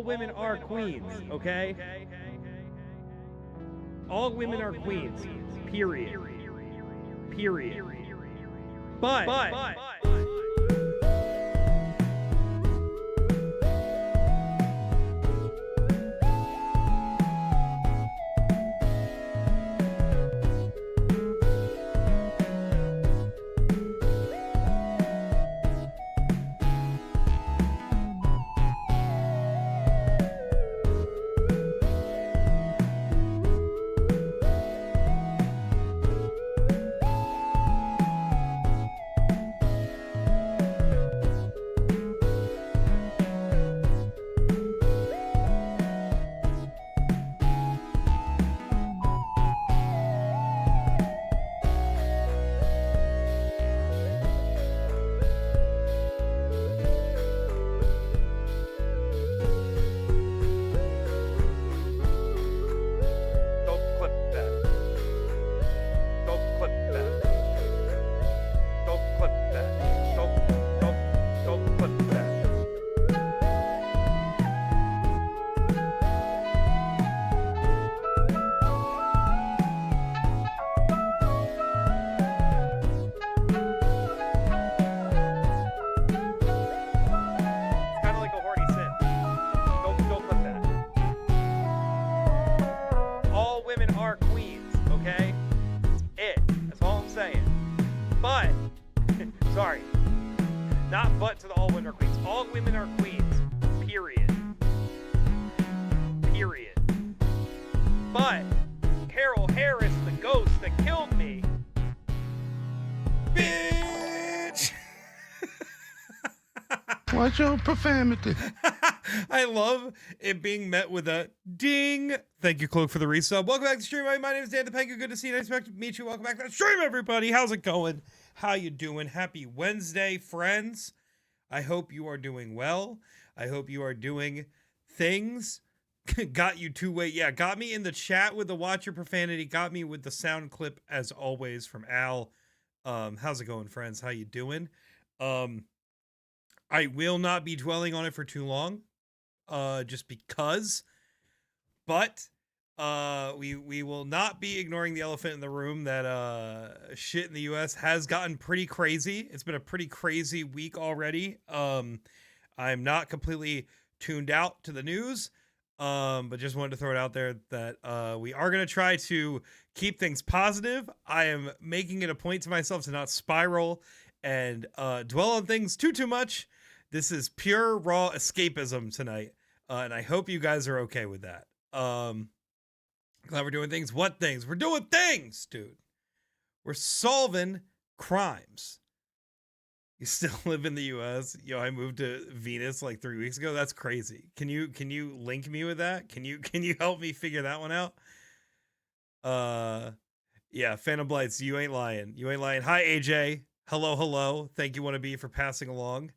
all women are queens, okay? All women are queens. Period. Period. But don't clip that. Don't clip that. Don't clip that. Don't clip that. It's kind of like a horny sin. Don't clip that. All women are queens, okay? That's it. That's all I'm saying. But, sorry, not but to the all women are queens. All women are queens. Period. Period. But Carol Harris, the ghost that killed me, bitch. Watch your profanity. I love it being met with a ding. Thank you, Cloak, for the resub. Welcome back to the stream. My name is Dan the Penguin. Good to see you. Nice to meet you. Welcome back to the stream, everybody. How's it going? How you doing? Happy Wednesday, friends. I hope you are doing well. I hope you are doing things. Got you two-way. Yeah, got me in the chat with the Watch Your Profanity. Got me with the sound clip, as always, from Al. How's it going, friends? How you doing? I will not be dwelling on it for too long, just because. But we will not be ignoring the elephant in the room that shit in the U.S. has gotten pretty crazy. It's been a pretty crazy week already. I'm not completely tuned out to the news, but just wanted to throw it out there that we are going to try to keep things positive. I am making it a point to myself to not spiral and dwell on things too much. This is pure raw escapism tonight, and I hope you guys are okay with that. Glad we're doing things. What things? We're doing things, dude. We're solving crimes. You still live in the U.S.? Yo, I moved to Venus like 3 weeks ago. That's crazy. Can you link me with that? Can you help me figure that one out? Yeah, Phantom Blights, you ain't lying. You ain't lying. Hi, AJ. Hello. Thank you, Wannabe, for passing along.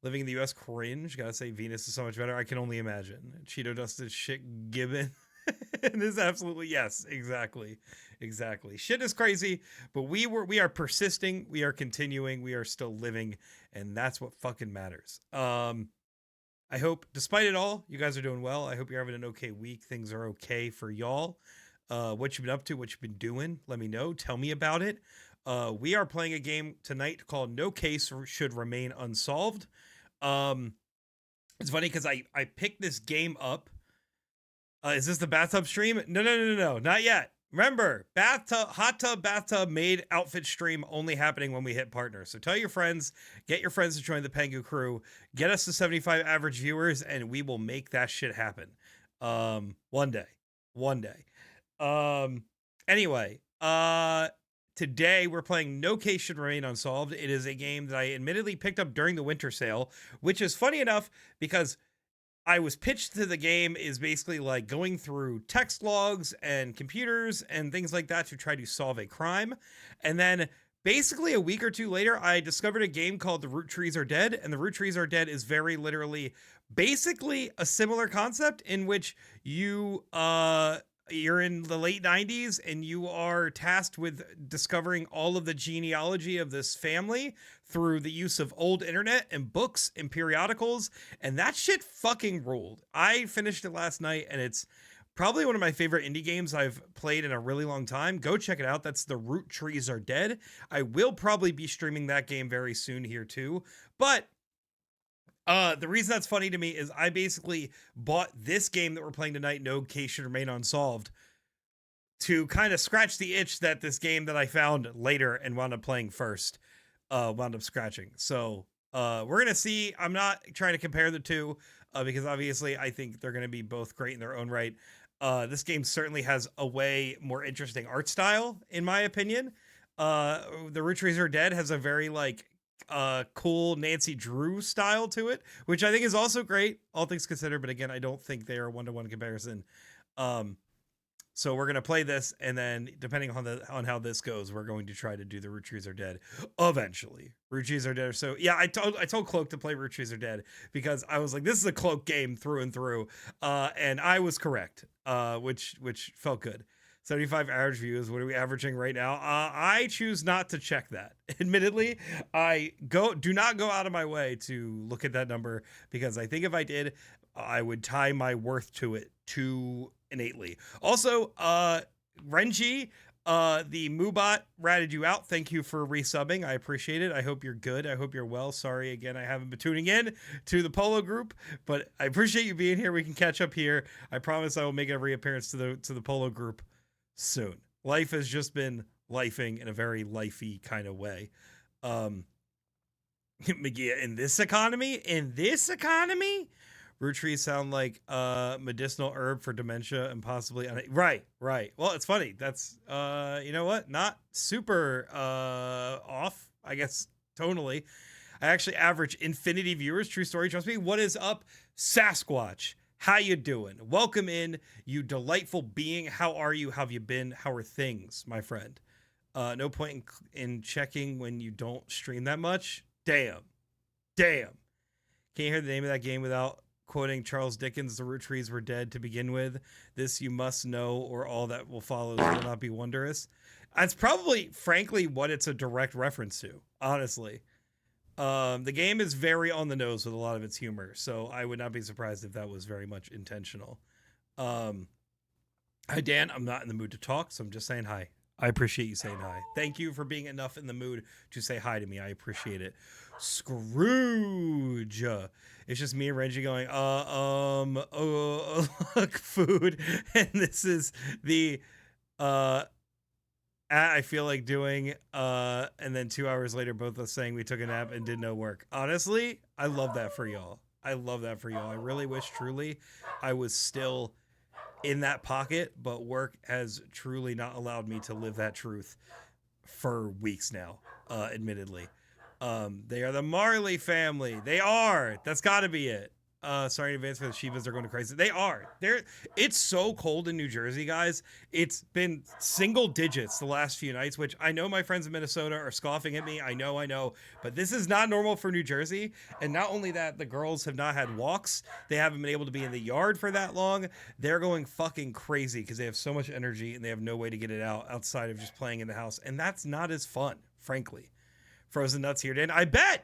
Living in the U.S. cringe. Gotta say, Venus is so much better. I can only imagine. Cheeto dusted shit gibbon. And this absolutely, yes, exactly. Shit is crazy, but we are persisting. We are continuing. We are still living, and that's what fucking matters. I hope, despite it all, you guys are doing well. I hope you're having an okay week. Things are okay for y'all. What you've been up to, what you've been doing, let me know. Tell me about it. We are playing a game tonight called No Case Should Remain Unsolved. It's funny because I picked this game up. Is this the bathtub stream? No, not yet. Remember, hot tub, bathtub, maid, outfit stream only happening when we hit partner. So tell your friends, get your friends to join the Pengu crew, get us to 75 average viewers, and we will make that shit happen. One day. Anyway, today we're playing No Case Should Remain Unsolved. It is a game that I admittedly picked up during the winter sale, which is funny enough because I was pitched to the game is basically like going through text logs and computers and things like that to try to solve a crime. And then basically a week or two later, I discovered a game called The Root Trees Are Dead. And The Root Trees Are Dead is very literally basically a similar concept in which you you're in the late 90s and you are tasked with discovering all of the genealogy of this family through the use of old internet and books and periodicals, and that shit fucking ruled. I finished it last night and it's probably one of my favorite indie games I've played in a really long time. Go check it out. That's The Root Trees Are Dead. I will probably be streaming that game very soon here too. But the reason that's funny to me is I basically bought this game that we're playing tonight, No Case Should Remain Unsolved, to kind of scratch the itch that this game that I found later and wound up playing first, wound up scratching. So we're gonna see. I'm not trying to compare the two, because obviously I think they're gonna be both great in their own right. This game certainly has a way more interesting art style, in my opinion. The Root Trees Are Dead has a very like cool Nancy Drew style to it, which I think is also great, all things considered. But again, I don't think they are one-to-one comparison. So we're gonna play this, and then depending on how this goes, we're going to try to do the Root Trees Are Dead eventually. Root Trees Are Dead. So yeah, I told Cloak to play Root Trees Are Dead because I was like, this is a Cloak game through and through, and I was correct, which felt good. 75 average views. What are we averaging right now? I choose not to check that. Admittedly, I do not go out of my way to look at that number, because I think if I did, I would tie my worth to it too innately. Also, Renji, the Moobot ratted you out. Thank you for resubbing. I appreciate it. I hope you're good. I hope you're well. Sorry again, I haven't been tuning in to the Polo group, but I appreciate you being here. We can catch up here. I promise I will make a reappearance to the Polo group soon. Life has just been lifing in a very lifey kind of way. McGee, in this economy, root trees sound like medicinal herb for dementia and possibly right. Well, it's funny. That's you know what? Not super off, I guess, tonally. I actually average infinity viewers. True story. Trust me. What is up, Sasquatch? How you doing? Welcome in, you delightful being. How are you? How have you been? How are things, my friend? No point in checking when you don't stream that much. Damn. Can't hear the name of that game without quoting Charles Dickens. The root trees were dead to begin with. This you must know, or all that will follow will not be wondrous. That's probably, frankly, what it's a direct reference to, honestly. The game is very on the nose with a lot of its humor, so I would not be surprised if that was very much intentional. Hi, Dan. I'm not in the mood to talk, so I'm just saying hi. I appreciate you saying hi. Thank you for being enough in the mood to say hi to me. I appreciate it. Scrooge. It's just me and Renji going, look, food. And this is the, I feel like doing, and then 2 hours later, both of us saying we took a nap and did no work. Honestly, I love that for y'all. I really wish truly I was still in that pocket, but work has truly not allowed me to live that truth for weeks now, admittedly. They are the Marley family. They are. That's got to be it. Sorry in advance for the Shivas. They're going to crazy. They are. It's so cold in New Jersey, guys. It's been single digits the last few nights, which I know my friends in Minnesota are scoffing at me. I know. But this is not normal for New Jersey. And not only that, the girls have not had walks. They haven't been able to be in the yard for that long. They're going fucking crazy because they have so much energy and they have no way to get it out outside of just playing in the house. And that's not as fun, frankly. Frozen Nuts here, Dan. I bet.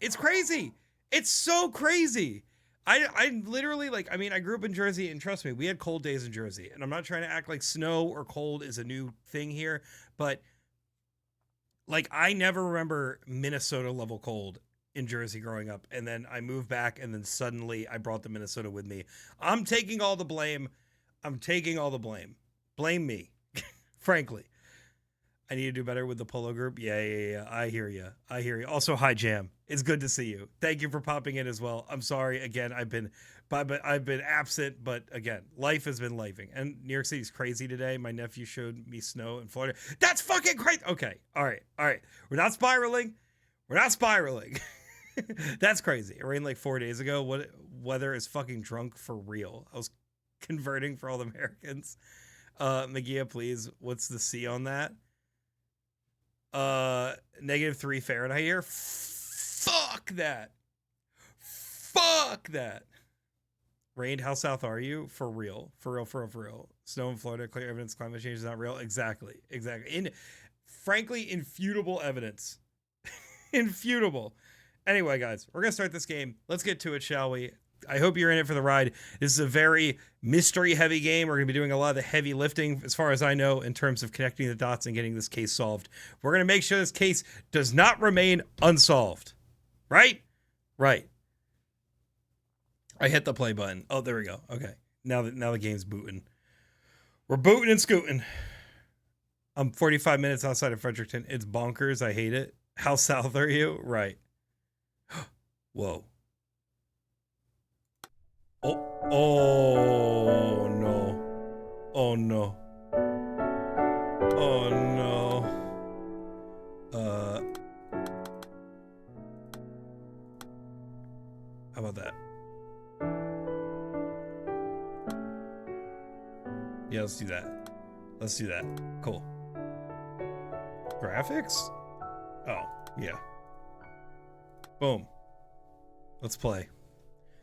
It's crazy. It's so crazy. I literally, like, I mean, I grew up in Jersey, and trust me, we had cold days in Jersey. And I'm not trying to act like snow or cold is a new thing here, but, like, I never remember Minnesota level cold in Jersey growing up. And then I moved back, and then suddenly I brought the Minnesota with me. I'm taking all the blame. Blame me, frankly. I need to do better with the Polo group. Yeah. I hear you. Also, hi, Jam. It's good to see you. Thank you for popping in as well. I'm sorry again. I've been absent, but again, life has been lifing. And New York City's crazy today. My nephew showed me snow in Florida. That's fucking crazy. Okay. All right. We're not spiraling. That's crazy. It rained like 4 days ago. What weather is fucking drunk for real? I was converting for all the Americans. Magia, please. What's the C on that? -3 Fahrenheit here. Fuck that. Rained, how south are you? For real. Snow in Florida, clear evidence climate change is not real. Exactly. Frankly, infutable evidence. Infutable. Anyway, guys, we're going to start this game. Let's get to it, shall we? I hope you're in it for the ride. This is a very mystery-heavy game. We're going to be doing a lot of the heavy lifting, as far as I know, in terms of connecting the dots and getting this case solved. We're going to make sure this case does not remain unsolved. Right? Right. I hit the play button. Oh, there we go. Okay. Now the game's booting. We're booting and scooting. I'm 45 minutes outside of Fredericton. It's bonkers. I hate it. How south are you? Right. Whoa. Oh no. Oh no. Oh no. How about that? Yeah, let's do that. Let's do that. Cool. Graphics? Oh, yeah. Boom. Let's play.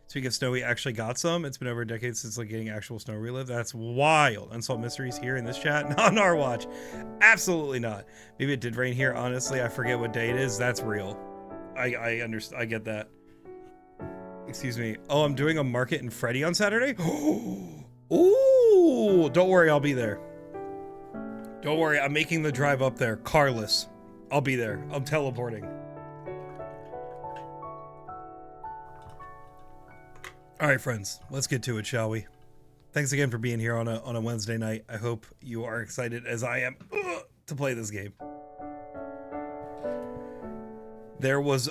Speaking of snow, we actually got some. It's been over a decade since like getting actual snow relive. That's wild. Unsolved mysteries here in this chat. Not on our watch. Absolutely not. Maybe it did rain here. Honestly, I forget what day it is. That's real. I understand. I get that. Excuse me. Oh, I'm doing a market in Freddy on Saturday. Ooh, don't worry, I'll be there. Don't worry, I'm making the drive up there, carless. I'll be there. I'm teleporting. All right, friends, let's get to it, shall we? Thanks again for being here on a Wednesday night. I hope you are excited as I am to play this game. There was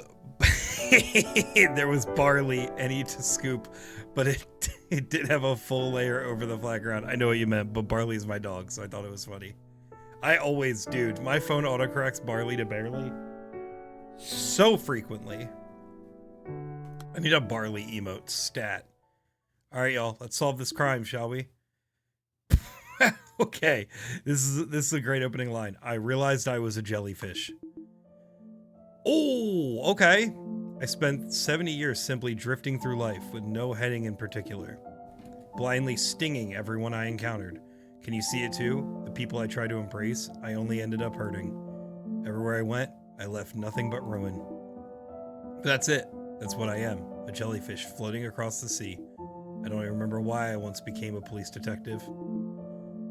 there was barley any to scoop, but it did have a full layer over the flat ground. I know what you meant, but barley is my dog, so I thought it was funny. I always, dude, my phone autocorrects barley to barely so frequently. I need a barley emote stat. All right, y'all, let's solve this crime, shall we? Okay, this is a great opening line. I realized I was a jellyfish. Oh, okay. I spent 70 years simply drifting through life with no heading in particular, blindly stinging everyone I encountered. Can you see it too? The people I tried to embrace, I only ended up hurting. Everywhere I went, I left nothing but ruin. But that's it. That's what I am, a jellyfish floating across the sea. I don't even remember why I once became a police detective.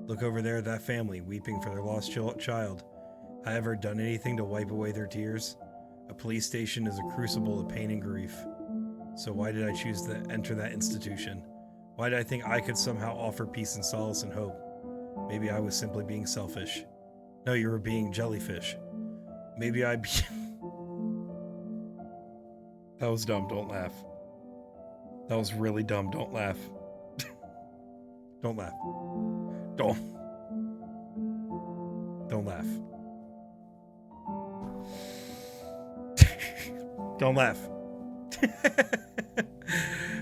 Look over there at that family, weeping for their lost child. Have I ever done anything to wipe away their tears? A police station is a crucible of pain and grief. So why did I choose to enter that institution? Why did I think I could somehow offer peace and solace and hope? Maybe I was simply being selfish. No, you were being jellyfish. Maybe I be... That was dumb, don't laugh. That was really dumb, don't laugh. Don't laugh. Don't laugh. Don't laugh.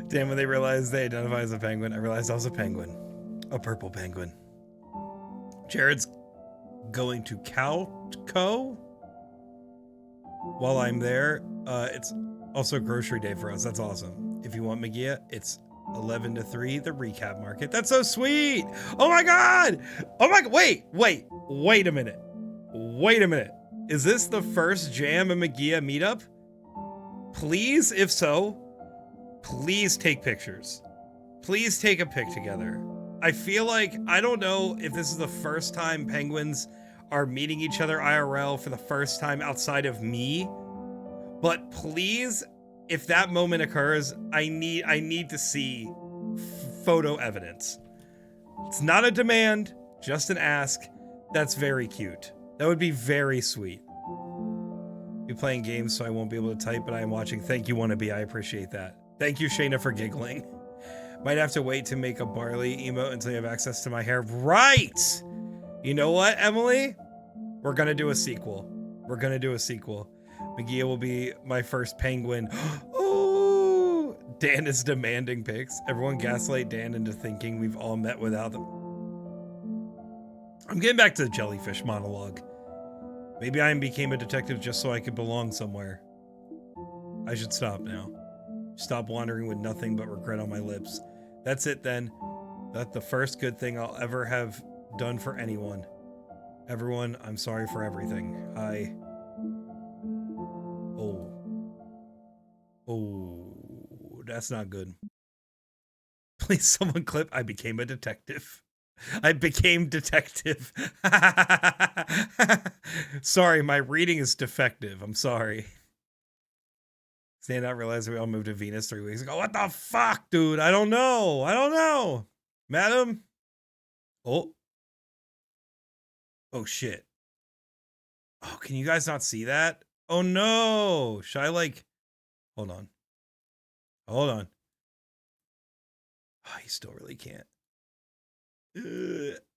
Damn, when they realized they identify as a penguin, I realized I was a penguin. A purple penguin. Jared's going to Calco while I'm there. It's also grocery day for us. That's awesome. If you want Magia, it's 11 to 3, the recap market. That's so sweet. Oh my God. Oh my, wait a minute. Wait a minute. Is this the first Jam and Magia meetup? Please, if so, please take pictures. Please take a pic together. I feel like, I don't know if this is the first time penguins are meeting each other IRL for the first time outside of me, but please, if that moment occurs, I need to see photo evidence. It's not a demand, just an ask. That's very cute. That would be very sweet. Be playing games, so I won't be able to type, but I am watching. Thank you, Wannabe. I appreciate that. Thank you, Shayna, for giggling. Might have to wait to make a barley emote until you have access to my hair. Right! You know what, Emily? We're gonna do a sequel. We're gonna do a sequel. Magia will be my first penguin. Oh! Dan is demanding pics. Everyone gaslight Dan into thinking we've all met without them. I'm getting back to the jellyfish monologue. Maybe I became a detective just so I could belong somewhere. I should stop now. Stop wandering with nothing but regret on my lips. That's it then. That's the first good thing I'll ever have done for anyone. Everyone, I'm sorry for everything. Oh. Oh, that's not good. Please, someone clip. I became a detective. I became detective. Sorry, my reading is defective. I'm sorry. Stand out, realize we all moved to Venus 3 weeks ago. What the fuck, dude? I don't know. I don't know. Madam? Oh. Oh, shit. Oh, can you guys not see that? Oh, no. Should I, like... Hold on. Hold on. Oh, you still really can't.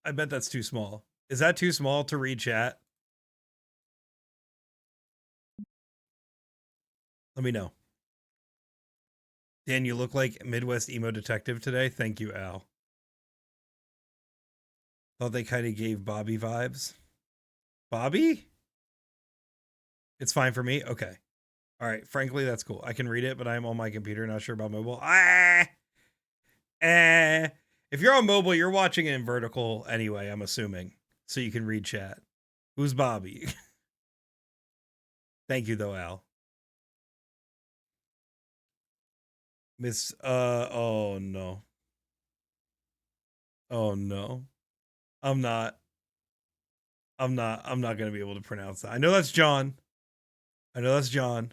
I bet that's too small. Is that too small to read chat? Let me know. Dan, you look like Midwest emo detective today. Thank you, Al. Thought they kind of gave Bobby vibes. Bobby? It's fine for me. Okay. All right. Frankly, that's cool. I can read it, but I'm on my computer. Not sure about mobile. If you're on mobile, you're watching it in vertical anyway, I'm assuming. So you can read chat. Who's Bobby? Thank you, though, Al. Oh no. Oh no. I'm not gonna be able to pronounce that. I know that's John. I know that's John.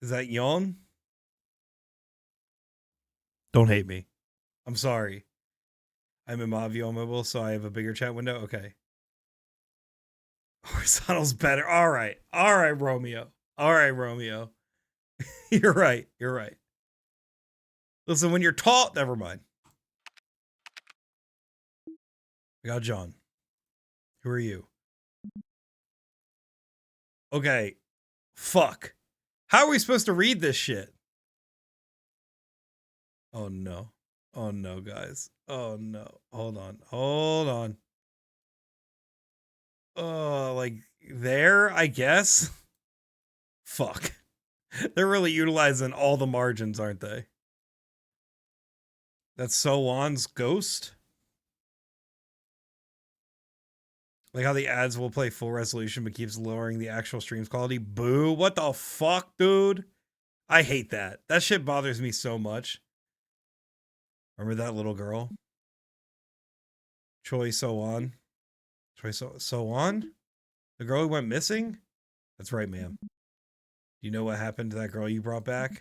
Is that Yon? Don't hate me. I'm sorry. I'm in Mavio mobile, so I have a bigger chat window. Okay. Horizontal's better. All right. All right, Romeo. All right, Romeo. You're right. You're right. Listen, when you're tall, never mind. I got John. Who are you? Okay. Fuck. How are we supposed to read this shit? Oh no. Oh no, guys. Oh no. Hold on. Hold on. Oh, like there, I guess. Fuck. They're really utilizing all the margins, aren't they? That's Sowan's ghost. Like how the ads will play full resolution but keeps lowering the actual stream's quality. Boo. What the fuck, dude? I hate that. That shit bothers me so much. Remember that little girl? Choi So-won. Choi So-won? The girl who went missing? That's right, ma'am. Do you know what happened to that girl you brought back?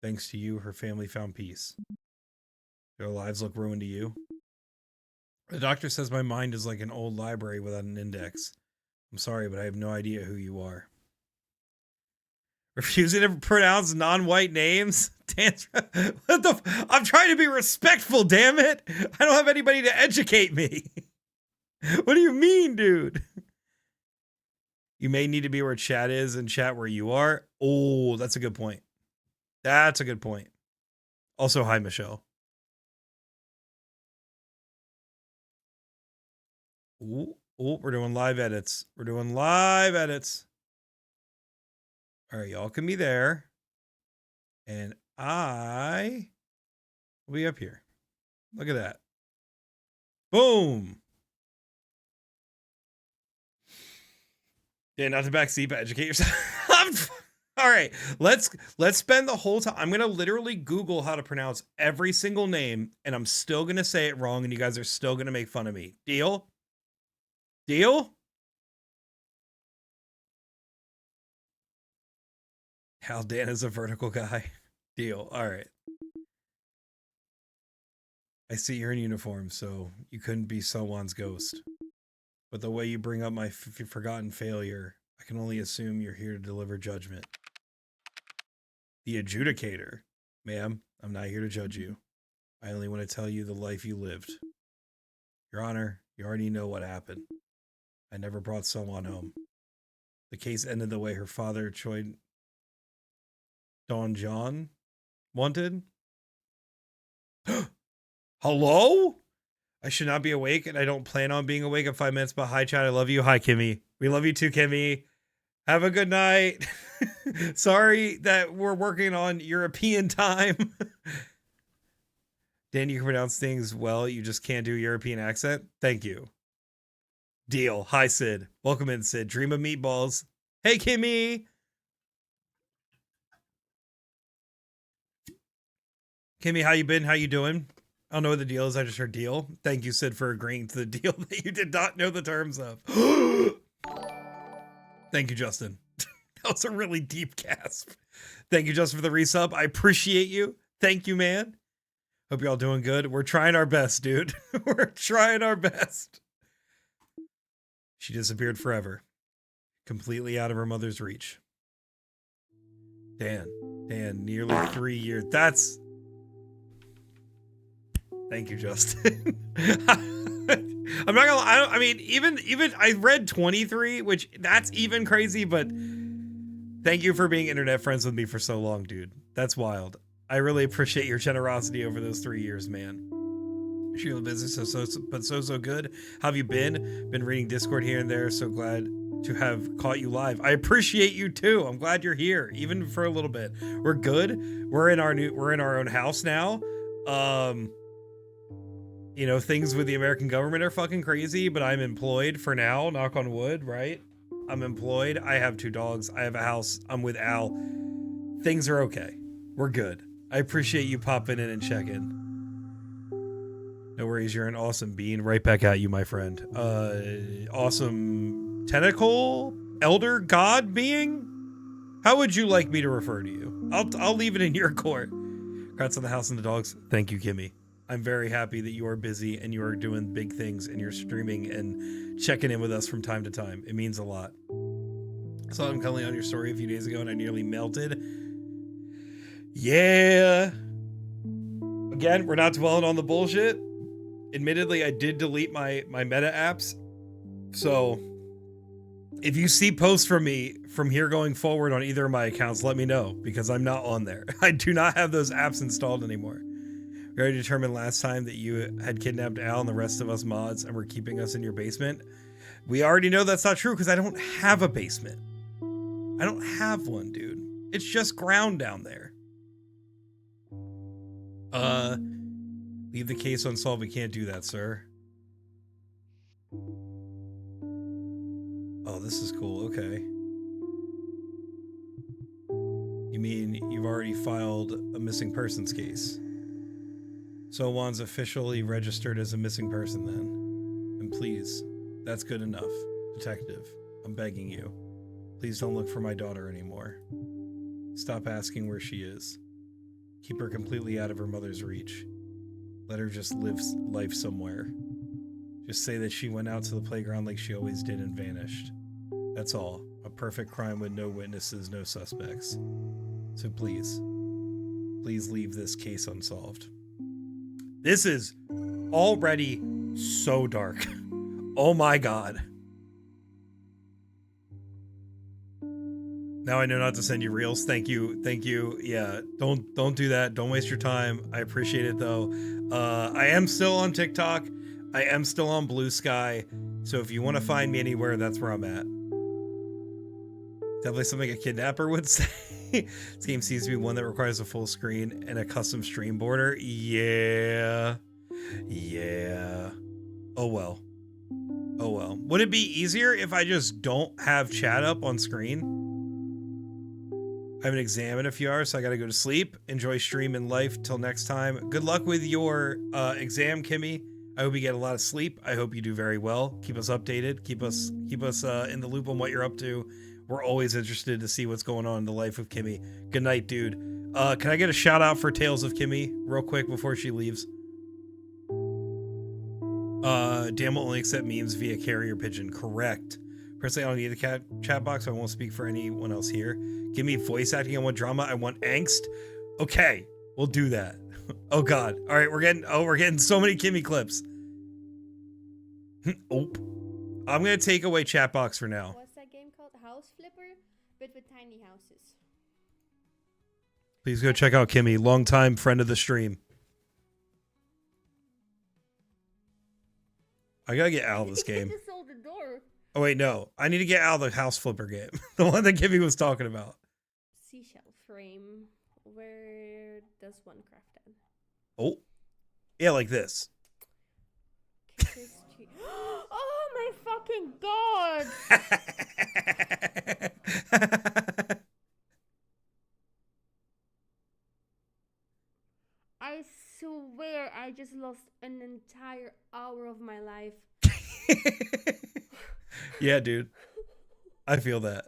Thanks to you, her family found peace. Their lives look ruined to you. The doctor says my mind is like an old library without an index. I'm sorry, but I have no idea who you are. Refusing to pronounce non-white names? What the? I'm trying to be respectful, damn it! I don't have anybody to educate me. What do you mean, dude? You may need to be where chat is and chat where you are. Oh, that's a good point. That's a good point. Also, hi, Michelle. Ooh, we're doing live edits. We're doing live edits. All right, y'all can be there. And I will be up here. Look at that. Boom. Yeah, not to backseat, but educate yourself. All right, let's spend the whole time. I'm gonna literally Google how to pronounce every single name, and I'm still gonna say it wrong, and you guys are still gonna make fun of me. Deal? Deal? Hal Dan is a vertical guy. Deal. All right. I see you're in uniform, so you couldn't be someone's ghost. But the way you bring up my forgotten failure, I can only assume you're here to deliver judgment. The adjudicator. Ma'am, I'm not here to judge you. I only want to tell you the life you lived. Your Honor, you already know what happened. I never brought someone home. The case ended the way her father, Choi Don John, wanted. Hello? I should not be awake, and I don't plan on being awake in 5 minutes, but hi, chat. I love you. Hi, Kimmy. We love you too, Kimmy. Have a good night. Sorry that we're working on European time. Dan, you can pronounce things well. You just can't do European accent. Thank you. Deal. Hi, Sid. Welcome in, Sid. Dream of meatballs. Hey, Kimmy. Kimmy, how you been? How you doing? I don't know what the deal is. I just heard deal. Thank you, Sid, for agreeing to the deal that you did not know the terms of. Thank you, Justin. That was a really deep gasp. Thank you, Justin, for the resub. I appreciate you. Thank you, man. Hope you're all doing good. We're trying our best, dude. We're trying our best. She disappeared forever. Completely out of her mother's reach. Dan, nearly 3 years. That's... Thank you, Justin. I'm not gonna. I mean, even I read 23, which that's even crazy. But thank you for being internet friends with me for so long, dude. That's wild. I really appreciate your generosity over those 3 years, man. Sheila business so good. How have you been? Been reading Discord here and there. So glad to have caught you live. I appreciate you too. I'm glad you're here, even for a little bit. We're good. We're in our own house now. You know, things with the American government are fucking crazy, but I'm employed for now, knock on wood, right? I'm employed. I have 2 dogs. I have a house. I'm with Al. Things are okay. We're good. I appreciate you popping in and checking. No worries, you're an awesome bean. Right back at you, my friend. Awesome tentacle? Elder god being? How would you like me to refer to you? I'll leave it in your court. Congrats on the house and the dogs. Thank you, Kimmy. I'm very happy that you are busy and you are doing big things and you're streaming and checking in with us from time to time. It means a lot. I saw him calling on your story a few days ago and I nearly melted. Yeah. Again, we're not dwelling on the bullshit. Admittedly, I did delete my meta apps. So if you see posts from me from here going forward on either of my accounts, let me know because I'm not on there. I do not have those apps installed anymore. We already determined last time that you had kidnapped Al and the rest of us mods and were keeping us in your basement. We already know that's not true because I don't have a basement. I don't have one, dude. It's just ground down there. Leave the case unsolved. We can't do that, sir. Oh, this is cool. Okay. You mean you've already filed a missing persons case? So Juan's officially registered as a missing person then. And please, that's good enough. Detective, I'm begging you. Please don't look for my daughter anymore. Stop asking where she is. Keep her completely out of her mother's reach. Let her just live life somewhere. Just say that she went out to the playground like she always did and vanished. That's all. A perfect crime with no witnesses, no suspects. So please leave this case unsolved. This is already so dark. Oh my god. Now I know not to send you reels. Thank you. Yeah, don't do that. Don't waste your time. I appreciate it though. I am still on TikTok. I am still on Blue Sky. So if you want to find me anywhere, that's where I'm at. Definitely something a kidnapper would say. This game seems to be one that requires a full screen and a custom stream border. Yeah. Oh well. Would it be easier if I just don't have chat up on screen? I have an exam in a few hours, so I gotta go to sleep. Enjoy stream and life till next time. Good luck with your exam, Kimmy. I hope you get a lot of sleep. I hope you do very well. Keep us updated. Keep us in the loop on what you're up to. We're always interested to see what's going on in the life of Kimmy. Good night, dude. Can I get a shout out for Tales of Kimmy real quick before she leaves? Dan will only accept memes via carrier pigeon. Correct. Personally, I don't need a chat box, so I won't speak for anyone else here. Give me voice acting. I want drama. I want angst. Okay, we'll do that. Oh god. All right, we're getting so many Kimmy clips. Oh, I'm gonna take away chat box for now. What's that game called? House Flipper, but with tiny houses. Please go check out Kimmy, longtime friend of the stream. I gotta get out of this game. Just sold the door. Oh wait, no. I need to get out of the house flipper game. The one that Kimmy was talking about. Seashell frame. Where does one craft that? Oh. Yeah, like this. History. Oh my fucking god! I swear I just lost an entire hour of my life. Yeah, dude. I feel that.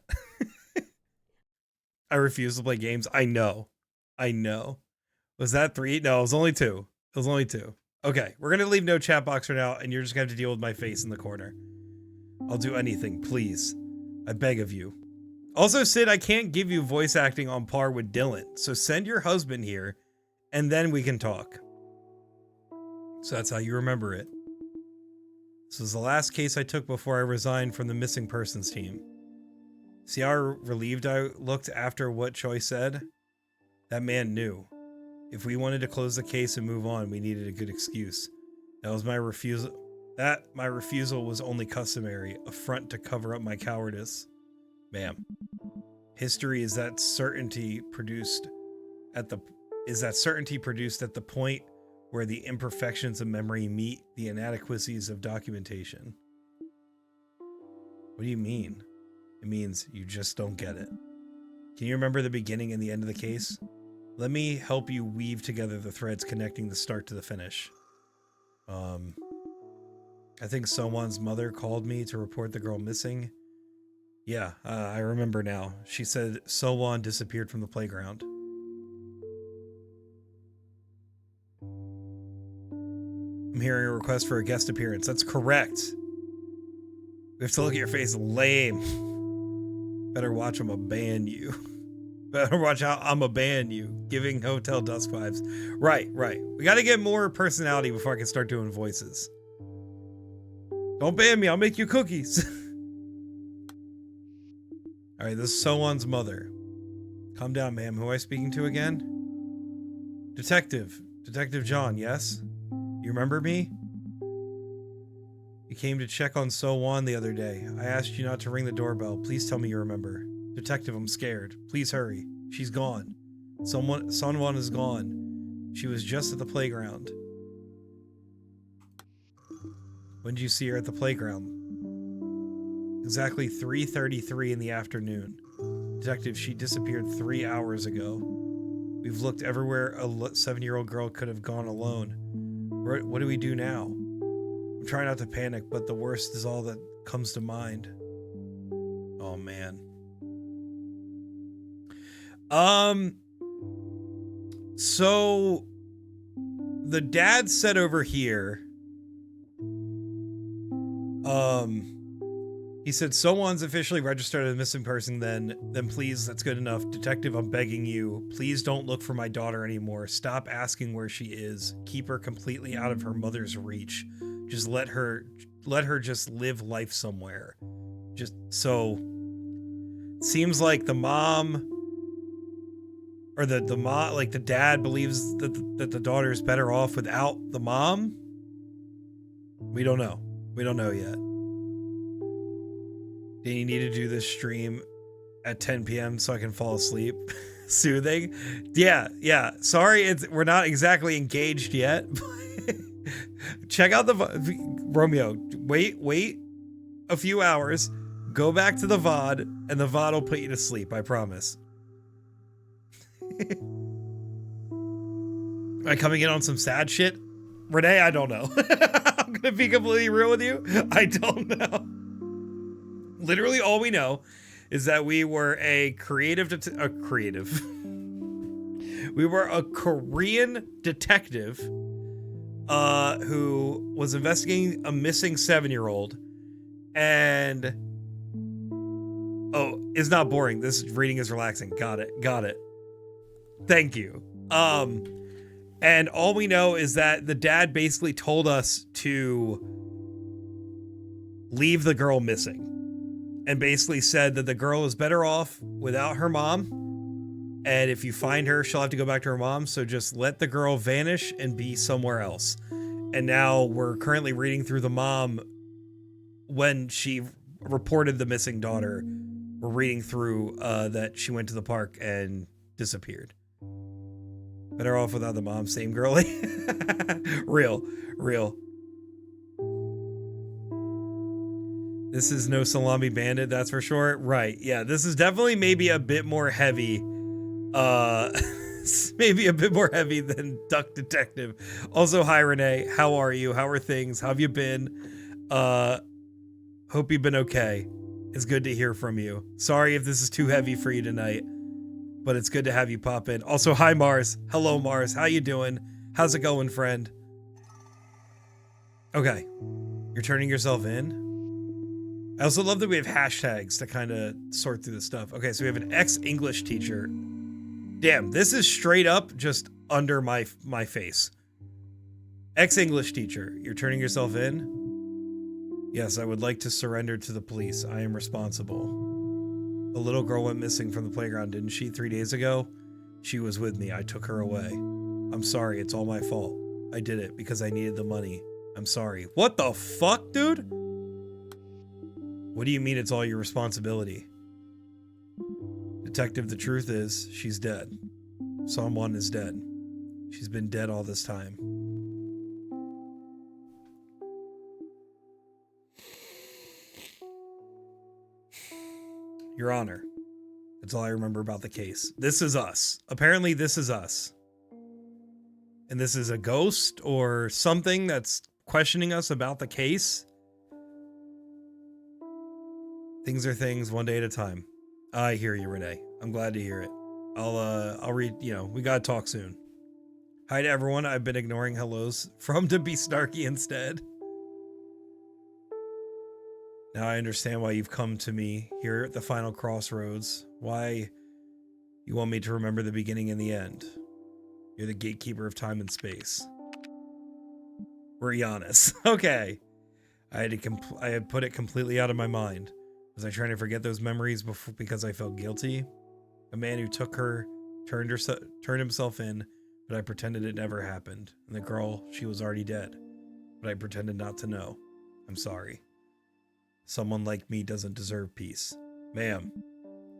I refuse to play games. I know. Was that 3? No, it was only 2. Okay, we're gonna leave no chat box for now, and you're just gonna have to deal with my face in the corner. I'll do anything, please. I beg of you. Also, Sid, I can't give you voice acting on par with Dylan, so send your husband here, and then we can talk. So that's how you remember it. This was the last case I took before I resigned from the missing persons team. See how relieved I looked after what Choi said? That man knew. If we wanted to close the case and move on, we needed a good excuse. My refusal was only customary, a front to cover up my cowardice. Ma'am. History is that certainty produced at the point where the imperfections of memory meet the inadequacies of documentation. What do you mean? It means you just don't get it. Can you remember the beginning and the end of the case? Let me help you weave together the threads connecting the start to the finish. I think someone's mother called me to report the girl missing. Yeah, I remember now. She said So-won disappeared from the playground. I'm hearing a request for a guest appearance. That's correct. We have to look at your face. Lame. Better watch, I'ma ban you. Better watch out, I'ma ban you. Giving Hotel Dusk vibes. Right. We gotta get more personality before I can start doing voices. Don't ban me, I'll make you cookies. Alright, this is So-won's mother. Calm down, ma'am. Who am I speaking to again? Detective John, yes? You remember me? You came to check on So-won the other day. I asked you not to ring the doorbell. Please tell me you remember. Detective, I'm scared. Please hurry. She's gone. Someone is gone. She was just at the playground. When did you see her at the playground? Exactly 3:33 in the afternoon. Detective, she disappeared 3 hours ago. We've looked everywhere a 7-year-old girl could have gone alone. What do we do now? I'm trying not to panic, but the worst is all that comes to mind. Oh, man. So the dad said over here, he said, So-won's officially registered as a missing person, then please, that's good enough. Detective, I'm begging you, please don't look for my daughter anymore. Stop asking where she is. Keep her completely out of her mother's reach. Just let her just live life somewhere. Just so seems like the mom or the mom, like the dad believes that the daughter is better off without the mom. We don't know yet. Do you need to do this stream at 10 p.m. so I can fall asleep? Soothing? Yeah. Sorry, we're not exactly engaged yet. Check out Romeo. Wait a few hours. Go back to the VOD, and the VOD will put you to sleep. I promise. Am I coming in on some sad shit? Renee, I don't know. I'm gonna be completely real with you. I don't know. Literally all we know is that we were a we were a Korean detective who was investigating a missing 7-year-old, and it's not boring. This reading is relaxing. Got it. Thank you. And all we know is that the dad basically told us to leave the girl missing. And basically said that the girl is better off without her mom. And if you find her, she'll have to go back to her mom. So just let the girl vanish and be somewhere else. And now we're currently reading through the mom when she reported the missing daughter. We're reading through that she went to the park and disappeared. Better off without the mom. Same girly. Real. This is no Salami Bandit, that's for sure. Right. Yeah, this is definitely maybe a bit more heavy. Maybe a bit more heavy than Duck Detective. Also, hi Renee. How are you? How are things? How have you been? Hope you've been okay. It's good to hear from you. Sorry if this is too heavy for you tonight, but it's good to have you pop in. Also, hi Mars. Hello Mars. How you doing? How's it going, friend? Okay. You're turning yourself in? I also love that we have hashtags to kind of sort through the stuff. Okay, so we have an ex-English teacher. Damn, this is straight up just under my face. Ex-English teacher, you're turning yourself in? Yes, I would like to surrender to the police. I am responsible. A little girl went missing from the playground, didn't she, 3 days ago? She was with me. I took her away. I'm sorry. It's all my fault. I did it because I needed the money. I'm sorry. What the fuck, dude? What do you mean it's all your responsibility? Detective, the truth is, she's dead. Someone is dead. She's been dead all this time. Your Honor, that's all I remember about the case. This is us. Apparently, this is us. And this is a ghost or something that's questioning us about the case. Things are things one day at a time. I hear you, Renee. I'm glad to hear it. I'll read, we gotta talk soon. Hi to everyone. I've been ignoring hellos to be snarky instead. Now I understand why you've come to me here at the final crossroads. Why you want me to remember the beginning and the end. You're the gatekeeper of time and space. We're Giannis. Okay. I had put it completely out of my mind. Was I trying to forget those memories because I felt guilty? A man who took her, turned himself in, but I pretended it never happened. And the girl, she was already dead. But I pretended not to know. I'm sorry. Someone like me doesn't deserve peace. Ma'am,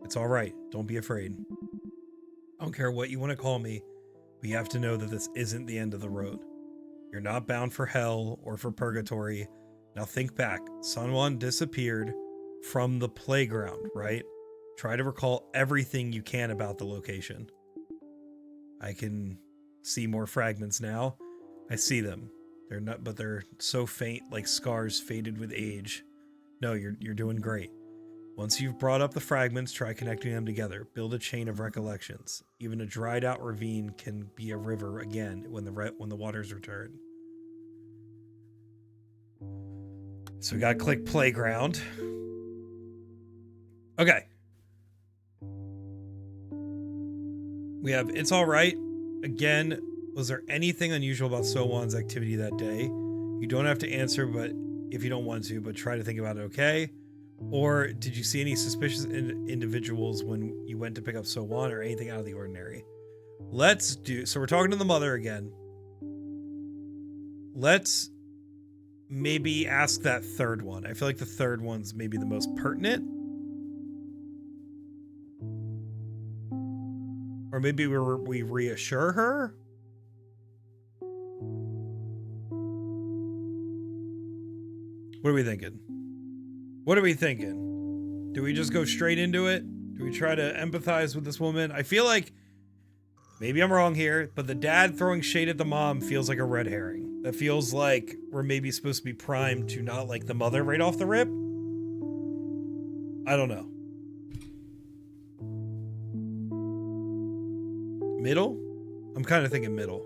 it's all right. Don't be afraid. I don't care what you want to call me, but you have to know that this isn't the end of the road. You're not bound for hell or for purgatory. Now think back. Someone disappeared from the playground, right? Try to recall everything you can about the location. I can see more fragments now. I see them. They're so faint, like scars faded with age. No, you're doing great. Once you've brought up the fragments, try connecting them together. Build a chain of recollections. Even a dried out ravine can be a river again when the waters return. So we gotta click playground. Okay. We have it's all right. Again, was there anything unusual about So-Wan's activity that day? You don't have to answer, but if you don't want to, but try to think about it, okay? Or did you see any suspicious individuals when you went to pick up So-Wan or anything out of the ordinary? So we're talking to the mother again. Let's maybe ask that third one. I feel like the third one's maybe the most pertinent. Or maybe we reassure her? What are we thinking? Do we just go straight into it? Do we try to empathize with this woman? I feel like, maybe I'm wrong here, but the dad throwing shade at the mom feels like a red herring. That feels like we're maybe supposed to be primed to not like the mother right off the rip. I don't know. Middle? I'm kind of thinking middle.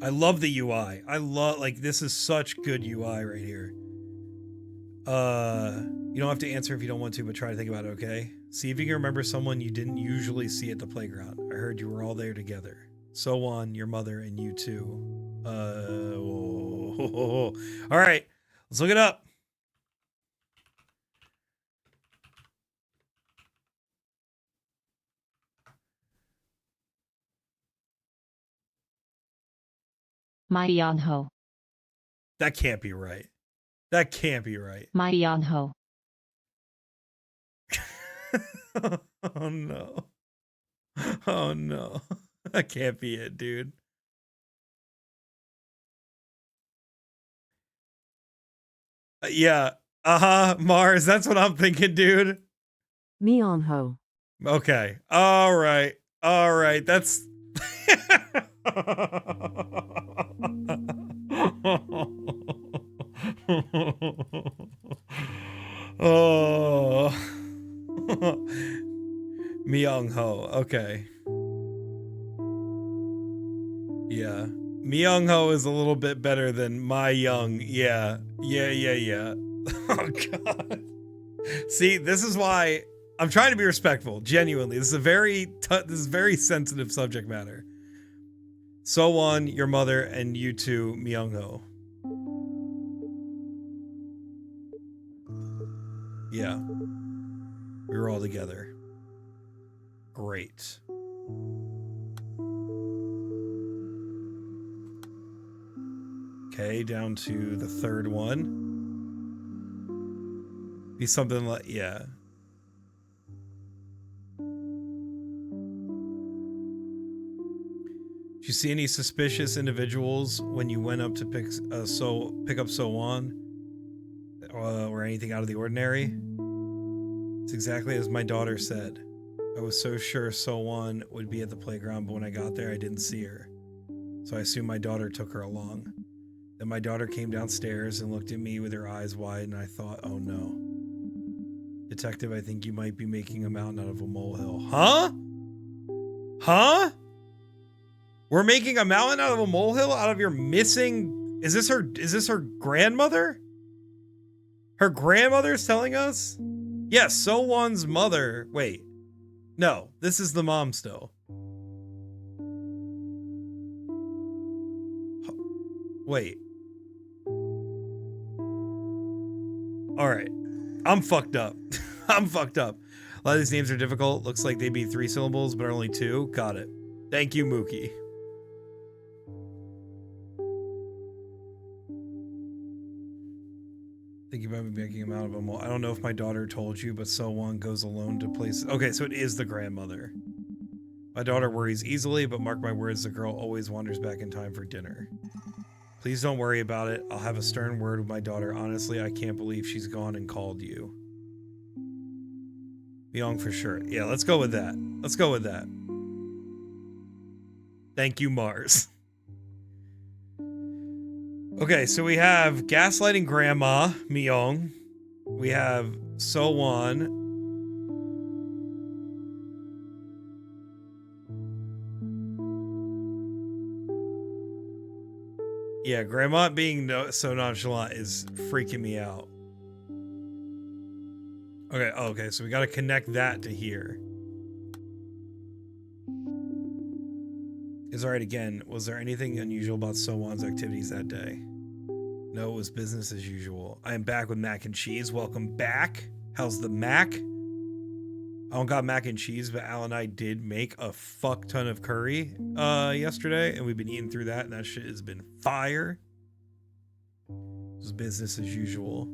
I love the UI. This is such good UI right here. You don't have to answer if you don't want to, but try to think about it, okay? See if you can remember someone you didn't usually see at the playground. I heard you were all there together. So-Wan, your mother, and you too. All right, let's look it up. My Yanho. That can't be right. My Yanho. Oh no. Oh no. That can't be it, dude. Yeah. Uh-huh, Mars. That's what I'm thinking, dude. Myung-ho. Okay. All right. All right. That's Oh. Myung Ho. Okay. Yeah. Myung Ho is a little bit better than My Young. Yeah. Yeah, yeah, yeah. Oh god. See, this is why I'm trying to be respectful. Genuinely, this is very sensitive subject matter. So on, your mother, and you too, Myung Ho. Yeah, we were all together. Great. Okay, down to the third one. Be something like, yeah. Did you see any suspicious individuals when you went up to pick up So-won? Or anything out of the ordinary? It's exactly as my daughter said. I was so sure So-won would be at the playground, but when I got there, I didn't see her. So I assumed my daughter took her along. Then my daughter came downstairs and looked at me with her eyes wide, and I thought, oh no. Detective, I think you might be making a mountain out of a molehill. Huh? Huh? We're making a mountain out of a molehill out of your missing... Is this her grandmother? Her grandmother's telling us? Yes, So-won's mother. Wait. No, this is the mom still. Wait. Alright. I'm fucked up. I'm fucked up. A lot of these names are difficult. Looks like they'd be 3 syllables, but are only 2. Got it. Thank you, Mookie. Thinking about me making him out of a mole. I don't know if my daughter told you, but So-won goes alone to places. Okay, so it is the grandmother. My daughter worries easily, but mark my words, the girl always wanders back in time for dinner. Please don't worry about it. I'll have a stern word with my daughter. Honestly, I can't believe she's gone and called you. Myung for sure. Yeah, let's go with that. Let's go with that. Thank you, Mars. Okay, so we have gaslighting grandma, Myung. We have So-won. Yeah, grandma being so nonchalant is freaking me out. Okay, okay, so we gotta connect that to here. Is alright again. Was there anything unusual about So-won's activities that day? No, it was business as usual. I am back with mac and cheese. Welcome back. How's the mac? I don't got mac and cheese, but Al and I did make a fuck ton of curry yesterday, and we've been eating through that, and that shit has been fire. It was business as usual.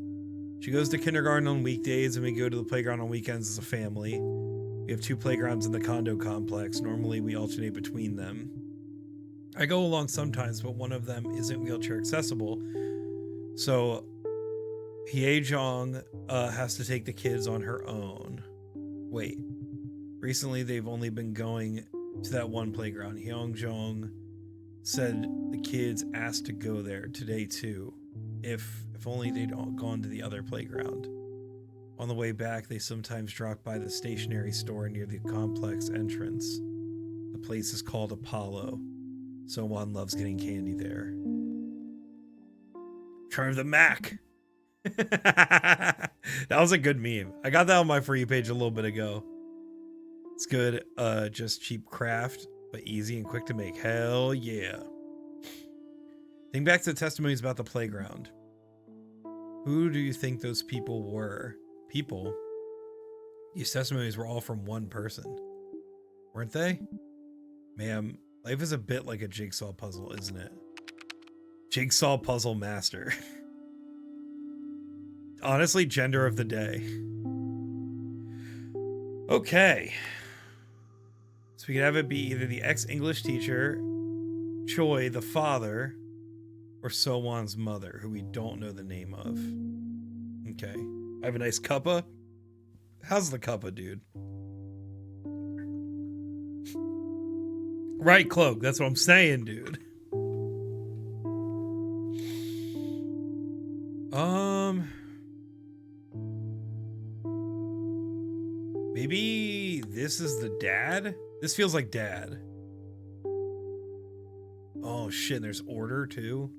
She goes to kindergarten on weekdays, and we go to the playground on weekends as a family. We have 2 playgrounds in the condo complex. Normally, we alternate between them. I go along sometimes, but one of them isn't wheelchair accessible. So, Hye-jong has to take the kids on her own. Wait. Recently, they've only been going to that one playground. Hyung-jong said the kids asked to go there today, too. If only they'd all gone to the other playground. On the way back, they sometimes drop by the stationery store near the complex entrance. The place is called Apollo. So-won loves getting candy there. Try the Mac. That was a good meme. I got that on my For You page a little bit ago. It's good. Just cheap craft, but easy and quick to make. Hell yeah. Think back to the testimonies about the playground. Who do you think those people were? People? These testimonies were all from one person, weren't they? Ma'am, life is a bit like a jigsaw puzzle, isn't it? Jigsaw puzzle master. Honestly, gender of the day. Okay. So we can have it be either the ex-English teacher, Choi, the father, or So-won's mother, who we don't know the name of. Okay. I have a nice cuppa. How's the cuppa, dude? Right, Cloak. That's what I'm saying, dude. Maybe this is the dad? This feels like dad. Oh shit, and there's order too.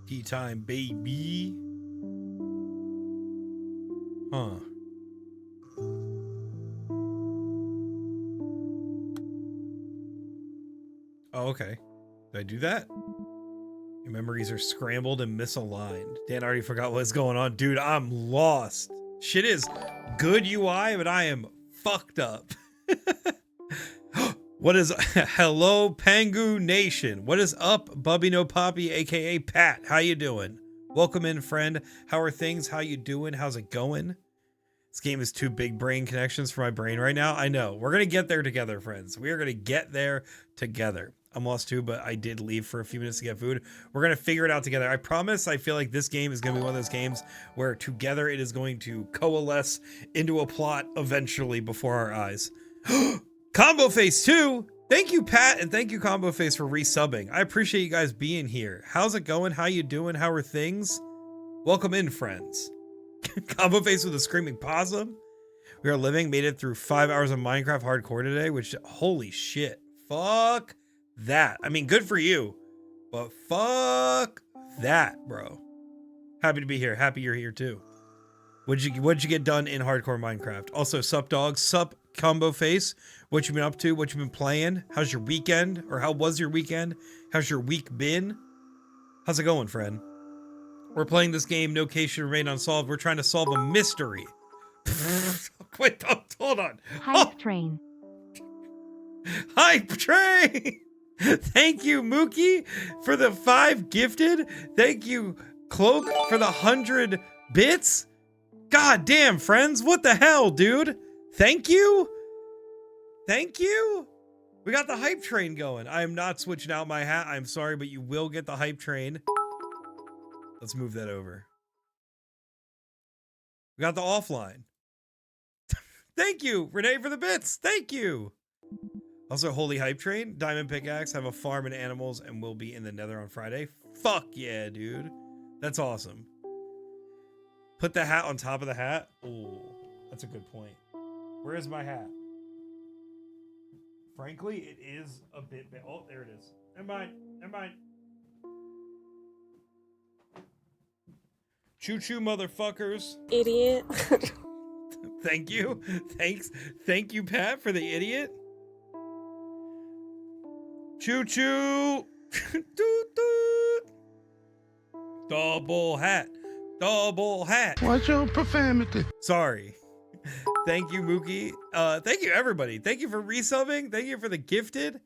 Tea time, baby. Huh. Oh, okay. Did I do that? Your memories are scrambled and misaligned. Dan, I already forgot what's going on. Dude, I'm lost. Shit is good UI, but I am fucked up. What is hello Pangu Nation? What is up, Bubby No Poppy, aka Pat? How you doing? Welcome in, friend. How are things? How you doing? How's it going? This game is too big brain connections for my brain right now. I know. We're gonna get there together, friends. We are gonna get there together. I'm lost too, but I did leave for a few minutes to get food. We're gonna figure it out together. I promise. I feel like this game is gonna be one of those games where together it is going to coalesce into a plot eventually before our eyes. Combo Face 2! Thank you, Pat, and thank you, Combo Face, for resubbing. I appreciate you guys being here. How's it going? How you doing? How are things? Welcome in, friends. Combo Face with a screaming possum. We are living, made it through 5 hours of Minecraft hardcore today, which, holy shit. Fuck that. I mean, good for you, but fuck that, bro. Happy to be here. Happy you're here too. What'd you get done in hardcore Minecraft? Also, sup dogs, sup Combo Face. What you been up to? What you been playing? How's your weekend? Or how was your weekend? How's your week been? How's it going, friend? We're playing this game, No Case Should Remain Unsolved. We're trying to solve a mystery. Wait, hold on. Hype train. Hype train! Thank you, Mookie, for the 5 gifted. Thank you, Cloak, for the 100 bits. God damn, friends. What the hell, dude? Thank you. Thank you. We got the hype train going. I am not switching out my hat. I'm sorry, but you will get the hype train. Let's move that over. We got the offline. Thank you, Renee, for the bits. Thank you. Also, Holy Hype Train, Diamond Pickaxe, have a farm and animals, and will be in the Nether on Friday. Fuck yeah, dude. That's awesome. Put the hat on top of the hat. Ooh, that's a good point. Where is my hat? Frankly, it is a bit big. Oh, there it is. Never mind. Never mind. Choo-choo, motherfuckers. Idiot. Thank you. Thank you, Pat, for the idiot. Choo-choo. Double hat. Double hat. Watch your profanity. Sorry. Thank you, Mookie. Thank you, everybody. Thank you for resubbing. Thank you for the gifted.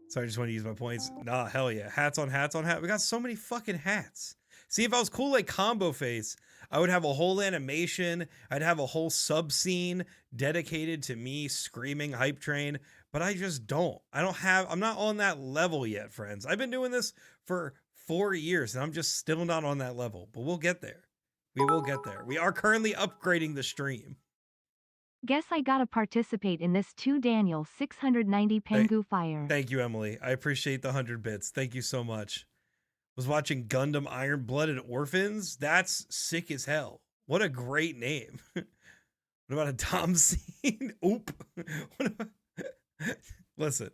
Sorry, I just want to use my points. Nah, hell yeah. Hats on hats on hat. We got so many fucking hats. See, if I was cool like Combo Face, I would have a whole animation. I'd have a whole sub scene dedicated to me screaming hype train, but I just don't. I'm not on that level yet, friends. I've been doing this for 4 years and I'm just still not on that level, but we'll get there. We will get there. We are currently upgrading the stream. Guess I gotta participate in this too, Daniel. 690 Pengu Fire. Thank you, Emily. I appreciate the 100 bits. Thank you so much. Was watching Gundam Iron Blooded Orphans. That's sick as hell. What a great name. What about a Dom scene? Oop. Listen.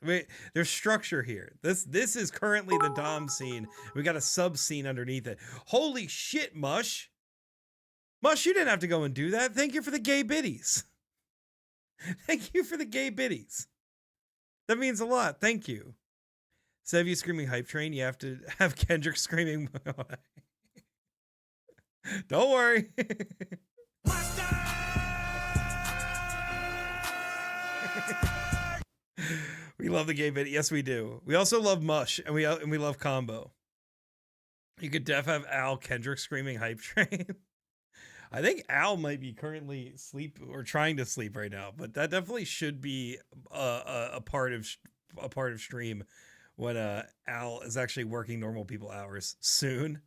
Wait, there's structure here. This is currently the Dom scene. We got a sub scene underneath it. Holy shit, Mush. Mush, you didn't have to go and do that. Thank you for the gay biddies. Thank you for the gay biddies. That means a lot. Thank you. Instead of you screaming hype train, you have to have Kendrick screaming. Don't worry. We love the gay bit. Yes, we do. We also love Mush, and we love Combo. You could def have Al Kendrick screaming hype train. I think Al might be currently sleep or trying to sleep right now, but that definitely should be a part of stream when Al is actually working normal people hours soon.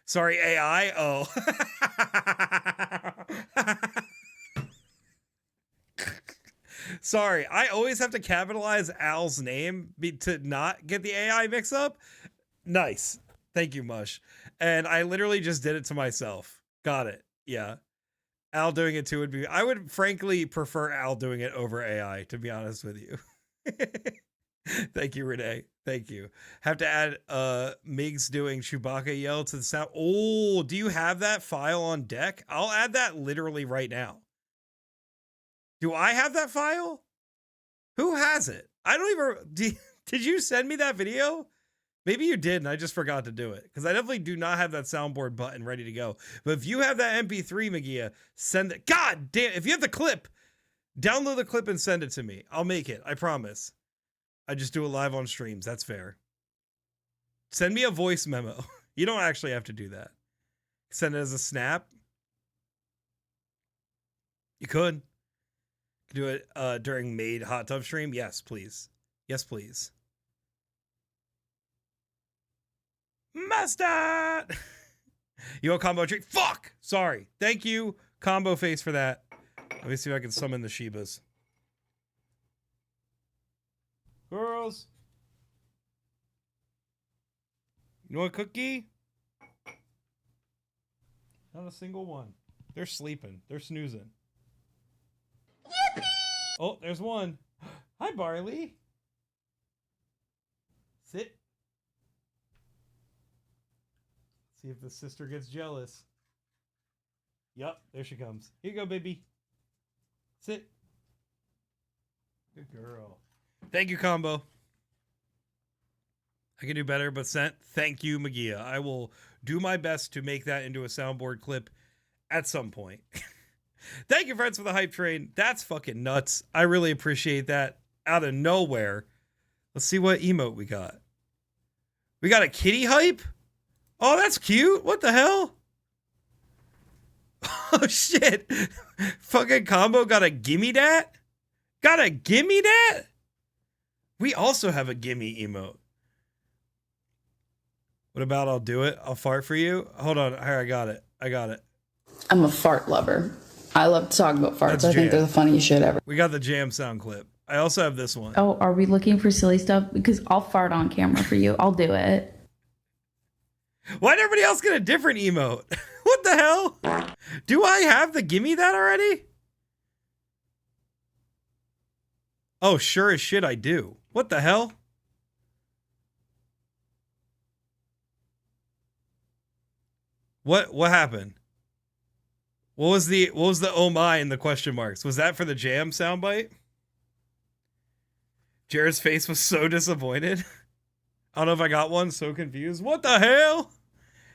Sorry, AI. Oh. Sorry, I always have to capitalize Al's name to not get the AI mix up. Nice. Thank you, Mush. And I literally just did it to myself. Got it. Yeah. Al doing it too would be... I would frankly prefer Al doing it over AI, to be honest with you. Thank you, Renee. Thank you. Have to add Migs doing Chewbacca yell to the sound. Oh, do you have that file on deck? I'll add that literally right now. Do I have that file? Who has it? I don't even... Did you send me that video? Maybe you did and I just forgot to do it. Because I definitely do not have that soundboard button ready to go. But if you have that MP3, Magia, send it. God damn, if you have the clip, download the clip and send it to me. I'll make it. I promise. I just do it live on streams. That's fair. Send me a voice memo. You don't actually have to do that. Send it as a snap. You could. Do it during Made Hot Tub stream. Yes, please. Yes, please. Master! You want combo treat? Fuck! Sorry. Thank you, Combo Face, for that. Let me see if I can summon the Shibas. Girls. You want a cookie? Not a single one. They're sleeping. They're snoozing. Yippee! Oh, there's one. Hi, Barley. Sit. See if the sister gets jealous. Yup, there she comes. Here you go, baby. Sit. Good girl. Thank you, Combo. I can do better, but sent. Thank you, Magia. I will do my best to make that into a soundboard clip at some point. Thank you, friends, for the hype train. That's fucking nuts. I really appreciate that. Out of nowhere. Let's see what emote we got. We got a kitty hype? Oh, that's cute. What the hell? Oh, shit. Fucking Combo got a gimme dat? Got a gimme dat? We also have a gimme emote. What about I'll do it? I'll fart for you? Hold on. Here, I got it. I got it. I'm a fart lover. I love to talk about farts. I think they're the funniest shit ever. We got the jam sound clip. I also have this one. Oh, are we looking for silly stuff? Because I'll fart on camera for you. I'll do it. Why'd everybody else get a different emote? What the hell? Do I have the gimme that already? Oh, sure as shit I do. What the hell? What happened? What was the oh my and the question marks? Was that for the jam soundbite? Jared's face was so disappointed. I don't know if I got one. So confused. What the hell?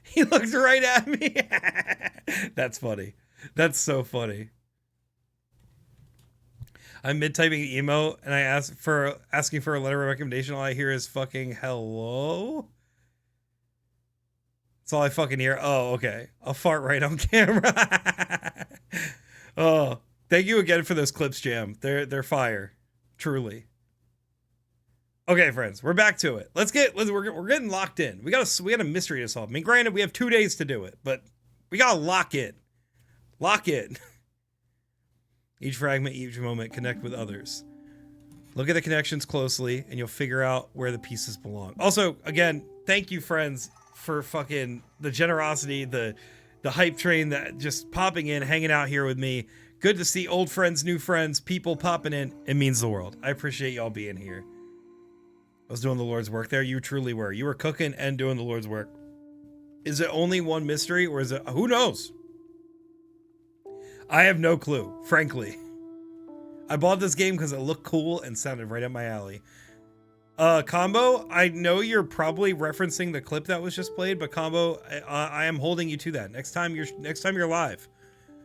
He looked right at me. That's funny. That's so funny. I'm mid-typing an emo and I asking for a letter of recommendation. All I hear is fucking hello. That's all I fucking hear. Oh, okay. I'll fart right on camera. Oh, thank you again for those clips, Jam. They're fire. Truly. Okay, friends, we're back to it. We're getting locked in. We got a mystery to solve. I mean, granted, we have 2 days to do it, but we gotta lock in. Lock in. Each fragment, each moment, connect with others. Look at the connections closely, and you'll figure out where the pieces belong. Also, again, thank you, friends, for fucking the generosity, the hype train that just popping in, hanging out here with me. Good to see old friends, new friends, people popping in. It means the world. I appreciate y'all being here. I was doing the Lord's work there. You truly were. You were cooking and doing the Lord's work. Is it only one mystery or is it... Who knows? I have no clue, frankly. I bought this game because it looked cool and sounded right up my alley. Combo, I know you're probably referencing the clip that was just played, but Combo, I am holding you to that. Next time you're live,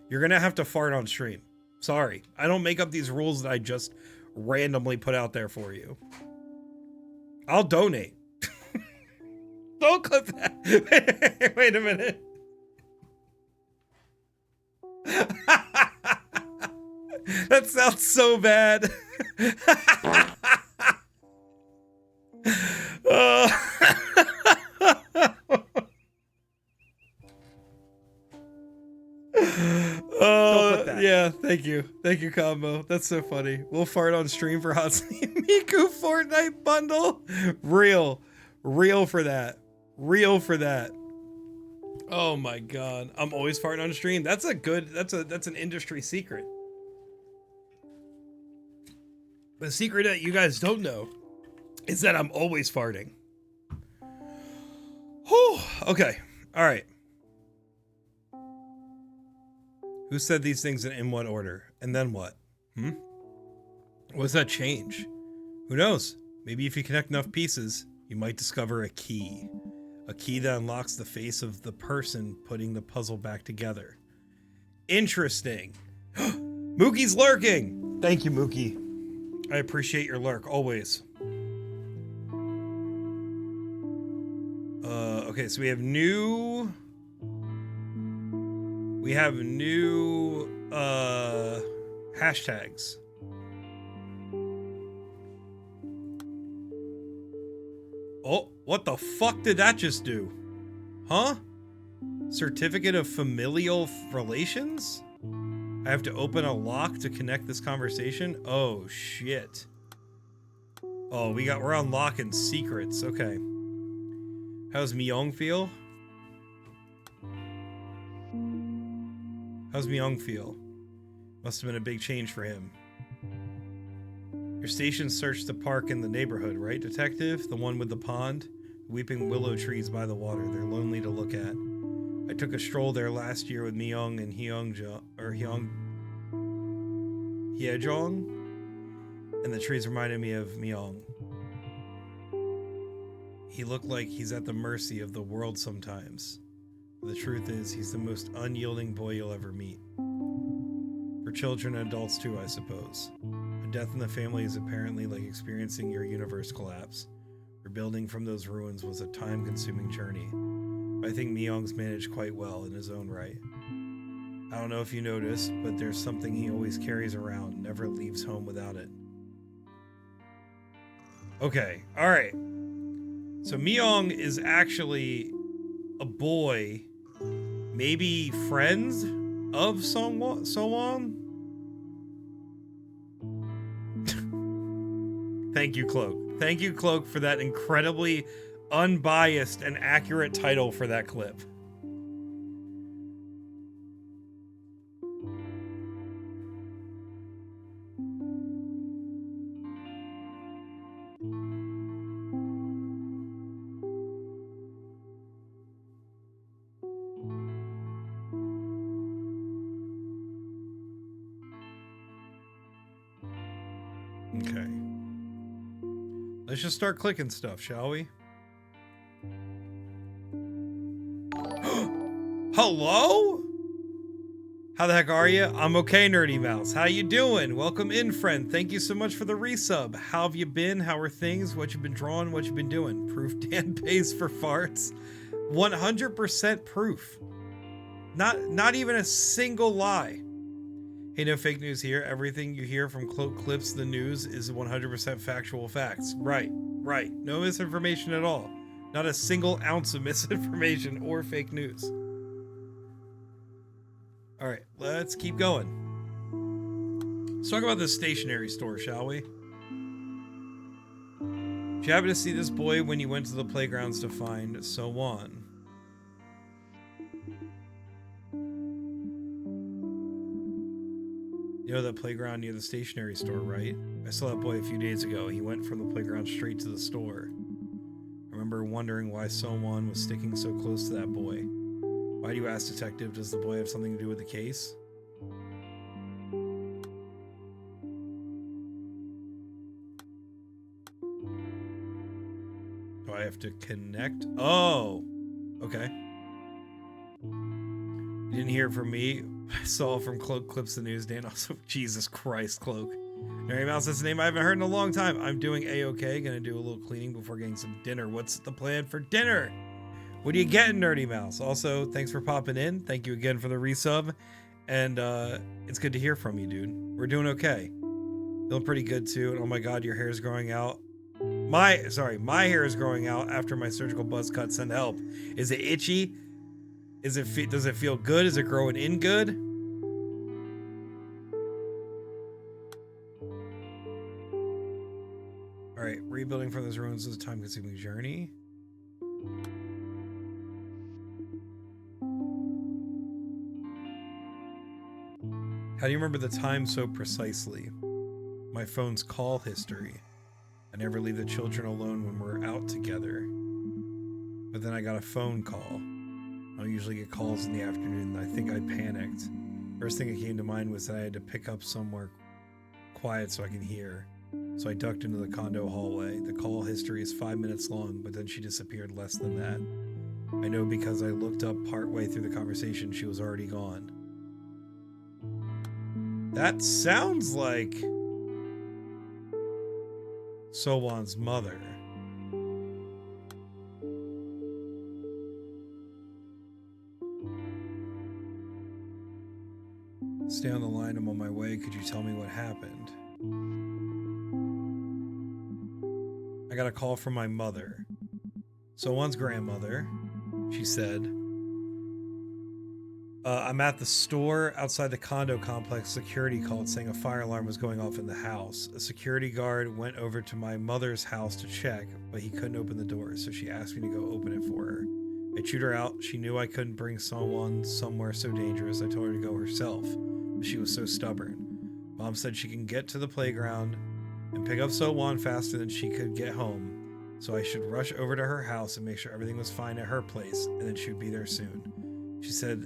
you're gonna have to fart on stream. Sorry, I don't make up these rules that I just randomly put out there for you. I'll donate. Don't clip that. Wait a minute. That sounds so bad. Yeah, thank you, Combo. That's so funny. We'll fart on stream for Hatsune Miku Fortnite bundle. Real for that. Oh my god, I'm always farting on stream. That's an industry secret. The secret that you guys don't know is that I'm always farting. Whew. Okay. All right. Who said these things in what order? And then what? What does that change? Who knows? Maybe if you connect enough pieces, you might discover a key. A key that unlocks the face of the person putting the puzzle back together. Interesting. Mookie's lurking! Thank you, Mookie. I appreciate your lurk, always. Okay, so we have new hashtags. Oh, what the fuck did that just do? Huh? Certificate of familial relations? I have to open a lock to connect this conversation? Oh shit. Oh, we're unlocking secrets. Okay. How's Myung feel? How's Myung feel? Must have been a big change for him. Your station searched the park in the neighborhood, right, detective? The one with the pond? Weeping willow trees by the water. They're lonely to look at. I took a stroll there last year with Myung and Hyejong, and the trees reminded me of Myung. He looked like he's at the mercy of the world sometimes. The truth is, he's the most unyielding boy you'll ever meet. For children and adults too, I suppose. A death in the family is apparently like experiencing your universe collapse. Rebuilding from those ruins was a time-consuming journey. I think Myung's managed quite well in his own right. I don't know if you noticed, but there's something he always carries around, never leaves home without it. Okay, alright. So Myung is actually a boy, maybe friends of Sowon? Thank you, Cloak. Thank you, Cloak, for that incredibly unbiased and accurate title for that clip. Okay. Let's just start clicking stuff, shall we? Hello? How the heck are you? I'm okay, Nerdy Mouse. How you doing? Welcome in, friend. Thank you so much for the resub. How have you been? How are things? What you been drawing? What you been doing? Proof Dan pays for farts. 100% proof. Not even a single lie. Hey, no fake news here. Everything you hear from Cloak Clips the News is 100% factual facts. Right. No misinformation at all. Not a single ounce of misinformation or fake news. All right, let's keep going. Let's talk about this stationery store, shall we? Did you happen to see this boy when you went to the playgrounds to find Sowon? You know that playground near the stationery store, right? I saw that boy a few days ago. He went from the playground straight to the store. I remember wondering why Sowon was sticking so close to that boy. Why do you ask, detective? Does the boy have something to do with the case? Oh, I have to connect. Oh, okay. You didn't hear it from me. I saw from Cloak Clips the News, Dan. Also, Jesus Christ, Cloak. Nerdy Mouse, that's a name I haven't heard in a long time. I'm doing A-okay. Gonna do a little cleaning before getting some dinner. What's the plan for dinner? What are you getting, Nerdy Mouse? Also, thanks for popping in. Thank you again for the resub. And it's good to hear from you, dude. We're doing okay. Feeling pretty good, too. And oh my God, your hair is growing out. My hair is growing out after my surgical buzz cut. Send help. Is it itchy? Does it feel good? Is it growing in good? All right, rebuilding from those ruins is a time-consuming journey. How do you remember the time so precisely? My phone's call history. I never leave the children alone when we're out together. But then I got a phone call. I don't usually get calls in the afternoon. I think I panicked. First thing that came to mind was that I had to pick up somewhere quiet so I can hear. So I ducked into the condo hallway. The call history is 5 minutes long, but then she disappeared less than that. I know because I looked up partway through the conversation, she was already gone. That sounds like Sowon's mother. Stay on the line, I'm on my way. Could you tell me what happened? I got a call from my mother. Sowon's grandmother. She said, I'm at the store outside the condo complex. Security called saying a fire alarm was going off in the house. A security guard went over to my mother's house to check, but he couldn't open the door, so she asked me to go open it for her. I chewed her out. She knew I couldn't bring someone somewhere so dangerous. I told her to go herself, but she was so stubborn. Mom said she can get to the playground and pick up Sowon faster than she could get home, so I should rush over to her house and make sure everything was fine at her place, and then she'd be there soon. She said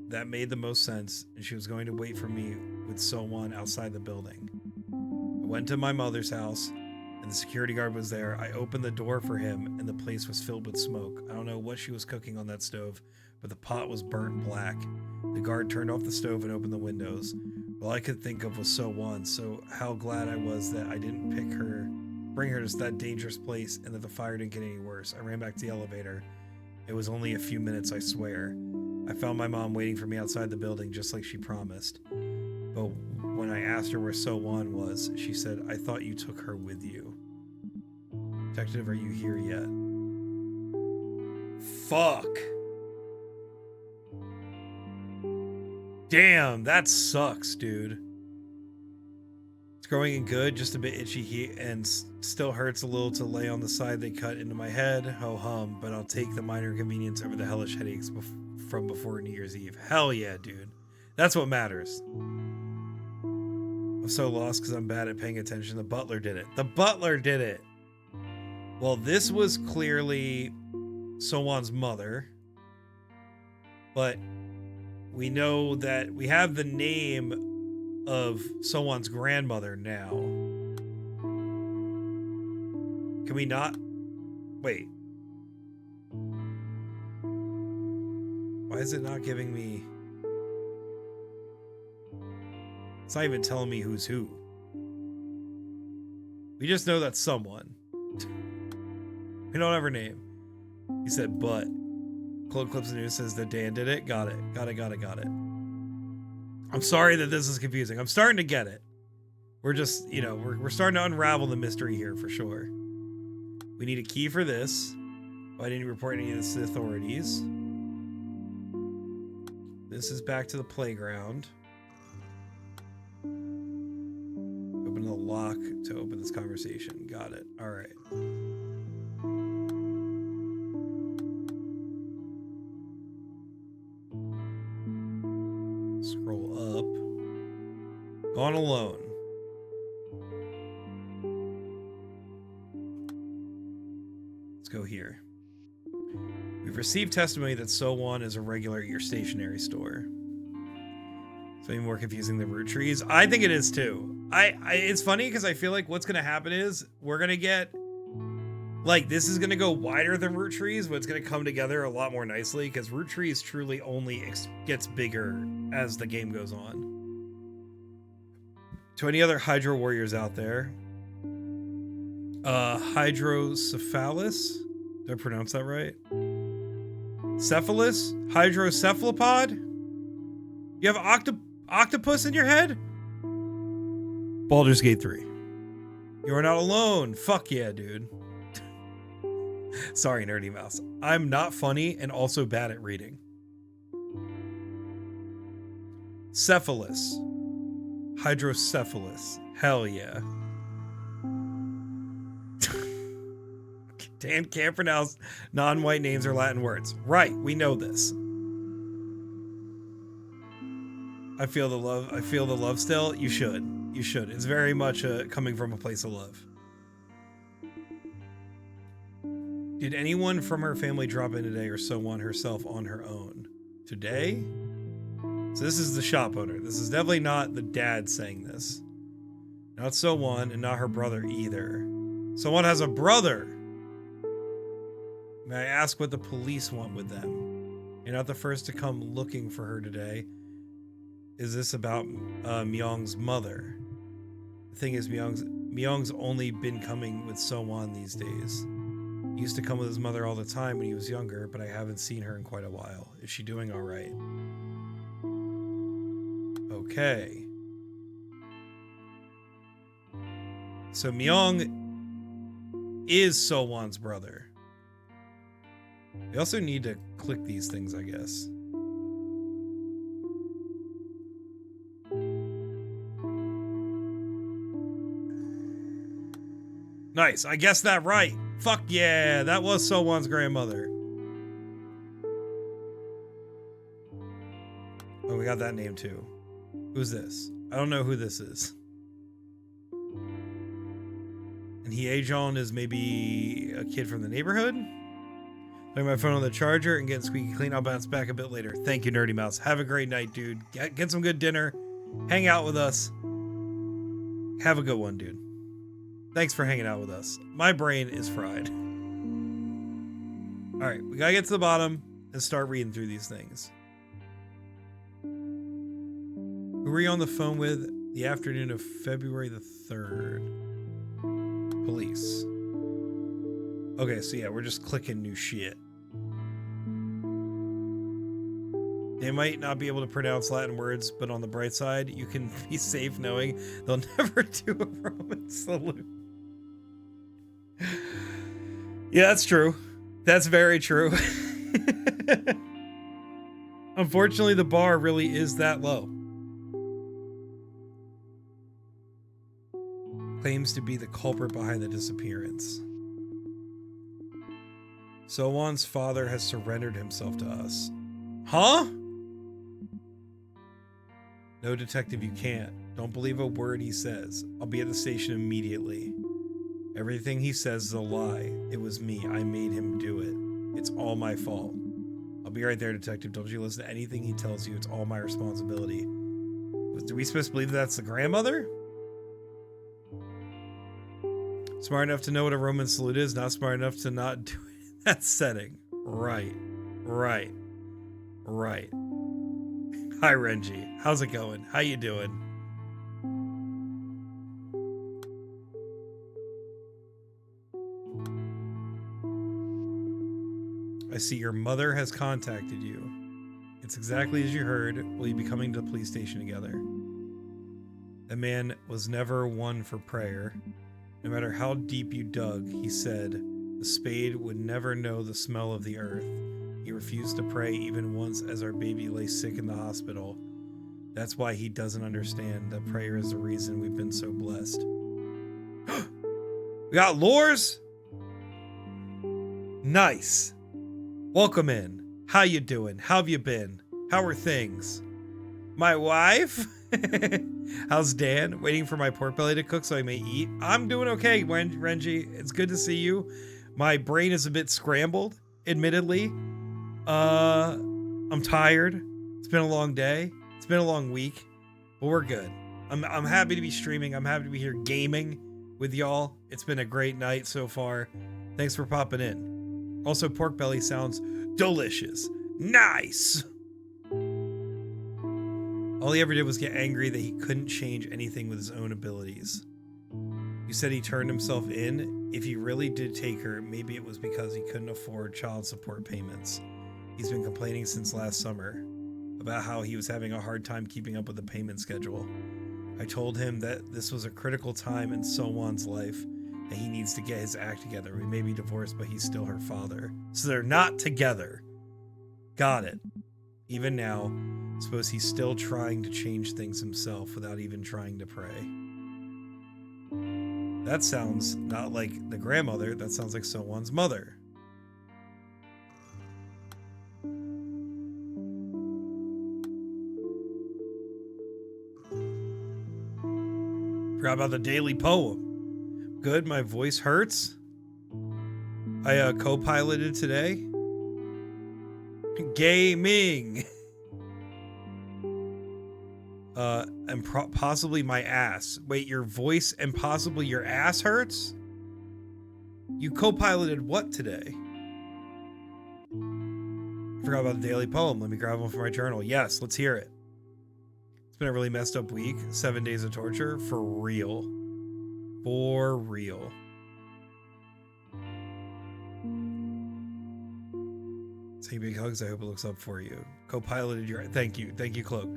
that made the most sense, and she was going to wait for me with Sowon outside the building. I went to my mother's house, and the security guard was there. I opened the door for him, and the place was filled with smoke. I don't know what she was cooking on that stove, but the pot was burnt black. The guard turned off the stove and opened the windows. All I could think of was Sowon, so how glad I was that I didn't bring her to that dangerous place, and that the fire didn't get any worse. I ran back to the elevator. It was only a few minutes, I swear. I found my mom waiting for me outside the building, just like she promised. But when I asked her where Sowon was, she said, I thought you took her with you. Detective, are you here yet? Fuck. Damn, that sucks, dude. It's growing in good, just a bit itchy and still hurts a little to lay on the side they cut into my head. Ho hum, but I'll take the minor inconvenience over the hellish headaches from before New Year's Eve. Hell yeah, dude. That's what matters. I'm so lost because I'm bad at paying attention. The butler did it. The butler did it. Well, this was clearly Sowon's mother. But we know that we have the name of Sowon's grandmother now. Can we not? Wait. Why is it not giving me? It's not even telling me who's who. We just know that's someone. We don't have her name. He said, but. Cloak Clips the News says that Dan did it. Got it. Got it. I'm sorry that this is confusing. I'm starting to get it. We're just, we're starting to unravel the mystery here for sure. We need a key for this. Oh, I didn't report any of this to the authorities. This is back to the playground. Open the lock to open this conversation. Got it. All right. Scroll up. Gone alone. Let's go here. We've received testimony that Sowon is a regular at your stationery store. So even more confusing than root trees. I think it is too. It's funny because I feel like what's going to happen is we're going to get Like, this is going to go wider than Root Trees, but it's going to come together a lot more nicely, because Root Trees truly only gets bigger as the game goes on. To any other Hydro Warriors out there, Hydrocephalus? Did I pronounce that right? Cephalus? Hydrocephalopod? You have octopus in your head? Baldur's Gate 3. You are not alone. Fuck yeah, dude. Sorry, Nerdy Mouse. I'm not funny and also bad at reading. Cephalus. Hydrocephalus. Hell yeah. Dan can't pronounce non-white names or Latin words. Right, we know this. I feel the love. I feel the love still. You should. You should. It's very much coming from a place of love. Did anyone from her family drop in today or so on herself on her own? Today? So this is the shop owner. This is definitely not the dad saying this. Not so on, and not her brother either. Someone has a brother! May I ask what the police want with them? You're not the first to come looking for her today. Is this about Myong's mother? The thing is, Myong's only been coming with So-won these days. He used to come with his mother all the time when he was younger, but I haven't seen her in quite a while. Is she doing all right? Okay. So Myong is So-won's brother. We also need to click these things, I guess. Nice, I guessed that right. Fuck yeah, that was So-won's grandmother. Oh, we got that name too. Who's this? I don't know who this is. And Hyejeon is maybe a kid from the neighborhood? Putting my phone on the charger and getting squeaky clean. I'll bounce back a bit later. Thank you, Nerdy Mouse. Have a great night, dude. Get some good dinner. Hang out with us. Have a good one, dude. Thanks for hanging out with us. My brain is fried. Alright, we gotta get to the bottom and start reading through these things. Who were you on the phone with the afternoon of February the 3rd? Police. Okay, so yeah, we're just clicking new shit. They might not be able to pronounce Latin words, but on the bright side, you can be safe knowing they'll never do a Roman salute. Yeah, that's true. That's very true. Unfortunately, the bar really is that low. Claims to be the culprit behind the disappearance. So-won's father has surrendered himself to us. Huh? No, detective, you can't. Don't believe a word he says. I'll be at the station immediately. Everything he says is a lie. It was me. I made him do it. It's all my fault. I'll be right there, detective. Don't you listen to anything he tells you. It's all my responsibility. Do we supposed to believe that's the grandmother? Smart enough to know what a Roman salute is, not smart enough to not do it in that setting. Right. Right. Right. Hi, Renji. How's it going? How you doing? I see your mother has contacted you. It's exactly as you heard. Will you be coming to the police station together? That man was never one for prayer. No matter how deep you dug, he said, the spade would never know the smell of the earth. He refused to pray even once as our baby lay sick in the hospital. That's why he doesn't understand that prayer is the reason we've been so blessed. We got lores? Nice. Welcome in. How you doing? How have you been? How are things? My wife? How's Dan? Waiting for my pork belly to cook so I may eat. I'm doing okay, Renji. It's good to see you. My brain is a bit scrambled, admittedly. I'm tired. It's been a long day. It's been a long week, but we're good. I'm happy to be streaming. I'm happy to be here gaming with y'all. It's been a great night so far. Thanks for popping in. Also, pork belly sounds delicious. Nice! All he ever did was get angry that he couldn't change anything with his own abilities. You said he turned himself in. If he really did take her, maybe it was because he couldn't afford child support payments. He's been complaining since last summer about how he was having a hard time keeping up with the payment schedule. I told him that this was a critical time in So-Won's life, and he needs to get his act together. We may be divorced, but he's still her father. So they're not together. Got it. Even now, suppose he's still trying to change things himself without even trying to pray. That sounds not like the grandmother. That sounds like So-Won's mother. Forgot about the daily poem. Good, my voice hurts. I co-piloted today. Gaming. And possibly my ass. Wait, your voice and possibly your ass hurts? You co-piloted what today? I forgot about the daily poem. Let me grab one from my journal. Yes, let's hear it. It's been a really messed up week. 7 days of torture. For real. For real. Say big hugs. I hope it looks up for you. Co-piloted your... Thank you. Thank you, Cloak.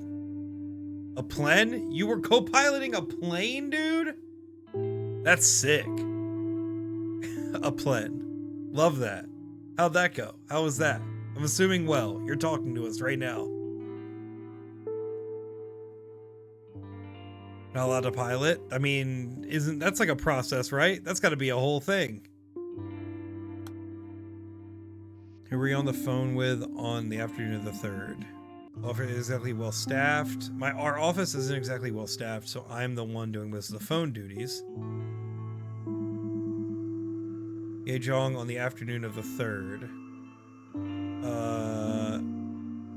A plane? You were co-piloting a plane, dude? That's sick. A plane. Love that. How'd that go? How was that? I'm assuming well. You're talking to us right now. Not allowed to pilot? I mean, that's like a process, right? That's got to be a whole thing. Who were you on the phone with on the afternoon of the 3rd? Office is exactly well staffed. Our office isn't exactly well staffed, so I'm the one doing most of the phone duties. Yejong on the afternoon of the 3rd.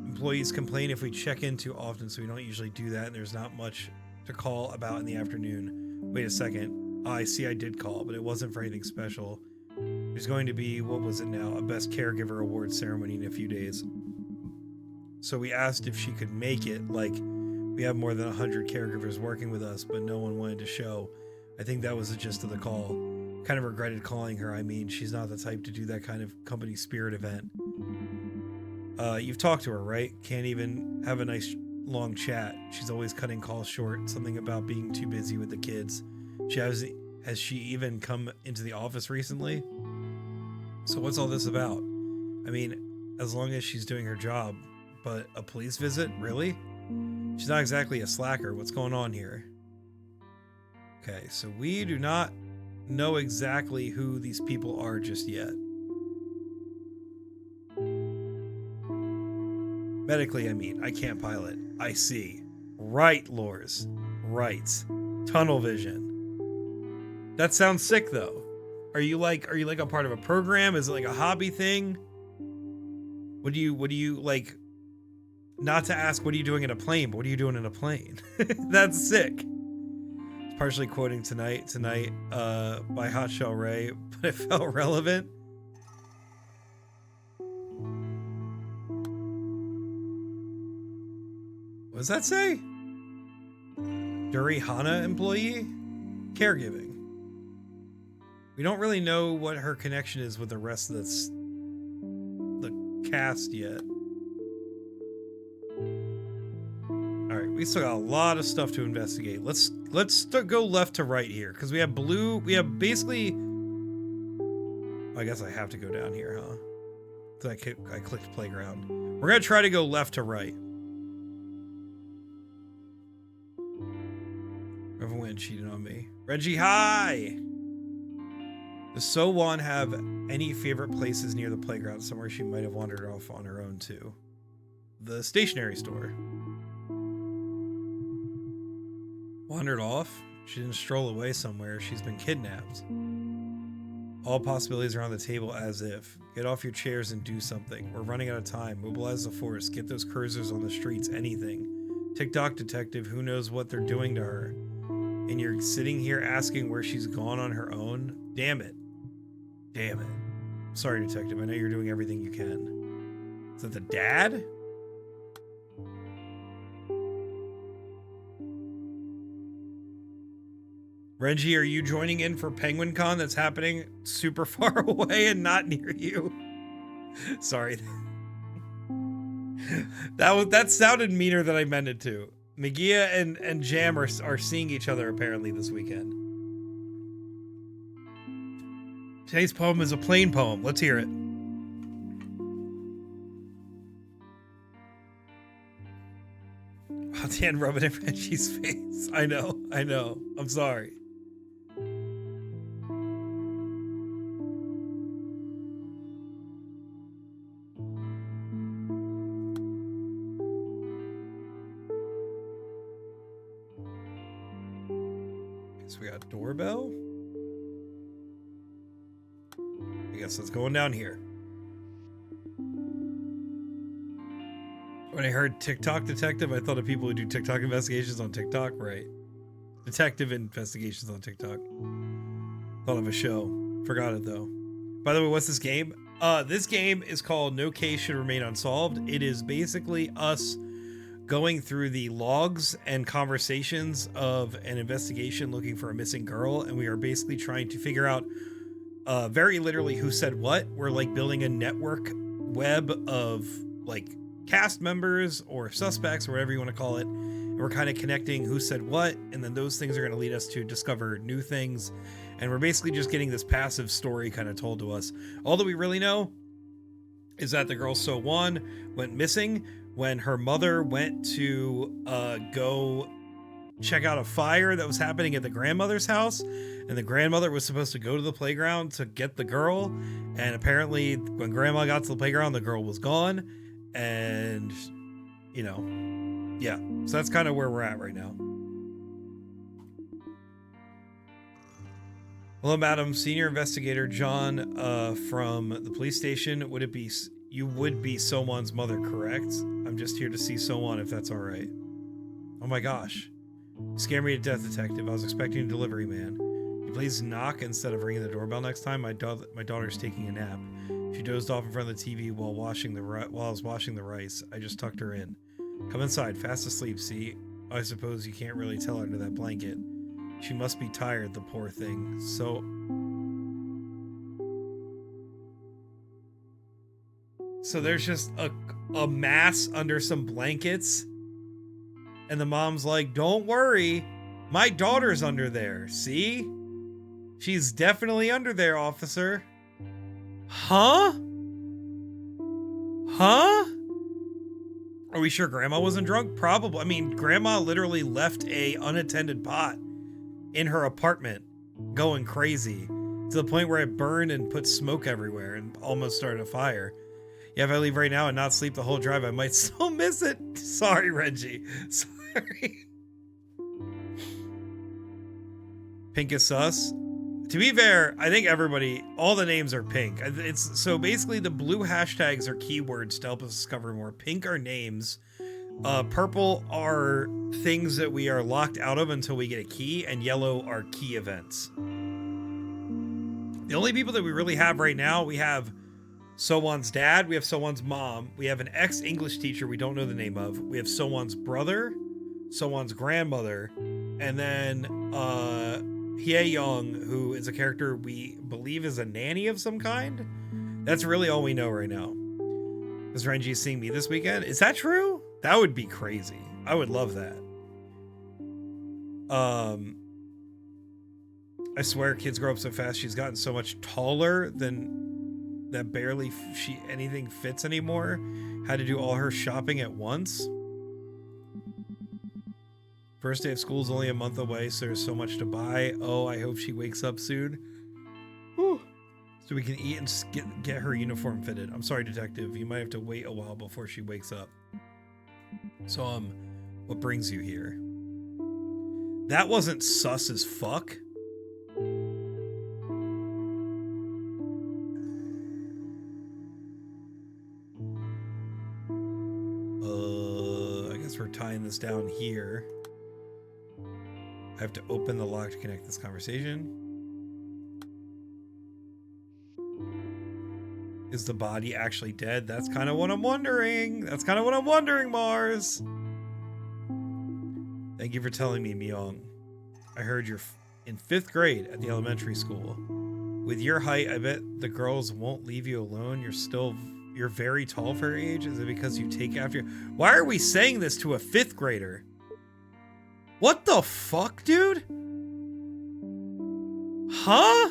Employees complain if we check in too often, so we don't usually do that, and there's not much to call about in the afternoon. Wait a second. I see I did call, but it wasn't for anything special. There's going to be, what was it now? A Best Caregiver Award ceremony in a few days. So we asked if she could make it. Like, we have more than 100 caregivers working with us, but no one wanted to show. I think that was the gist of the call. Kind of regretted calling her. I mean, she's not the type to do that kind of company spirit event. You've talked to her, right? Can't even have a nice long chat. She's always cutting calls short. Something about being too busy with the kids. Has she even come into the office recently? So what's all this about? I mean, as long as she's doing her job. But a police visit? Really? She's not exactly a slacker. What's going on here? Okay, so we do not know exactly who these people are just yet. Medically, I mean, I can't pilot. I see. Right, Lors. Right. Tunnel vision. That sounds sick, though. Are you like a part of a program? Is it like a hobby thing? What do you like? Not to ask what are you doing in a plane, but what are you doing in a plane? That's sick. It's partially quoting Tonight by Hot Shell Ray, but it felt relevant. What does that say? Duri Hana employee? Caregiving. We don't really know what her connection is with the rest of the cast yet. Alright, we still got a lot of stuff to investigate. Let's go left to right here, because we have basically... I guess I have to go down here, huh? So I clicked playground. We're going to try to go left to right. Everyone cheated on me. Reggie, hi! Does So-Won have any favorite places near the playground, somewhere she might have wandered off on her own to? The stationery store. Wandered off? She didn't stroll away somewhere. She's been kidnapped. All possibilities are on the table as if. Get off your chairs and do something. We're running out of time. Mobilize the force. Get those cursors on the streets. Anything. Tick-tock, detective. Who knows what they're doing to her? And you're sitting here asking where she's gone on her own? Damn it. Damn it. Sorry, detective. I know you're doing everything you can. Is that the dad? Reggie, are you joining in for Penguin Con that's happening super far away and not near you? Sorry. That sounded meaner than I meant it to. Megia and Jam are seeing each other apparently this weekend. Today's poem is a plain poem. Let's hear it. Oh, Dan rubbing in Reggie's face. I know. I'm sorry. So we got doorbell. I guess it's going down here. When I heard TikTok detective, I thought of people who do TikTok investigations on TikTok, right? Detective investigations on TikTok. Thought of a show. Forgot it though. By the way, what's this game? This game is called No Case Should Remain Unsolved. It is basically us going through the logs and conversations of an investigation looking for a missing girl, and we are basically trying to figure out very literally who said what. We're like building a network web of like cast members or suspects or whatever you want to call it, and we're kind of connecting who said what, and then those things are going to lead us to discover new things, and we're basically just getting this passive story kind of told to us. All that we really know is that the girl So1 went missing when her mother went to go check out a fire that was happening at the grandmother's house, and the grandmother was supposed to go to the playground to get the girl, and apparently when grandma got to the playground, the girl was gone, and you know, yeah, so that's kind of where we're at right now. Hello, madam. Senior investigator John from the police station. Would it be you would be So1's mother, correct? I'm just here to see So1 if that's all right. Oh my gosh. You scared me to death, detective. I was expecting a delivery man. Can you please knock instead of ringing the doorbell next time? My daughter's taking a nap. She dozed off in front of the TV while I was washing the rice. I just tucked her in. Come inside, fast asleep, see? I suppose you can't really tell under that blanket. She must be tired, the poor thing. So there's just a mass under some blankets, and the mom's like, don't worry, my daughter's under there, see? She's definitely under there, officer. Huh? Are we sure grandma wasn't drunk? Probably. I mean, grandma literally left a unattended pot in her apartment going crazy to the point where it burned and put smoke everywhere and almost started a fire. Yeah, if I leave right now and not sleep the whole drive, I might still miss it. Sorry, Reggie. Sorry. Pink is sus. To be fair, I think all the names are pink. It's so basically the blue hashtags are keywords to help us discover more. Pink are names. Purple are things that we are locked out of until we get a key, and yellow are key events. The only people that we really have right now, we have So1's dad, we have So1's mom, we have an ex-English teacher we don't know the name of, we have So1's brother, So1's grandmother, and then Hye Young, who is a character we believe is a nanny of some kind. That's really all we know right now. Is Renji seeing me this weekend? Is that true? That would be crazy. I would love that. I swear kids grow up so fast. She's gotten so much taller than that barely anything fits anymore. Had to do all her shopping at once. First day of school is only a month away, so there's so much to buy. Oh, I hope she wakes up soon. Whew. So we can eat and get her uniform fitted. I'm sorry, detective. You might have to wait a while before she wakes up. So, what brings you here? That wasn't sus as fuck. I guess we're tying this down here. I have to open the lock to connect this conversation. Is the body actually dead? That's kind of what I'm wondering. That's kind of what I'm wondering, Mars. Thank you for telling me, Myung. I heard you're in 5th grade at the elementary school. With your height, I bet the girls won't leave you alone. You're very tall for your age. Is it because you take after? Why are we saying this to a 5th grader? What the fuck, dude? Huh?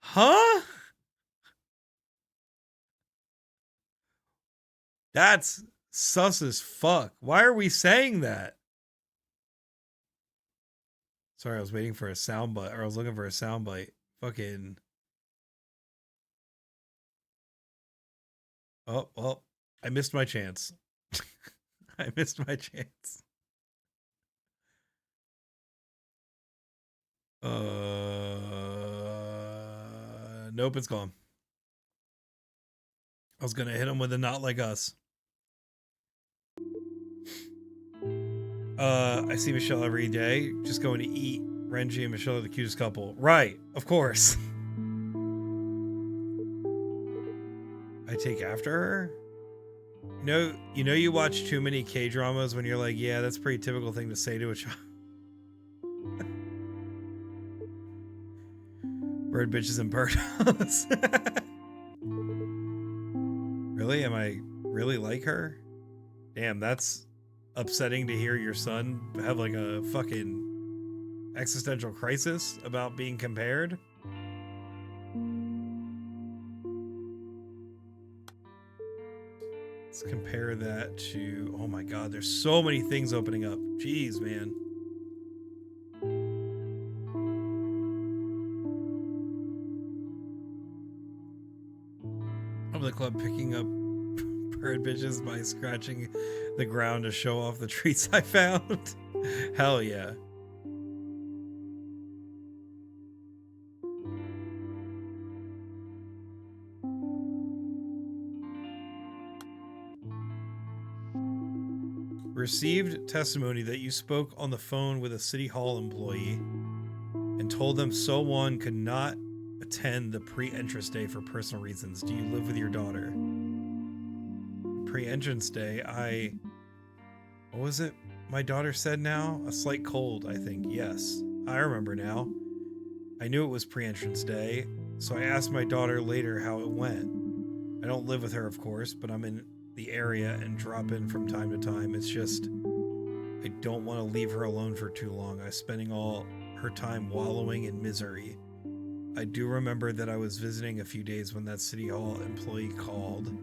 Huh? That's sus as fuck. Why are we saying that? Sorry, I was waiting for a soundbite, or I was looking for a soundbite. Fucking. Oh, well, I missed my chance. I missed my chance. Nope, it's gone. I was gonna hit him with a not like us. I see Michelle every day. Just going to eat. Renji and Michelle are the cutest couple. Right, of course. I take after her? You watch too many K-dramas when you're like, yeah, that's a pretty typical thing to say to a child. Bird bitches and bird house. Really? Am I really like her? Damn, that's upsetting to hear your son have like a fucking existential crisis about being compared. Let's compare that to, oh my god, there's so many things opening up. Jeez, man. Of the club picking up bird bitches by scratching the ground to show off the treats I found. Hell yeah. Received testimony that you spoke on the phone with a city hall employee and told them someone could not attend the pre-entrance day for personal reasons. Do you live with your daughter? Pre-entrance day, what was it my daughter said now? A slight cold, I think. Yes, I remember now. I knew it was pre-entrance day, so I asked my daughter later how it went. I don't live with her, of course, but I'm in the area and drop in from time to time. It's just I don't want to leave her alone for too long. I'm spending all her time wallowing in misery. I do remember that I was visiting a few days when that city hall employee called.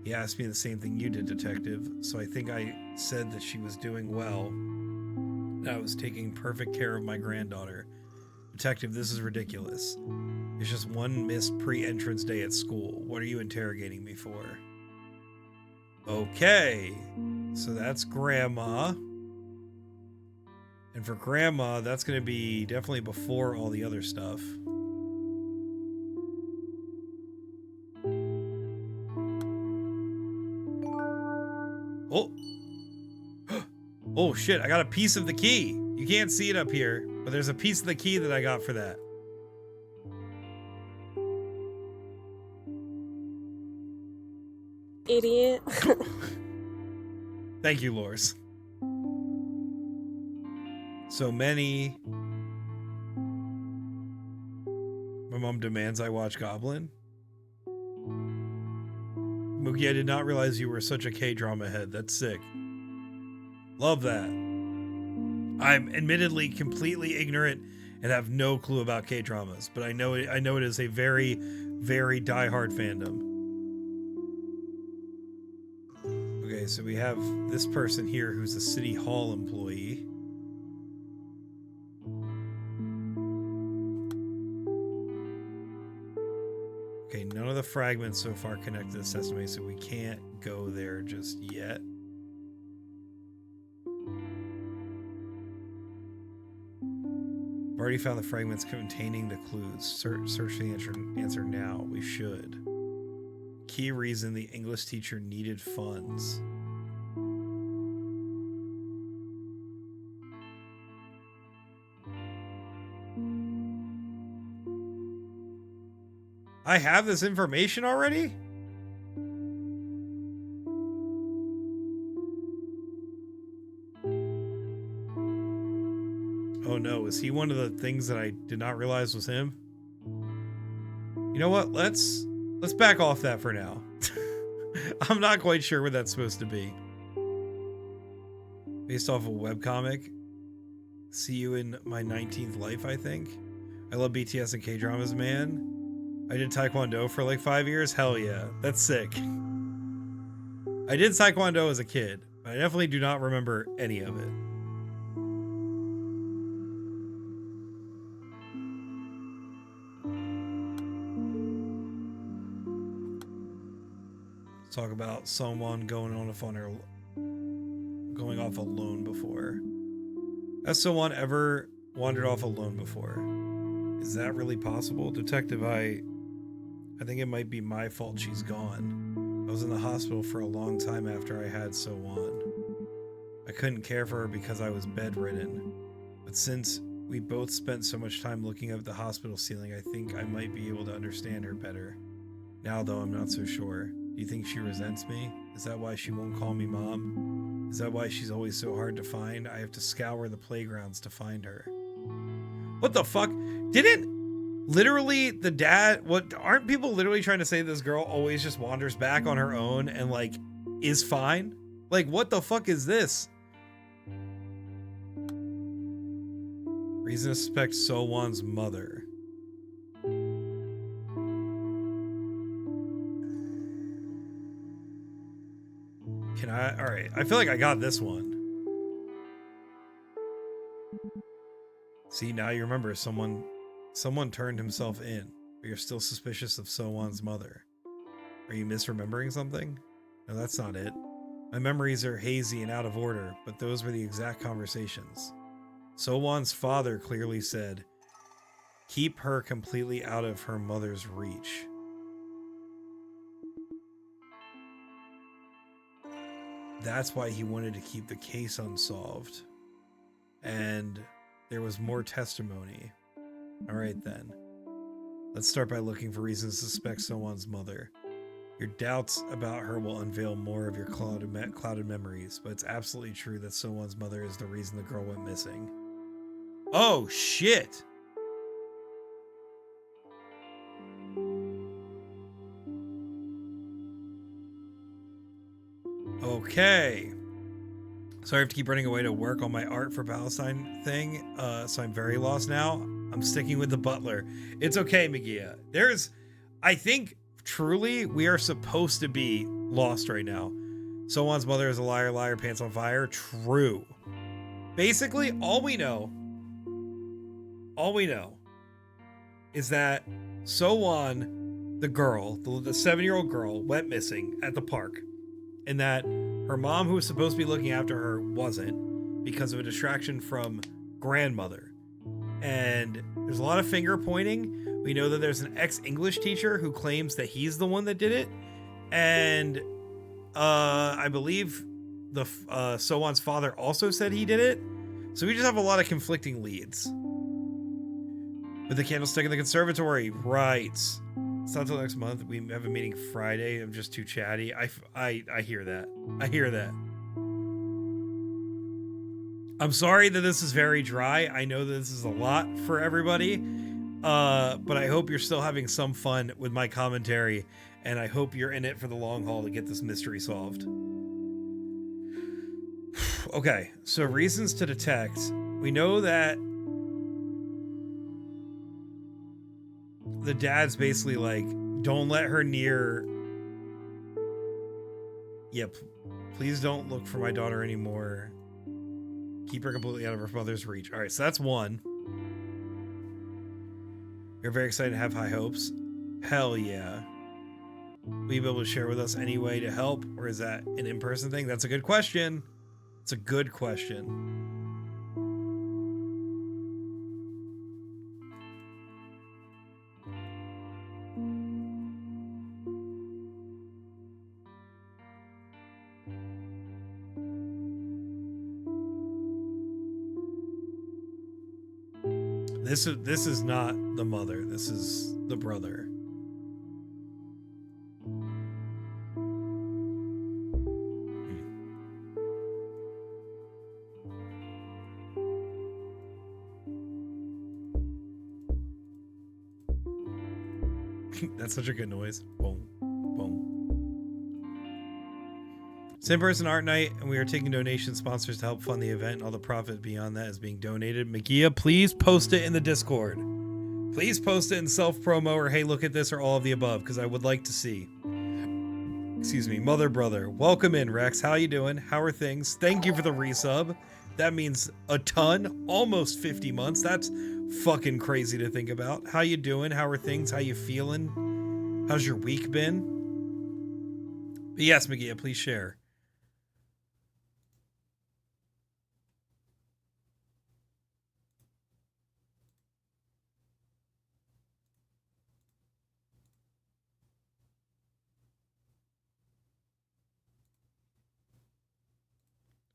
He asked me the same thing you did, detective, so I think I said that she was doing well, and I was taking perfect care of my granddaughter. Detective, this is ridiculous. It's just one missed pre-entrance day at school. What are you interrogating me for? Okay, so that's Grandma. And for Grandma, that's going to be definitely before all the other stuff. Oh. Oh shit, I got a piece of the key. You can't see it up here, but there's a piece of the key that I got for that. Idiot. Thank you, Lors. So many. My mom demands I watch Goblin. Mookie, I did not realize you were such a K-drama head. That's sick. Love that. I'm admittedly completely ignorant and have no clue about K-dramas, but I know it is a very, very diehard fandom. Okay, so we have this person here who's a city hall employee. Okay, none of the fragments so far connect to the Sesame, so we can't go there just yet. I've already found the fragments containing the clues. Search for the answer now. We should. Key reason the English teacher needed funds. I have this information already? Oh no, is he one of the things that I did not realize was him? You know what? Let's back off that for now. I'm not quite sure what that's supposed to be. Based off a webcomic. See you in my 19th life, I think. I love BTS and K-dramas, man. I did Taekwondo for like 5 years. Hell yeah. That's sick. I did Taekwondo as a kid, but I definitely do not remember any of it. Let's talk about someone going off alone before. Has someone ever wandered off alone before? Is that really possible? Detective, I think it might be my fault she's gone. I was in the hospital for a long time after I had So-won. I couldn't care for her because I was bedridden. But since we both spent so much time looking up at the hospital ceiling, I think I might be able to understand her better. Now, though, I'm not so sure. Do you think she resents me? Is that why she won't call me mom? Is that why she's always so hard to find? I have to scour the playgrounds to find her. What the fuck? Didn't literally the dad, aren't people literally trying to say this girl always just wanders back on her own and like is fine? Like, what the fuck is this? Reason to suspect So-won's mother. All right, I feel like I got this one. See, now you remember someone turned himself in, but you're still suspicious of So-won's mother. Are you misremembering something? No, that's not it. My memories are hazy and out of order, but those were the exact conversations. So-won's father clearly said, keep her completely out of her mother's reach. That's why he wanted to keep the case unsolved. And there was more testimony. All right, then. Let's start by looking for reasons to suspect So-won's mother. Your doubts about her will unveil more of your clouded memories, but it's absolutely true that So-won's mother is the reason the girl went missing. Oh, shit! Okay. Sorry I have to keep running away to work on my art for Palestine thing, so I'm very lost now. I'm sticking with the butler. It's okay, Magia. I think, truly, we are supposed to be lost right now. So-won's mother is a liar, liar, pants on fire. True. Basically, all we know is that So-won, the girl, the 7-year-old girl, went missing at the park. And that her mom, who was supposed to be looking after her, wasn't because of a distraction from grandmother. And there's a lot of finger pointing. We know that there's an ex-English teacher who claims that he's the one that did it. And I believe the So-won's father also said he did it. So we just have a lot of conflicting leads. With the candlestick in the conservatory, right. It's not until next month. We have a meeting Friday. I'm just too chatty. I hear that. I hear that. I'm sorry that this is very dry. I know that this is a lot for everybody. But I hope you're still having some fun with my commentary. And I hope you're in it for the long haul to get this mystery solved. Okay, so reasons to detect. We know that the dad's basically like, don't let her near. Yep. Please don't look for my daughter anymore. Keep her completely out of her mother's reach. All right, so that's one. You're very excited to have high hopes. Hell yeah. Will you be able to share with us any way to help? Or is that an in-person thing? That's a good question. It's a good question. This is not the mother. This is the brother. That's such a good noise. Boom, boom. Person Art Night, and we are taking donation sponsors to help fund the event. All the profit beyond that is being donated. Magia, please post it in the Discord. Please post it in self-promo or hey, look at this or all of the above, because I would like to see. Excuse me, Mother Brother. Welcome in, Rex. How you doing? How are things? Thank you for the resub. That means a ton. Almost 50 months. That's fucking crazy to think about. How you doing? How are things? How you feeling? How's your week been? But yes, Magia, please share.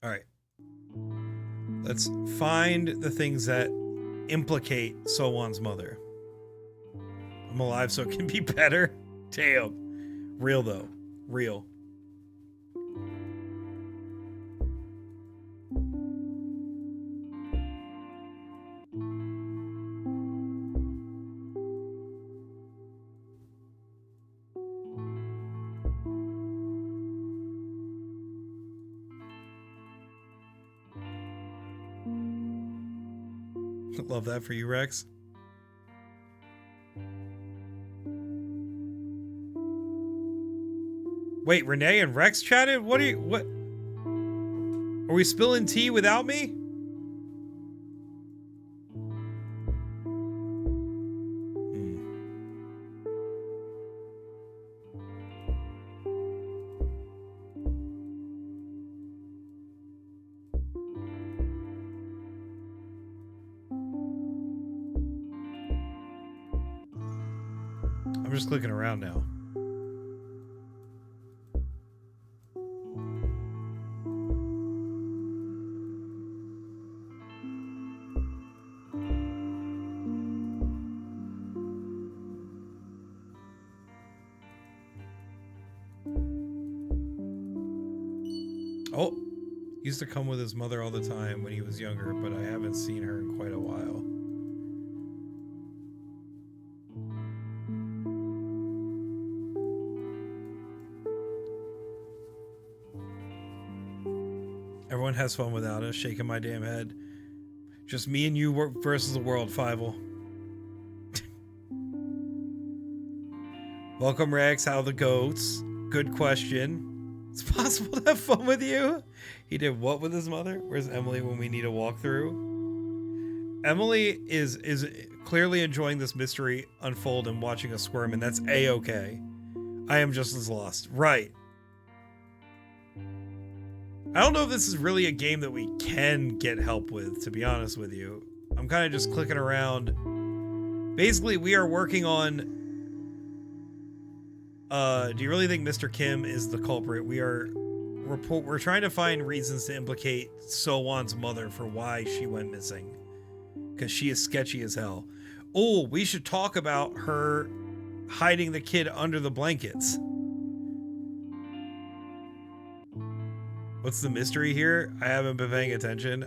All right. Let's find the things that implicate So-Won's mother. I'm alive so it can be better. Damn. Real though. Real. Love that for you, Rex. Wait, Renee and Rex chatted? What are we spilling tea without me? I'm just clicking around now. Oh, used to come with his mother all the time when he was younger, but I haven't seen her in quite a while. Everyone has fun without us, shaking my damn head. Just me and you versus the world, Fievel. Welcome, Rex. How are the goats? Good question. It's possible to have fun with you. He did what with his mother? Where's Emily when we need a walkthrough? Emily is clearly enjoying this mystery unfold and watching us squirm, and that's A-okay. I am just as lost. Right. I don't know if this is really a game that we can get help with, to be honest with you. I'm kind of just clicking around. Basically, we are working on... do you really think Mr. Kim is the culprit? We're trying to find reasons to implicate So-Won's mother for why she went missing. Because she is sketchy as hell. Oh, we should talk about her hiding the kid under the blankets. What's the mystery here? I haven't been paying attention.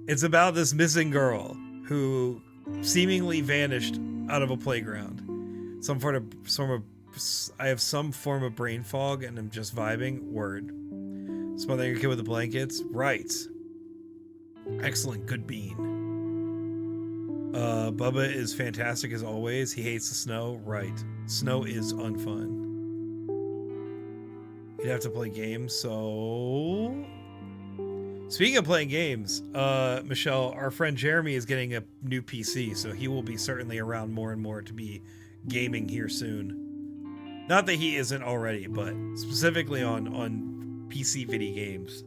It's about this missing girl who seemingly vanished out of a playground. I have some form of brain fog and I'm just vibing. Word. Smothering your kid with the blankets. Right. Excellent. Good bean. Bubba is fantastic as always. He hates the snow. Right. Snow is unfun. You'd have to play games, so... Speaking of playing games, Michelle, our friend Jeremy is getting a new PC, so he will be certainly around more and more to be gaming here soon. Not that he isn't already, but specifically on PC video games.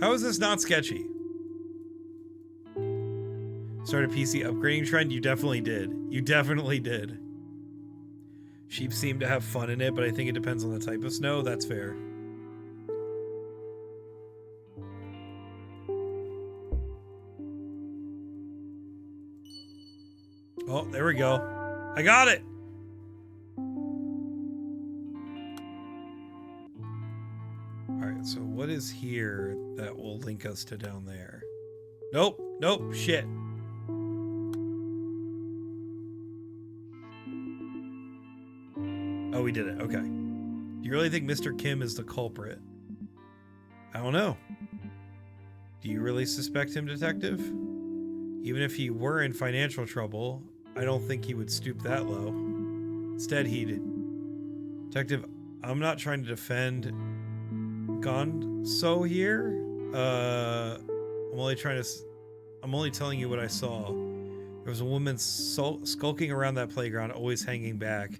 How is this not sketchy? Start a PC upgrading trend? You definitely did. You definitely did. Sheep seem to have fun in it, but I think it depends on the type of snow. That's fair. Oh, there we go. I got it. All right, so what is here that will link us to down there? Nope, nope, shit. Oh, we did it. Okay. Do you really think Mr. Kim is the culprit? I don't know. Do you really suspect him, detective? Even if he were in financial trouble, I don't think he would stoop that low. Instead, he'd... Detective, I'm not trying to defend Gonzo here. I'm only telling you what I saw. There was a woman skulking around that playground, always hanging back.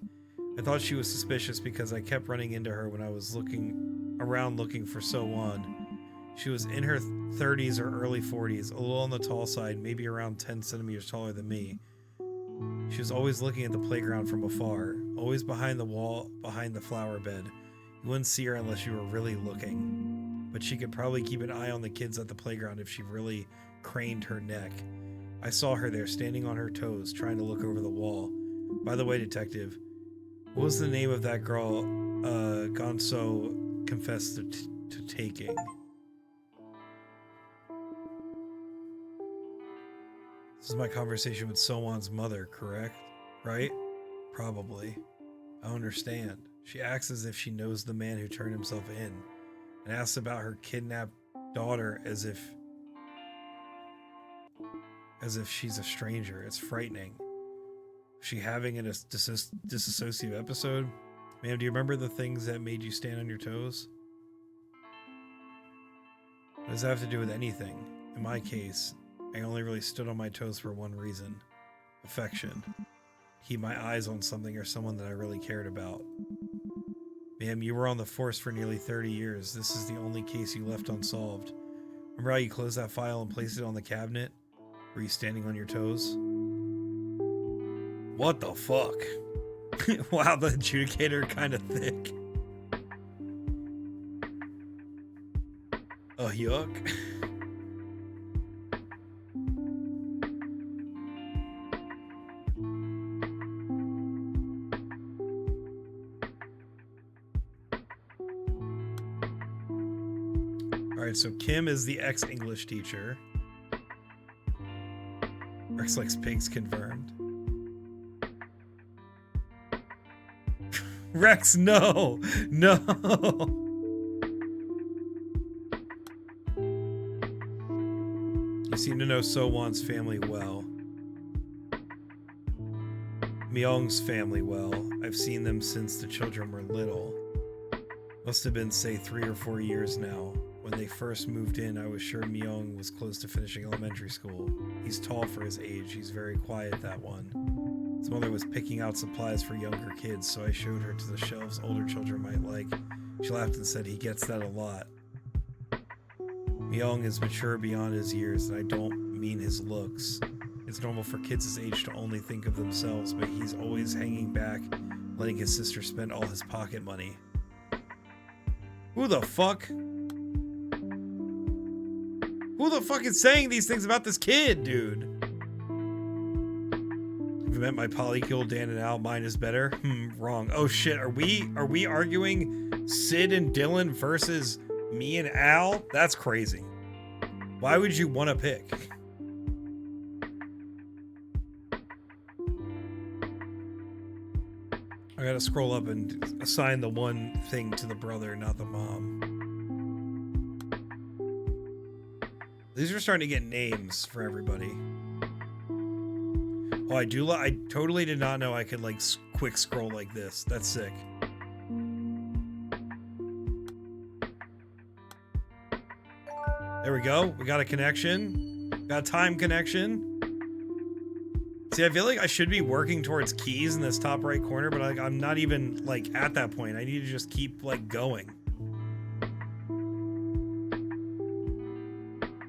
I thought she was suspicious because I kept running into her when I was looking around looking for So-Won. She was in her 30s or early 40s, a little on the tall side, maybe around 10 centimeters taller than me. She was always looking at the playground from afar, always behind the wall, behind the flower bed. You wouldn't see her unless you were really looking. But she could probably keep an eye on the kids at the playground if she really craned her neck. I saw her there, standing on her toes, trying to look over the wall. By the way, detective, what was the name of that girl Gonzo confessed to taking? This is my conversation with So-Won's mother, correct? Right? Probably. I understand. She acts as if she knows the man who turned himself in, and asks about her kidnapped daughter as if she's a stranger. It's frightening. Is she having a disassociative episode? Ma'am, do you remember the things that made you stand on your toes? What does that have to do with anything? In my case, I only really stood on my toes for one reason. Affection. Keep my eyes on something or someone that I really cared about. Ma'am, you were on the force for nearly 30 years. This is the only case you left unsolved. Remember how you closed that file and placed it on the cabinet? Were you standing on your toes? What the fuck? Wow, the adjudicator kind of thick. Oh, yuck. Alright, so Kim is the ex-English teacher. Rex likes pigs confirmed. Rex, no! No! You seem to know So-Won's family well. Myung's family well. I've seen them since the children were little. Must have been, say, 3 or 4 years now. When they first moved in, I was sure Myung was close to finishing elementary school. He's tall for his age. He's very quiet, that one. His mother was picking out supplies for younger kids, so I showed her to the shelves older children might like. She laughed and said he gets that a lot. Myung is mature beyond his years, and I don't mean his looks. It's normal for kids his age to only think of themselves, but he's always hanging back, letting his sister spend all his pocket money. Who the fuck? Who the fuck is saying these things about this kid, dude? Have you met my polycule Dan and Al? Mine is better. Wrong. Oh shit, are we arguing Sid and Dylan versus me and Al? That's crazy. Why would you want to pick? I gotta scroll up and assign the one thing to the brother, not the mom. These are starting to get names for everybody. Oh, I totally did not know I could like quick scroll like this. That's sick. There we go. We got a connection. Got a time connection. See, I feel like I should be working towards keys in this top right corner, but like I'm not even like at that point. I need to just keep like going.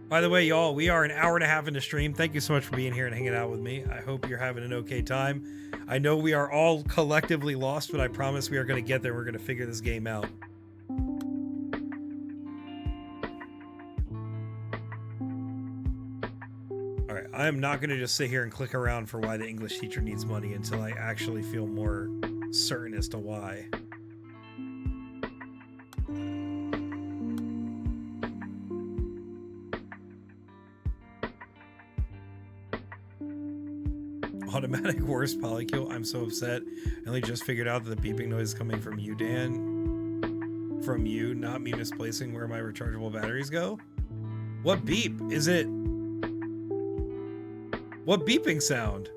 By the way, y'all, we are an hour and a half into stream. Thank you so much for being here and hanging out with me. I hope you're having an okay time. I know we are all collectively lost, but I promise we are going to get there. We're going to figure this game out. All right, I am not going to just sit here and click around for why the English teacher needs money until I actually feel more certain as to why. Automatic worst polykill. I'm so upset. I only just figured out that the beeping noise is coming from you, Dan. From you, not me misplacing where my rechargeable batteries go. What beep? Is it... What beeping sound?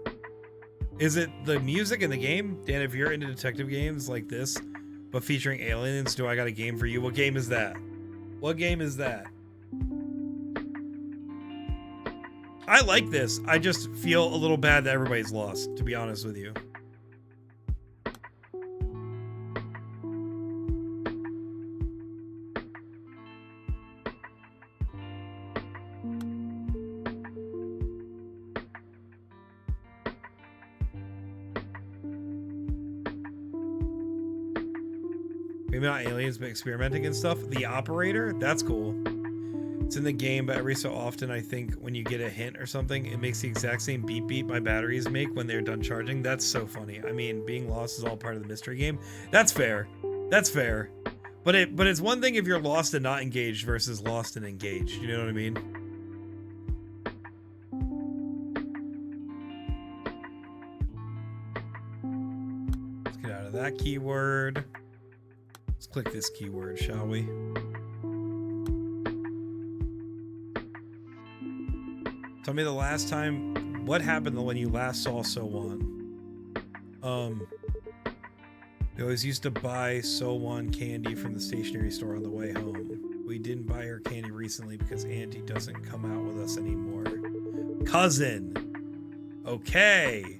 Is it the music in the game? Dan, if you're into detective games like this, but featuring aliens, do I got a game for you? What game is that? What game is that? I like this. I just feel a little bad that everybody's lost, to be honest with you. Maybe not aliens, but experimenting and stuff. The operator? That's cool. It's in the game, but every so often I think when you get a hint or something, it makes the exact same beep beep my batteries make when they're done charging. That's so funny. I mean, being lost is all part of the mystery game. That's fair. That's fair. But it's one thing if you're lost and not engaged versus lost and engaged. You know what I mean? Let's get out of that keyword. Let's click this keyword, shall we? Tell me the last time, what happened when you last saw So-Won? We always used to buy So-Won candy from the stationery store on the way home. We didn't buy her candy recently because Auntie doesn't come out with us anymore. Cousin! Okay!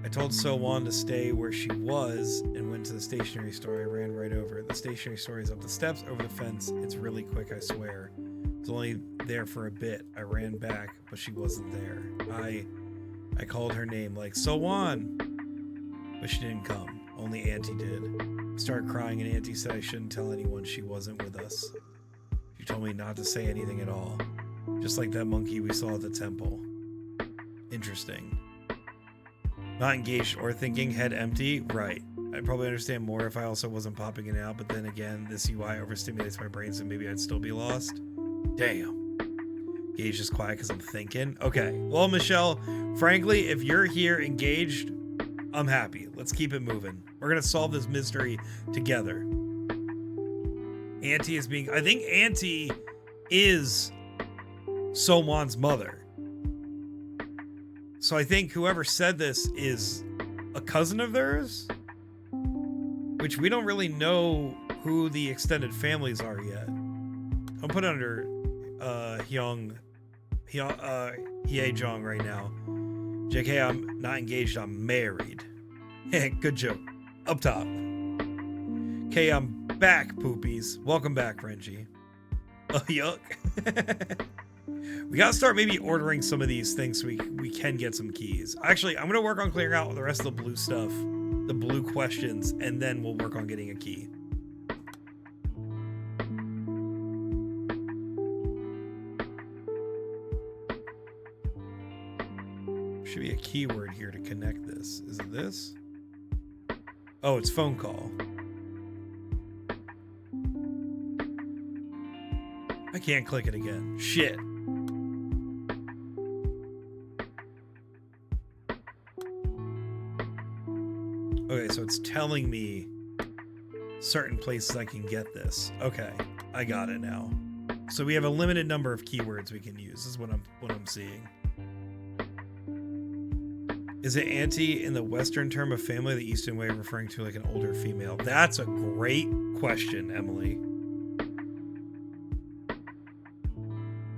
I told So-Won to stay where she was and went to the stationery store. I ran right over. The stationery store is up the steps, over the fence. It's really quick, I swear. I was only there for a bit. I ran back, but she wasn't there. I called her name like So-Won, but she didn't come. Only Auntie did. I started crying and Auntie said I shouldn't tell anyone she wasn't with us. She told me not to say anything at all. Just like that monkey we saw at the temple. Interesting. Not engaged or thinking, head empty? Right. I'd probably understand more if I also wasn't popping in and out, but then again, this UI overstimulates my brain, so maybe I'd still be lost. Damn. Gage is quiet because I'm thinking. Okay. Well, Michelle, frankly, if you're here engaged, I'm happy. Let's keep it moving. We're going to solve this mystery together. Auntie is being... I think Auntie is So-Won's mother. So I think whoever said this is a cousin of theirs, which we don't really know who the extended families are yet. I'll put it under Hye-jong right now. JK, I'm not engaged, I'm married. Good joke. Up top. Okay, I'm back, poopies. Welcome back, Renji. Oh, yuck. We gotta start maybe ordering some of these things so we can get some keys. Actually, I'm gonna work on clearing out the rest of the blue stuff, the blue questions, and then we'll work on getting a key. Should be a keyword here to connect this. Is it this? Oh, it's phone call. I can't click it again. Shit. Okay, so it's telling me certain places I can get this. Okay, I got it now. So we have a limited number of keywords we can use. This is what I'm seeing. Is it auntie in the Western term of family, the Eastern way of referring to like an older female? That's a great question, Emily.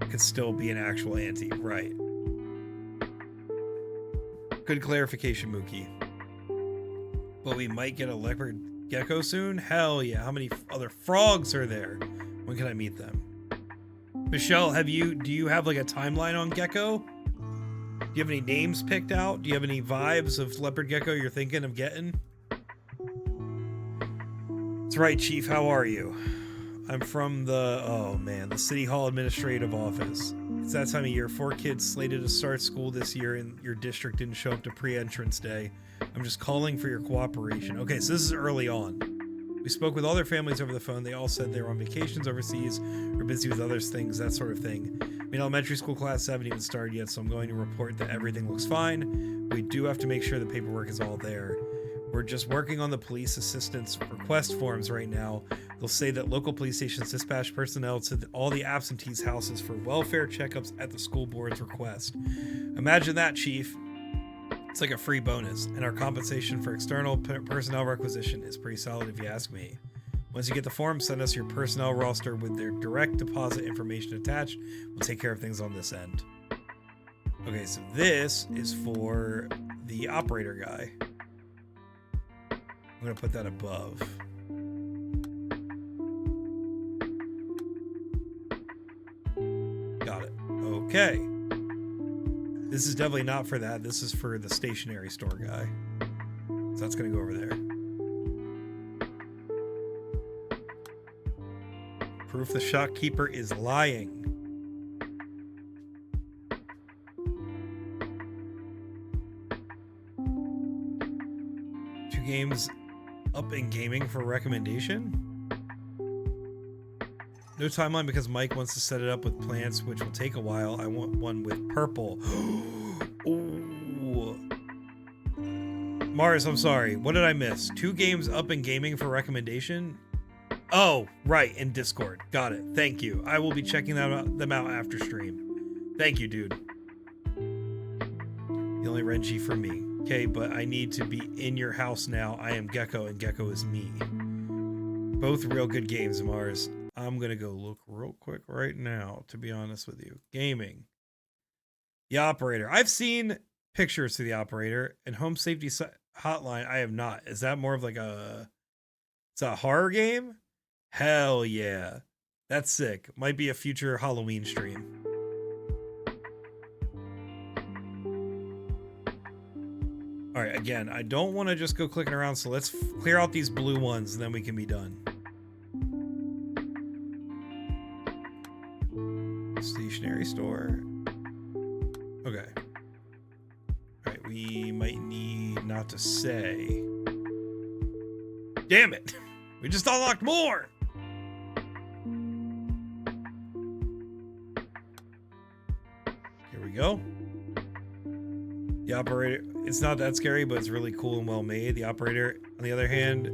Could still be an actual auntie, right? Good clarification, Mookie. But we might get a leopard gecko soon? Hell yeah. How many other frogs are there? When can I meet them? Michelle, do you have like a timeline on gecko? Do you have any names picked out? Do you have any vibes of leopard gecko you're thinking of getting? That's right, Chief. How are you? I'm from the City Hall Administrative Office. It's that time of year. 4 kids slated to start school this year and your district didn't show up to pre-entrance day. I'm just calling for your cooperation. Okay, so this is early on. We spoke with all their families over the phone. They all said they were on vacations overseas or busy with other things, that sort of thing. I mean, elementary school class haven't even started yet, so I'm going to report that everything looks fine. We do have to make sure the paperwork is all there. We're just working on the police assistance request forms right now. They'll say that local police stations dispatch personnel to all the absentees' houses for welfare checkups at the school board's request. Imagine that, Chief. It's like a free bonus, and our compensation for external personnel requisition is pretty solid if you ask me. Once you get the form, send us your personnel roster with their direct deposit information attached. We'll take care of things on this end. Okay, so this is for the operator guy. I'm going to put that above. Got it. Okay. This is definitely not for that. This is for the stationery store guy. So that's going to go over there. Proof the shopkeeper is lying. Two games up in gaming for recommendation? No timeline because Mike wants to set it up with plants, which will take a while. I want one with purple. Ooh. Mars, I'm sorry. What did I miss? 2 games up in gaming for recommendation? Oh, right, in Discord. Got it. Thank you. I will be checking them out after stream. Thank you, dude. The only Renji for me. Okay, but I need to be in your house now. I am Gecko, and Gecko is me. Both real good games, Mars. I'm going to go look real quick right now, to be honest with you. Gaming. The Operator. I've seen pictures to the Operator, and Home Safety Hotline, I have not. Is that more of like it's a horror game? Hell yeah. That's sick. Might be a future Halloween stream. All right, again, I don't want to just go clicking around, so let's clear out these blue ones, and then we can be done. Stationery store. Okay. All right, we might need not to say. Damn it! We just unlocked more! Here we go. The Operator, it's not that scary, but it's really cool and well made. The Operator, on the other hand,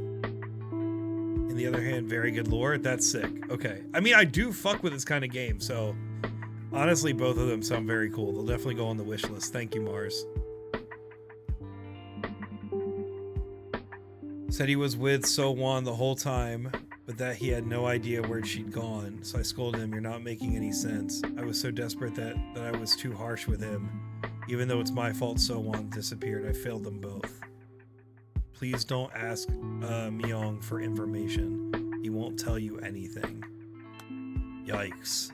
very good lore. That's sick. Okay. I mean, I do fuck with this kind of game, so honestly, both of them sound very cool. They'll definitely go on the wish list. Thank you, Mars. Said he was with So-Won the whole time, but that he had no idea where she'd gone. So I scolded him, "You're not making any sense." I was so desperate that I was too harsh with him. Even though it's my fault So-Won disappeared, I failed them both. Please don't ask Myung for information. He won't tell you anything. Yikes.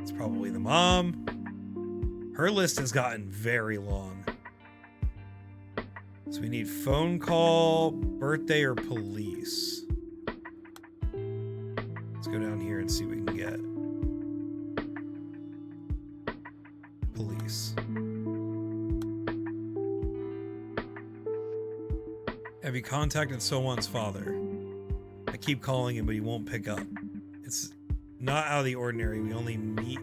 It's probably the mom. Her list has gotten very long. So we need phone call, birthday, or police. Let's go down here and see what we can get. Police. Have you contacted So-Won's father? I keep calling him, but he won't pick up. It's not out of the ordinary. We only meet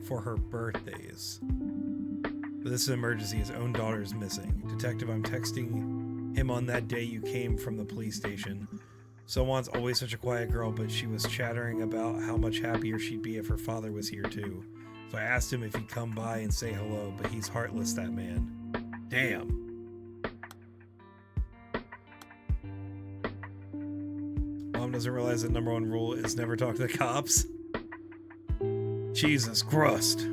for her birthdays. But this is an emergency. His own daughter is missing. Detective, I'm texting him on that day you came from the police station. So-Won's always such a quiet girl, but she was chattering about how much happier she'd be if her father was here too. So I asked him if he'd come by and say hello, but he's heartless, that man. Damn. Mom doesn't realize the #1 rule is never talk to the cops. Jesus Christ.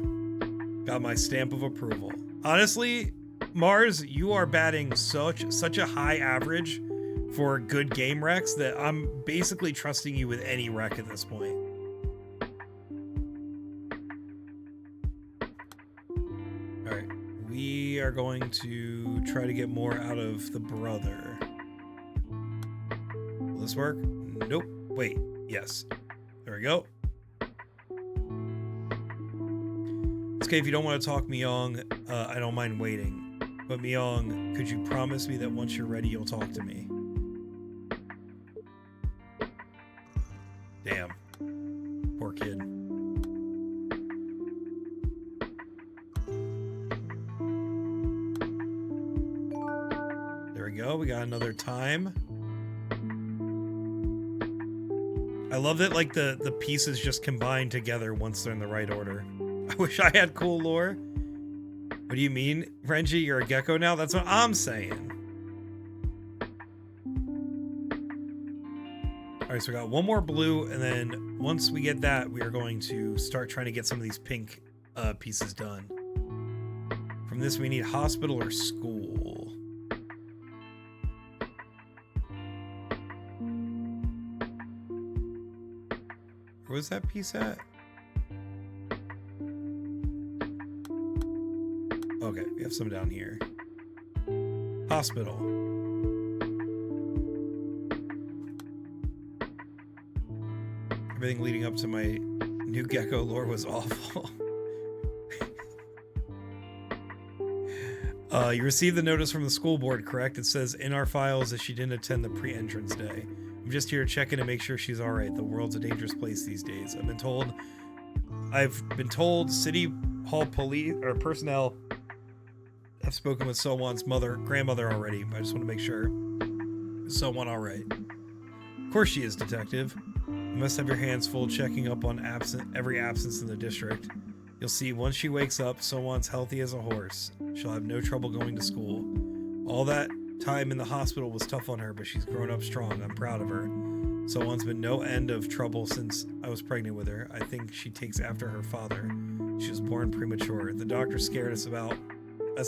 Got my stamp of approval. Honestly, Mars, you are batting such a high average for good game recs that I'm basically trusting you with any rec at this point. Alright, we are going to try to get more out of the brother. Will this work? Nope. Wait, yes. There we go. okay if you don't want to talk, Myung. I don't mind waiting. But Myung, could you promise me that once you're ready, you'll talk to me? Damn. Poor kid. There we go. We got another time. I love that, like, the pieces just combine together once they're in the right order. I wish I had cool lore. What do you mean, Renji? You're a gecko now? That's what I'm saying. Alright, so we got one more blue, and then once we get that, we are going to start trying to get some of these pink pieces done. From this, we need hospital or school. Where was that piece at? Okay, we have some down here. Hospital. Everything leading up to my new gecko lore was awful. You received the notice from the school board, correct? It says in our files that she didn't attend the pre-entrance day. I'm just here to check in and make sure she's alright. The world's a dangerous place these days. I've been told City Hall police or personnel have spoken with So-Won's grandmother already, but I just want to make sure. Is So-Won alright? Of course she is, detective. You must have your hands full checking up on every absence in the district. You'll see once she wakes up, So-Won's healthy as a horse. She'll have no trouble going to school. All that time in the hospital was tough on her, but she's grown up strong. I'm proud of her. So-Won's been no end of trouble since I was pregnant with her. I think she takes after her father. She was born premature. The doctor scared us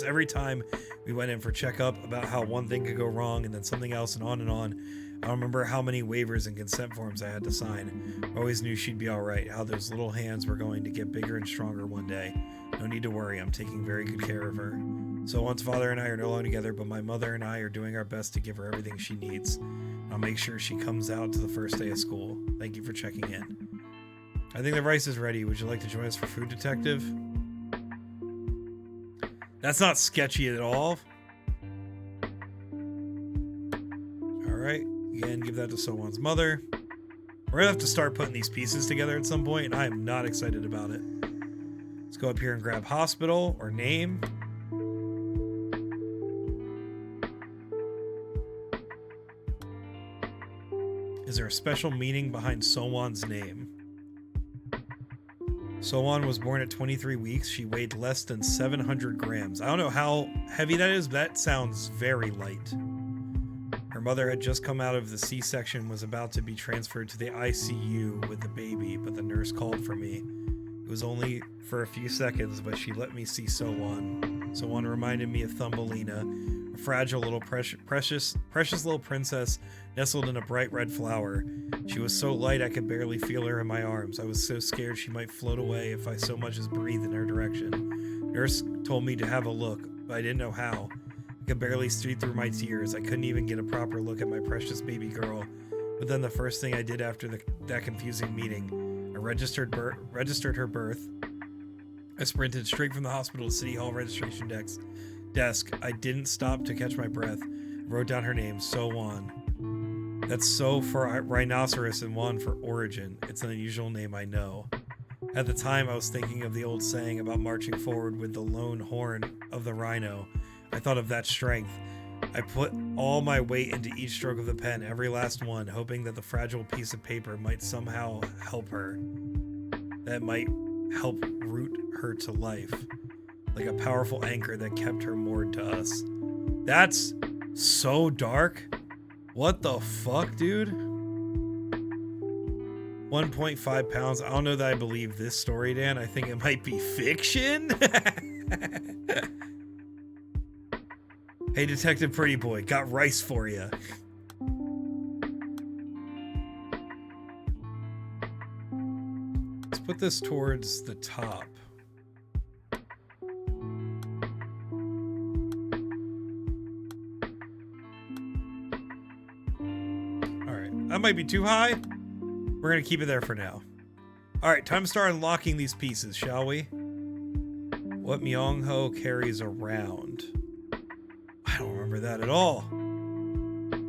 every time we went in for checkup about how one thing could go wrong and then something else and on and on. I don't remember how many waivers and consent forms I had to sign. I always knew she'd be alright, how those little hands were going to get bigger and stronger one day. No need to worry, I'm taking very good care of her. So-Won's father and I are no longer together, but my mother and I are doing our best to give her everything she needs. I'll make sure she comes out to the first day of school. Thank you for checking in. I think the rice is ready. Would you like to join us for food, detective? That's not sketchy at all. Alright, again, give that to So-Won's mother. We're gonna have to start putting these pieces together at some point, and I am not excited about it. Let's go up here and grab hospital or name. Is there a special meaning behind So-Won's name? So-Won was born at 23 weeks. She weighed less than 700 grams. I don't know how heavy that is, but that sounds very light. Her mother had just come out of the C-section, was about to be transferred to the ICU with the baby, but the nurse called for me. It was only for a few seconds, but she let me see So-Won. So-Won reminded me of Thumbelina, a fragile little precious little princess nestled in a bright red flower. She was so light I could barely feel her in my arms. I was so scared she might float away if I so much as breathed in her direction. Nurse told me to have a look, but I didn't know how. I could barely see through my tears. I couldn't even get a proper look at my precious baby girl. But then the first thing I did after that confusing meeting, I registered her birth. I sprinted straight from the hospital to City Hall registration desk. I didn't stop to catch my breath. I wrote down her name, So-Won. That's So for rhinoceros and Won for origin. It's an unusual name, I know. At the time, I was thinking of the old saying about marching forward with the lone horn of the rhino. I thought of that strength. I put all my weight into each stroke of the pen, every last one, hoping that the fragile piece of paper might somehow help her. That might help root her to life. Like a powerful anchor that kept her moored to us. That's so dark. What the fuck, dude? 1.5 pounds. I don't know that I believe this story, Dan. I think it might be fiction. Hey, Detective Pretty Boy, got rice for you. Let's put this towards the top. That might be too high. We're going to keep it there for now. Alright, time to start unlocking these pieces, shall we? What Myung-ho carries around. I don't remember that at all.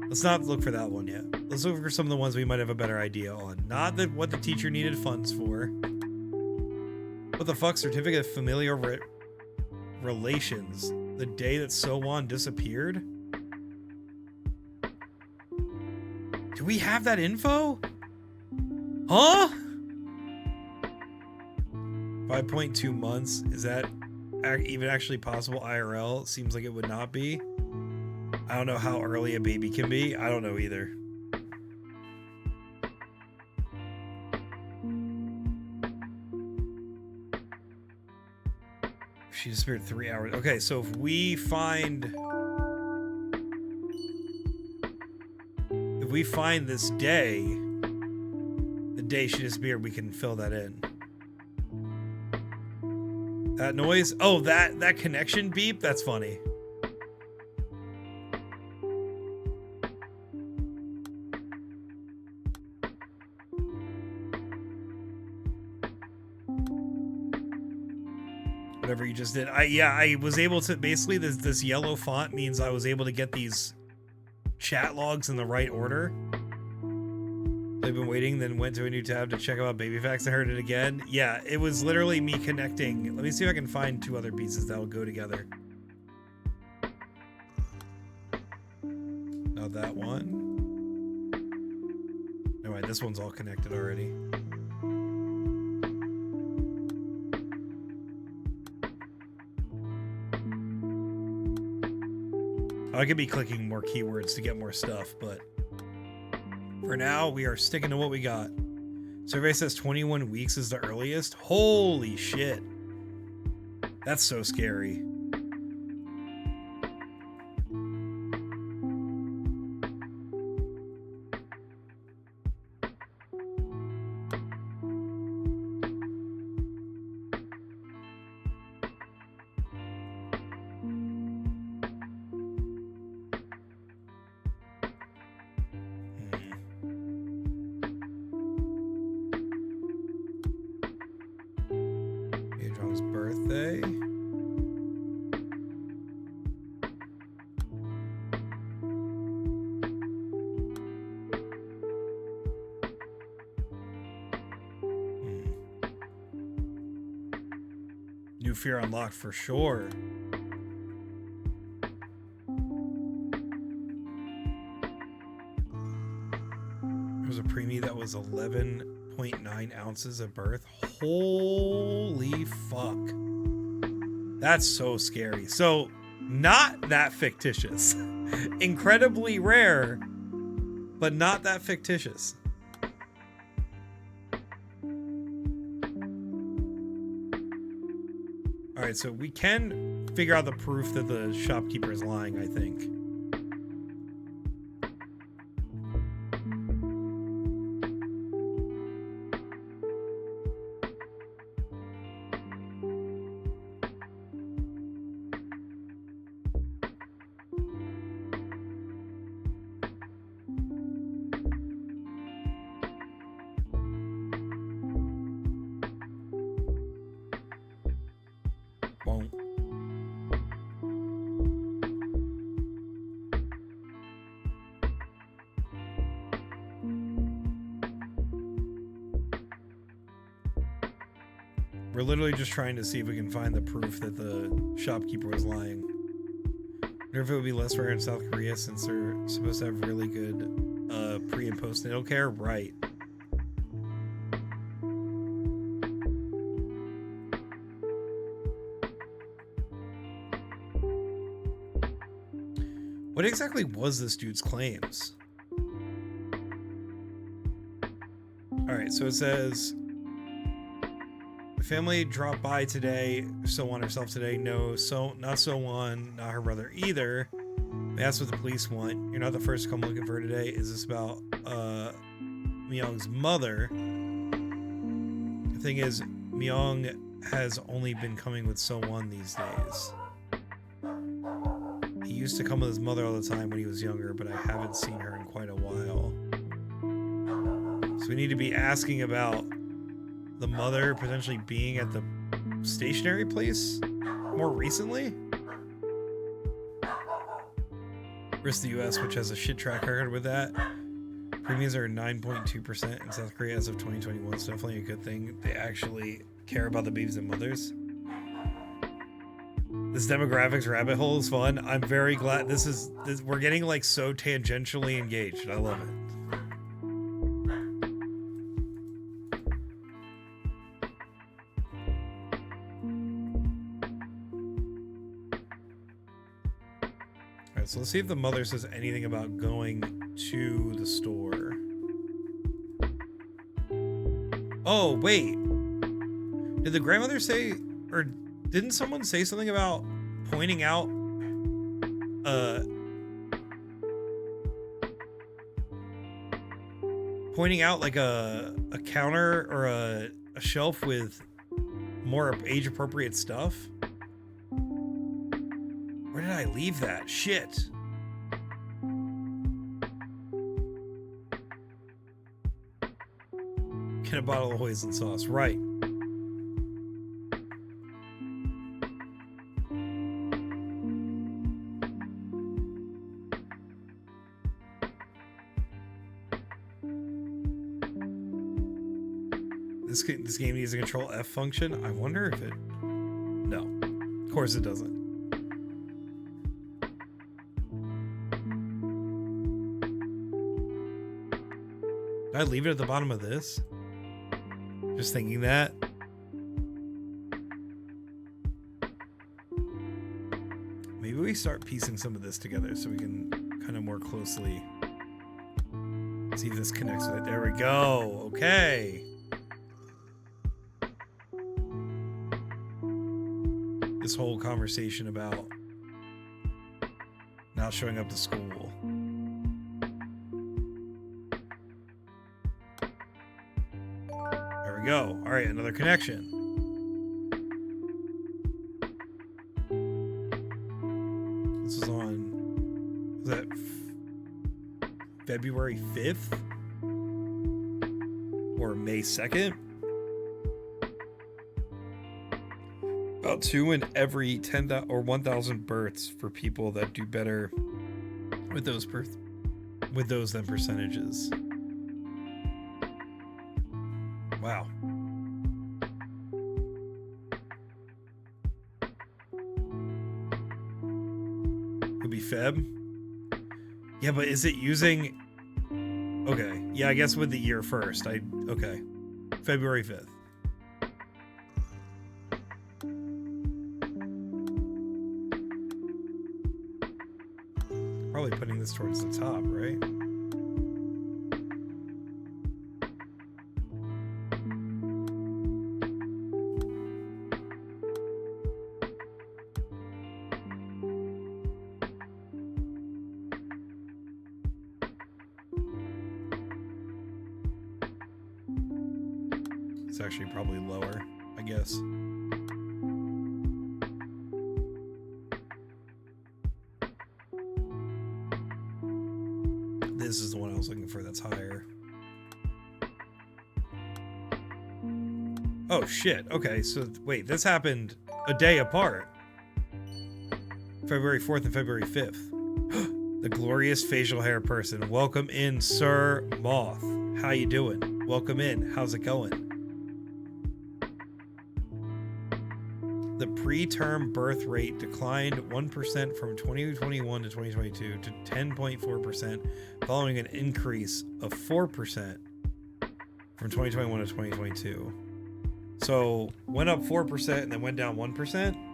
Let's not look for that one yet. Let's look for some of the ones we might have a better idea on. Not that what the teacher needed funds for. What the fuck? Certificate of familial relations. The day that So-won disappeared? Do we have that info? Huh? 5.2 months. Is that even actually possible IRL? Seems like it would not be. I don't know how early a baby can be. I don't know either. She disappeared 3 hours. Okay, so if we find this day, the day she disappeared, we can fill that in. That noise? Oh, that connection beep? That's funny. Whatever you just did. I was able to basically this yellow font means I was able to get these chat logs in the right order. I've been waiting, then went to a new tab to check out baby facts. I heard it again. Yeah, it was literally me connecting. Let me see if I can find two other pieces that will go together. Not that one. Never mind, this one's all connected already. I could be clicking more keywords to get more stuff, but for now, we are sticking to what we got. Survey says 21 weeks is the earliest. Holy shit. That's so scary. Birthday. New fear unlocked for sure. There was a preemie that was 11.9 ounces at birth. Holy fuck. That's so scary. So, not that fictitious. Incredibly rare, but not that fictitious. Alright, so we can figure out the proof that the shopkeeper is lying, I think. Won't. We're literally just trying to see if we can find the proof that the shopkeeper was lying. I wonder if it would be less rare in South Korea since they're supposed to have really good pre and postnatal care. Right. What exactly was this dude's claims? Alright, so it says the family dropped by today, So-won herself today. No, not So-won, not her brother either. They asked what the police want. You're not the first to come looking for her today. Is this about Myung's mother? The thing is, Myung has only been coming with So-won these days. He used to come with his mother all the time when he was younger, but I haven't seen her in quite a while. So we need to be asking about the mother potentially being at the stationery place. more recently. Versus the US, which has a shit track record with that. Premiums are 9.2% in South Korea as of 2021. It's definitely a good thing. They actually care about the babies and mothers. This demographics rabbit hole is fun. I'm very glad we're getting like so tangentially engaged. I love it. Alright, so let's see if the mother says anything about going to the store. Oh, wait. Did the grandmother say, or didn't someone say something about pointing out like a counter or a shelf with more age appropriate stuff? Where did I leave that? Shit. Get a bottle of hoisin sauce. Right. This game needs a control F function. I wonder if it... No. Of course it doesn't. Did I leave it at the bottom of this? Just thinking that. Maybe we start piecing some of this together so we can kind of more closely see if this connects with it. There we go. Okay. This whole conversation about not showing up to school. There we go. All right, another connection. This is on, was that February 5th? Or May 2nd? About 2 in every 10,000 or 1,000 births for people that do better with those than percentages. Wow. Could be Feb. Yeah, but is it using? Okay. Yeah, I guess with the year first. Okay. February 5th. Probably putting this towards the top, right? It's actually probably lower, I guess. This is the one I was looking for that's higher. Oh shit, okay, so wait, this happened a day apart. February 4th and February 5th. The glorious facial hair person. Welcome in, Sir Moth. How you doing? Welcome in. How's it going? The preterm birth rate declined 1% from 2021 to 2022 to 10.4%, following an increase of 4% from 2021 to 2022. So went up 4% and then went down 1%.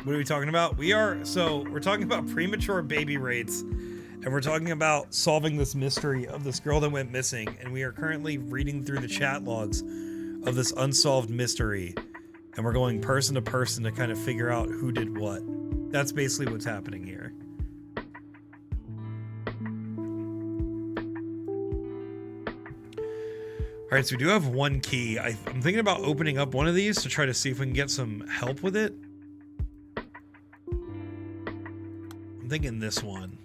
What are we talking about? We're talking about premature baby rates, and we're talking about solving this mystery of this girl that went missing, and we are currently reading through the chat logs of this unsolved mystery, and we're going person to person to kind of figure out who did what. That's basically what's happening here. All right, so we do have one key. I'm thinking about opening up one of these to try to see if we can get some help with it. I'm I'm thinking this one.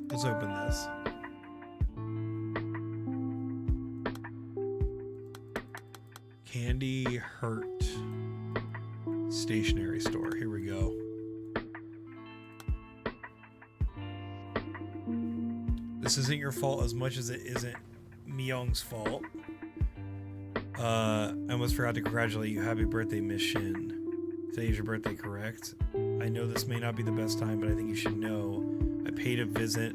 Let's open this. Candy Hurt stationery store. Here we go. This isn't your fault as much as it isn't Myung's fault. I almost forgot to congratulate you. Happy birthday, Miss Shin. Today is your birthday, correct? I know this may not be the best time, but I think you should know. I paid a visit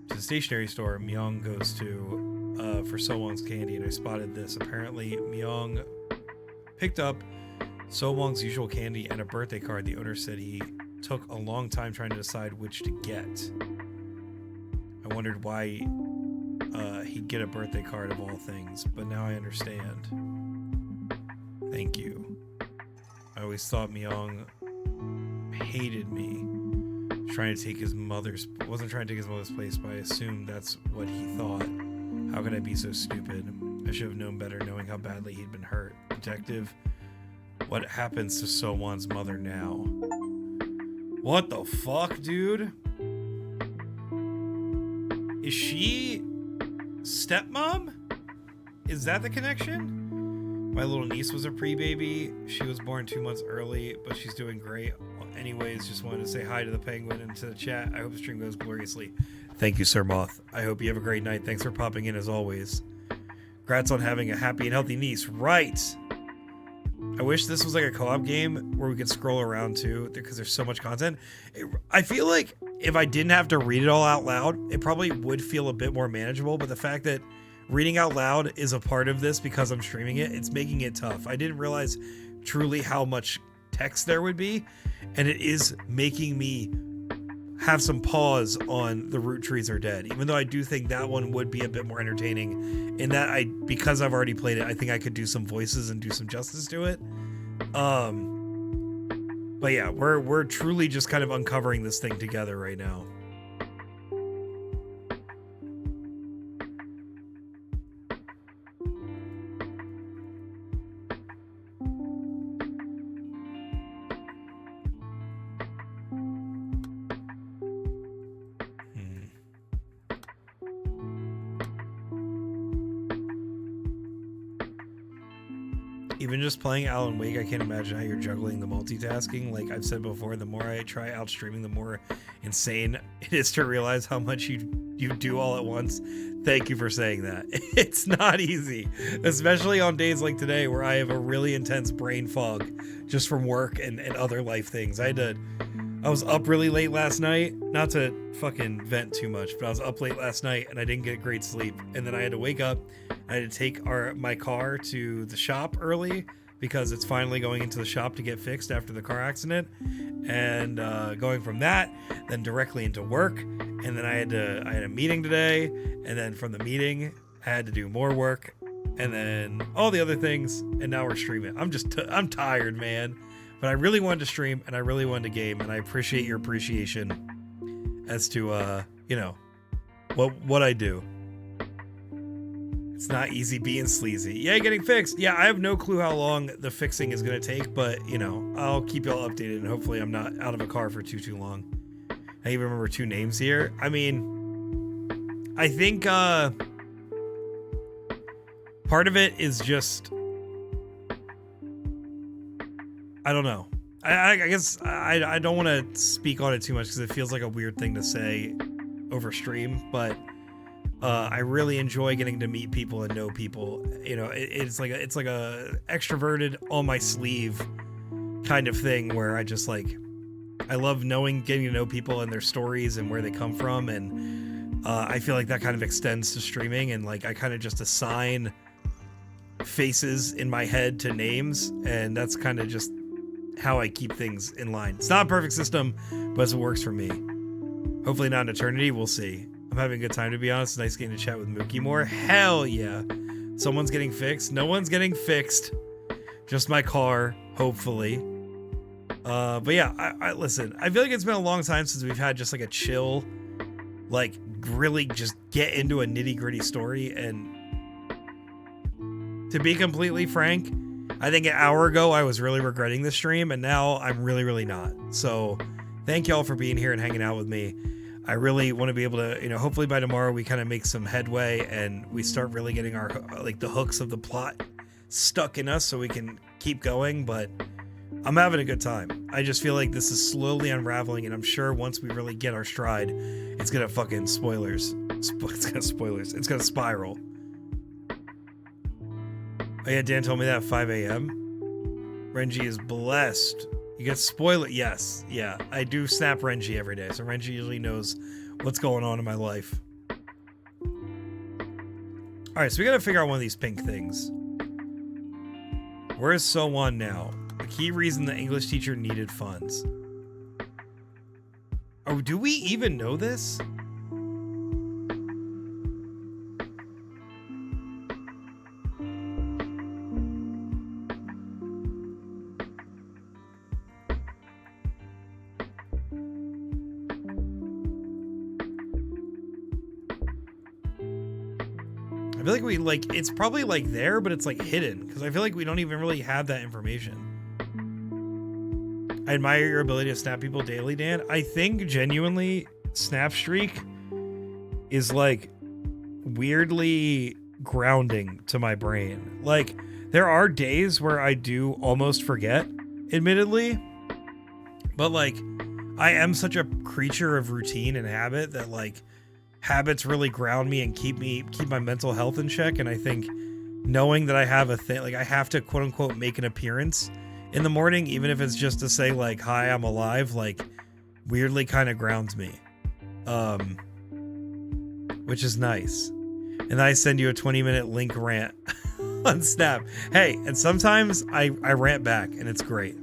to the stationery store Myung goes to for So-Wong's candy, and I spotted this. Apparently, Myung picked up So-Wong's usual candy and a birthday card. The owner said he took a long time trying to decide which to get. I wondered why he'd get a birthday card of all things, but now I understand. Thank you. I always thought Myung hated me. Wasn't trying to take his mother's place, but I assumed that's what he thought. How could I be so stupid? I should have known better, knowing how badly he'd been hurt. Detective, what happens to So-Won's mother now? What the fuck, dude? Is she stepmom? Is that the connection? My little niece was a pre-baby. She was born 2 months early, but she's doing great. Anyways, just wanted to say hi to the penguin and to the chat. I hope the stream goes gloriously. Thank you, Sir Moth. I hope you have a great night. Thanks for popping in as always. Congrats on having a happy and healthy niece. Right. I wish this was like a co-op game where we could scroll around too, because there's so much content. I feel like if I didn't have to read it all out loud, it probably would feel a bit more manageable. But the fact that reading out loud is a part of this because I'm streaming it, it's making it tough. I didn't realize truly how much text there would be, and it is making me have some pause on The Root Trees Are Dead, even though I do think that one would be a bit more entertaining in that because I've already played it, I think I could do some voices and do some justice to it. But yeah, we're truly just kind of uncovering this thing together right now. Even just playing Alan Wake, I can't imagine how you're juggling the multitasking. Like I've said before, the more I try out streaming, the more insane it is to realize how much you do all at once. Thank you for saying that. It's not easy, especially on days like today where I have a really intense brain fog just from work and other life things. I was up really late last night, not to fucking vent too much, but I was up late last night and I didn't get great sleep. And then I had to wake up. I had to take my car to the shop early because it's finally going into the shop to get fixed after the car accident. And going from that, then directly into work. And then I had a meeting today. And then from the meeting, I had to do more work. And then all the other things. And now we're streaming. I'm tired, man. But I really wanted to stream and I really wanted to game, and I appreciate your appreciation as to what I do. It's not easy being sleazy. Yeah, getting fixed. Yeah, I have no clue how long the fixing is gonna take, but I'll keep y'all updated, and hopefully I'm not out of a car for too long. I even remember 2 names here. I mean, I think part of it is just, I don't know. I guess I don't want to speak on it too much because it feels like a weird thing to say over stream, but I really enjoy getting to meet people and know people. It's like a extroverted on my sleeve kind of thing where I just I love getting to know people and their stories and where they come from, and I feel like that kind of extends to streaming, and I kind of just assign faces in my head to names, and that's kind of just how I keep things in line. It's not a perfect system, but it works for me. Hopefully not an eternity. We'll see. I'm having a good time, to be honest. It's nice getting to chat with Mookie more. Hell yeah. Someone's getting fixed. No one's getting fixed. Just my car, hopefully. But yeah, I listen, I feel like it's been a long time since we've had just a chill, really just get into a nitty-gritty story. And to be completely frank, I think an hour ago I was really regretting this stream, and now I'm really, really not. So thank y'all for being here and hanging out with me. I really want to be able to, hopefully by tomorrow we kind of make some headway and we start really getting our, the hooks of the plot stuck in us so we can keep going. But I'm having a good time. I just feel like this is slowly unraveling, and I'm sure once we really get our stride, it's gonna fucking It's gonna spiral. Oh yeah, Dan told me that at 5 a.m. Renji is blessed. You get spoiler. Yes. Yeah, I do snap Renji every day. So Renji usually knows what's going on in my life. All right, so we got to figure out one of these pink things. Where's So-Won now? The key reason the English teacher needed funds. Oh, do we even know this? I feel like it's probably there, but it's hidden because I feel like we don't even really have that information. I admire your ability to snap people daily, Dan. I think genuinely Snapstreak is weirdly grounding to my brain. There are days where I do almost forget, admittedly, but I am such a creature of routine and habit that habits really ground me and keep my mental health in check. And I think knowing that I have a thing, I have to quote unquote make an appearance in the morning, even if it's just to say hi, I'm alive, weirdly kind of grounds me, which is nice. And I send you a 20-minute link rant on Snap. Hey, and sometimes I rant back and it's great.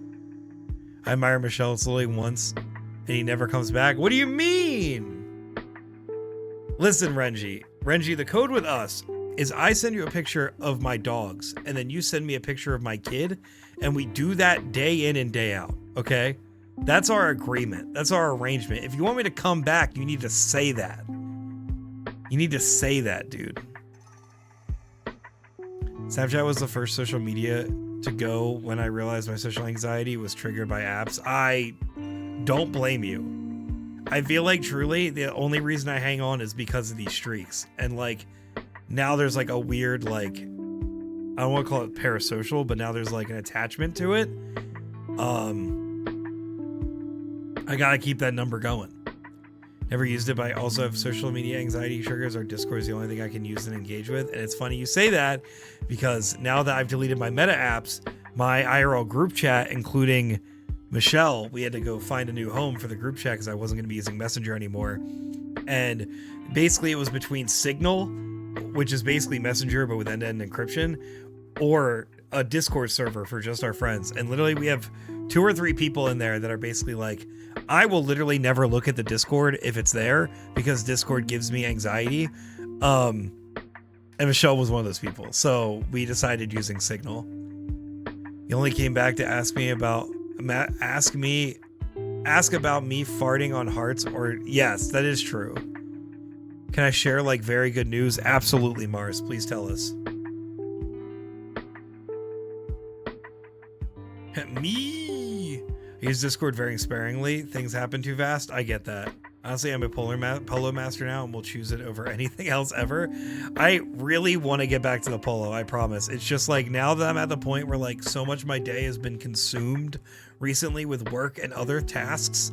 I admire Michelle slowly once and he never comes back. What do you mean? Listen, Renji, the code with us is I send you a picture of my dogs and then you send me a picture of my kid and we do that day in and day out, okay? That's our agreement. That's our arrangement. If you want me to come back, you need to say that. You need to say that, dude. Snapchat was the first social media to go when I realized my social anxiety was triggered by apps. I don't blame you. I feel like truly the only reason I hang on is because of these streaks. And now there's a weird, I don't want to call it parasocial, but now there's an attachment to it. I gotta keep that number going. Never used it, but I also have social media anxiety triggers. Our Discord is the only thing I can use and engage with. And it's funny you say that because now that I've deleted my meta apps, my IRL group chat, including Michelle, we had to go find a new home for the group chat because I wasn't going to be using Messenger anymore. And basically it was between Signal, which is basically Messenger but with end-to-end encryption, or a Discord server for just our friends. And literally we have 2 or 3 people in there that are basically I will literally never look at the Discord if it's there because Discord gives me anxiety. And Michelle was one of those people. So we decided using Signal. He only came back to ask about me farting on hearts, or yes, that is true. Can I share very good news? Absolutely, Mars. Please tell us. Me. I use Discord very sparingly. Things happen too fast. I get that. Honestly, I'm a polo master now and will choose it over anything else ever. I really want to get back to the polo, I promise. It's just now that I'm at the point where so much of my day has been consumed recently with work and other tasks.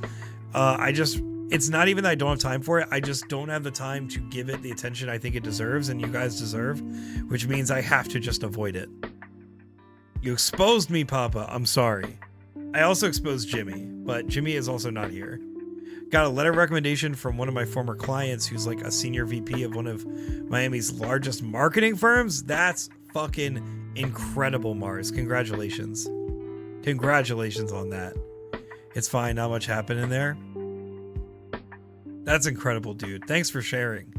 It's not even that I don't have time for it. I just don't have the time to give it the attention I think it deserves and you guys deserve, which means I have to just avoid it. You exposed me, Papa. I'm sorry. I also exposed Jimmy, but Jimmy is also not here. Got a letter of recommendation from one of my former clients who's a senior VP of one of Miami's largest marketing firms. That's fucking incredible, Mars. Congratulations. Congratulations on that. It's fine. Not much happened in there. That's incredible, dude. Thanks for sharing.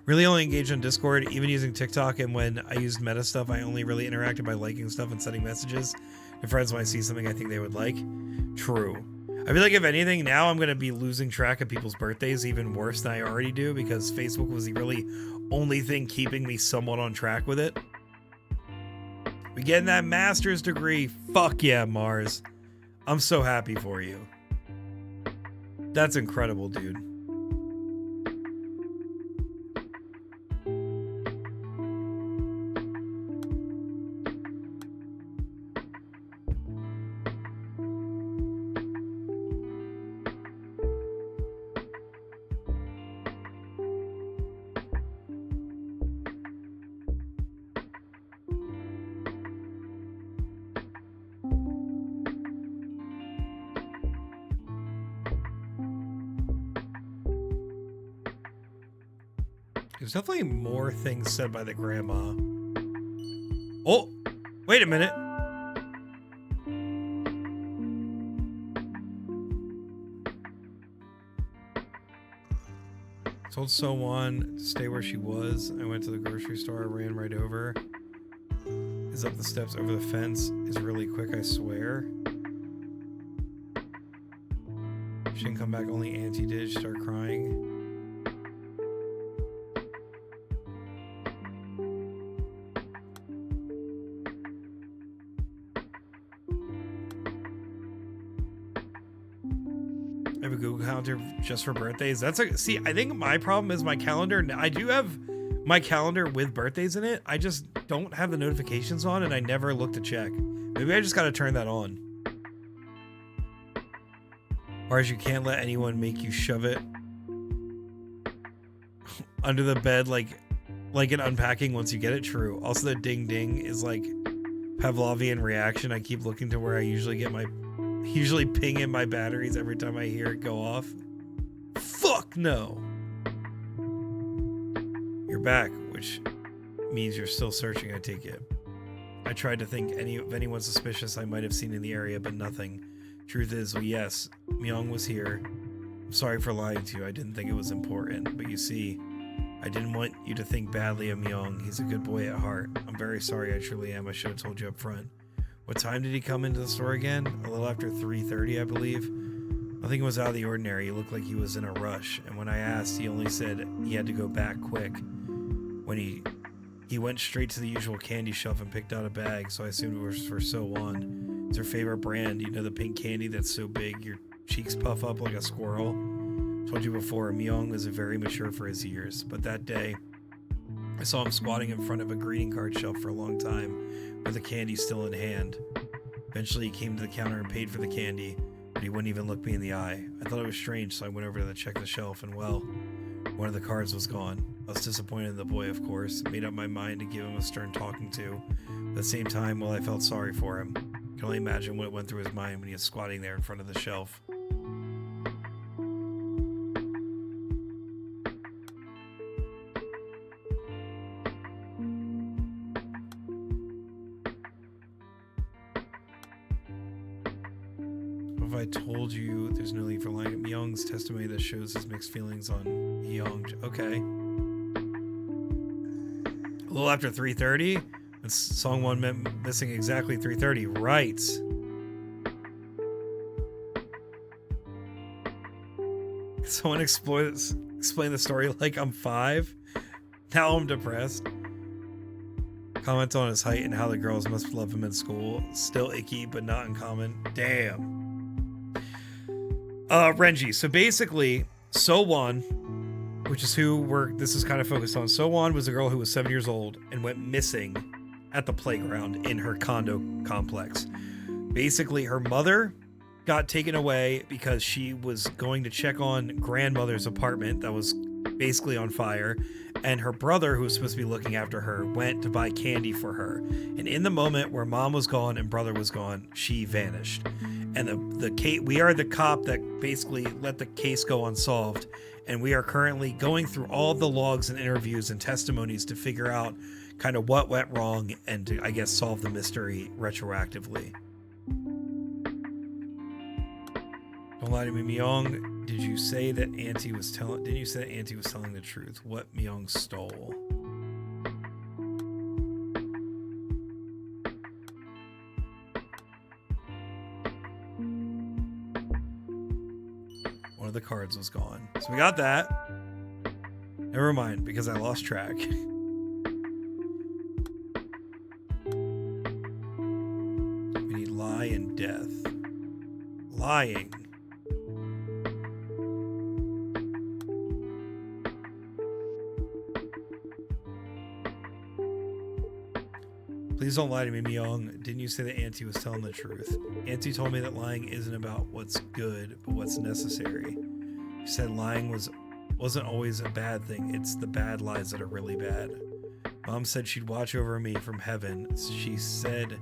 Really only engaged on Discord, even using TikTok, and when I used meta stuff, I only really interacted by liking stuff and sending messages to friends when I see something I think they would like. True. I feel like if anything, now I'm going to be losing track of people's birthdays even worse than I already do because Facebook was the really only thing keeping me somewhat on track with it. We getting that master's degree. Fuck yeah, Mars. I'm so happy for you. That's incredible, dude. There's definitely more things said by the grandma. Oh, wait a minute. Told So-Won to stay where she was. I went to the grocery store. I ran right over. Is up the steps over the fence. Is really quick, I swear. She didn't come back. Only Auntie did. She started crying. I have a Google Calendar just for birthdays. That's a see. I think my problem is my calendar. I do have my calendar with birthdays in it. I just don't have the notifications on, and I never look to check. Maybe I just got to turn that on. Or as you can't let anyone make you shove it under the bed like an unpacking once you get it. True. Also, the ding ding is like Pavlovian reaction. I keep looking to where I usually ping in my batteries every time I hear it go off. Fuck no. You're back, which means you're still searching, I take it. I tried to think of anyone suspicious I might have seen in the area, but nothing. Truth is, well, yes, Myung was here. I'm sorry for lying to you. I didn't think it was important, but you see, I didn't want you to think badly of Myung. He's a good boy at heart. I'm very sorry, I truly am. I should have told you up front. What time did he come into the store again? A little after 3:30, I believe. Nothing was out of the ordinary. He looked like he was in a rush, and when I asked, he only said he had to go back quick. When he went straight to the usual candy shelf and picked out a bag, so I assumed it was for So-Won. It's her favorite brand. You know, the pink candy that's so big your cheeks puff up like a squirrel? Told you before, Myung was very mature for his years, but that day, I saw him squatting in front of a greeting card shelf for a long time, with the candy still in hand. Eventually, he came to the counter and paid for the candy, but he wouldn't even look me in the eye. I thought it was strange, so I went over to check the shelf, and well, one of the cards was gone. I was disappointed in the boy, of course, made up my mind to give him a stern talking to. At the same time, well, I felt sorry for him. I can only imagine what went through his mind when he was squatting there in front of the shelf. Have I told you there's no need for lying? Myung's testimony that shows his mixed feelings on Yeong. Okay. A little after 3:30? And So-Won meant missing exactly 3:30. Right. Someone explain the story like I'm 5. Now I'm depressed. Comment on his height and how the girls must love him in school. Still icky, but not uncommon. Damn. Renji. So basically, So-Won, which is who this is kind of focused on. So-Won was a girl who was 7 years old and went missing at the playground in her condo complex. Basically, her mother got taken away because she was going to check on grandmother's apartment that was basically on fire, and her brother, who was supposed to be looking after her, went to buy candy for her. And in the moment where mom was gone and brother was gone, she vanished. And we are the cop that basically let the case go unsolved, and we are currently going through all the logs and interviews and testimonies to figure out kind of what went wrong and to, I guess, solve the mystery retroactively. Don't lie to me, Myung. Didn't you say that Auntie was telling the truth? What Myung stole? One of the cards was gone. So we got that. Never mind, because I lost track. We need lie and death. Lying. Please don't lie to me, Myung. Didn't you say that Auntie was telling the truth? Auntie told me that lying isn't about what's good, but what's necessary. She said lying wasn't always a bad thing. It's the bad lies that are really bad. Mom said she'd watch over me from heaven. She said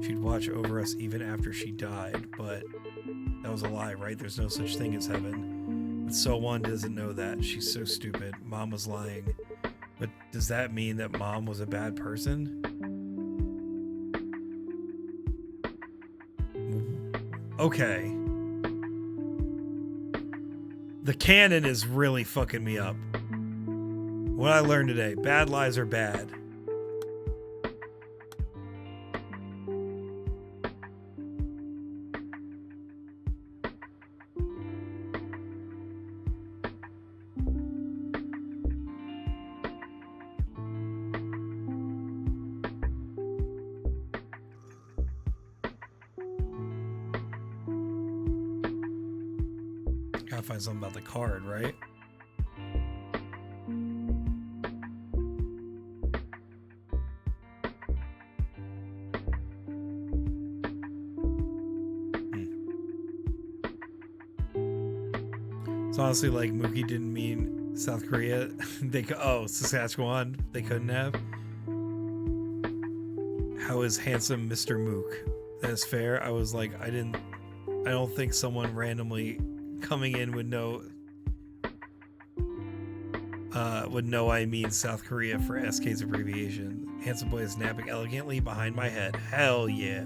she'd watch over us even after she died, but that was a lie, right? There's no such thing as heaven. But So-won doesn't know that. She's so stupid. Mom was lying. But does that mean that Mom was a bad person? Okay. The canon is really fucking me up. What I learned today, bad lies are bad. Gotta find something about the card, right? It's honestly like Mookie didn't mean South Korea. Saskatchewan. They couldn't have. How is handsome Mr. Mook? That is fair. I was like, I don't think someone randomly coming in would know I mean South Korea for SK's abbreviation. Handsome boy is napping elegantly behind my head. Hell yeah.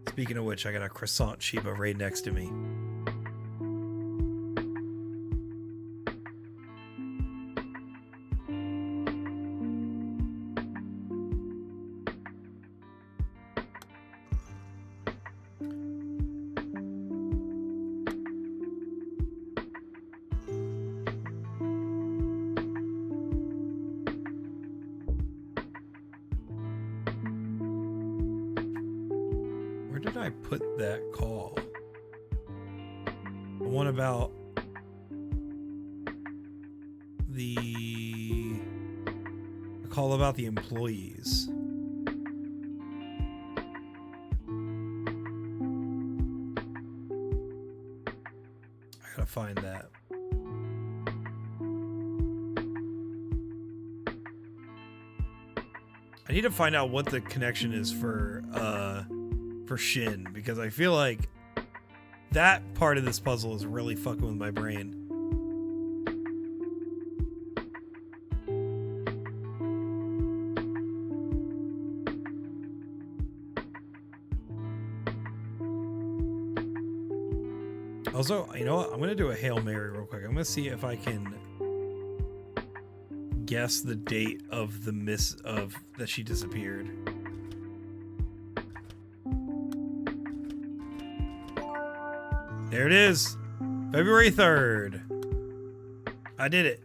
Speaking of which, I got a croissant Chiba right next to me. Where did I put that call? The one about the call about the employees. I gotta find that. I need to find out what the connection is for Shin, because I feel like that part of this puzzle is really fucking with my brain. Also, you know what? I'm going to do a Hail Mary real quick. I'm going to see if I can guess the date of the that she disappeared. There it is. February 3rd. I did it.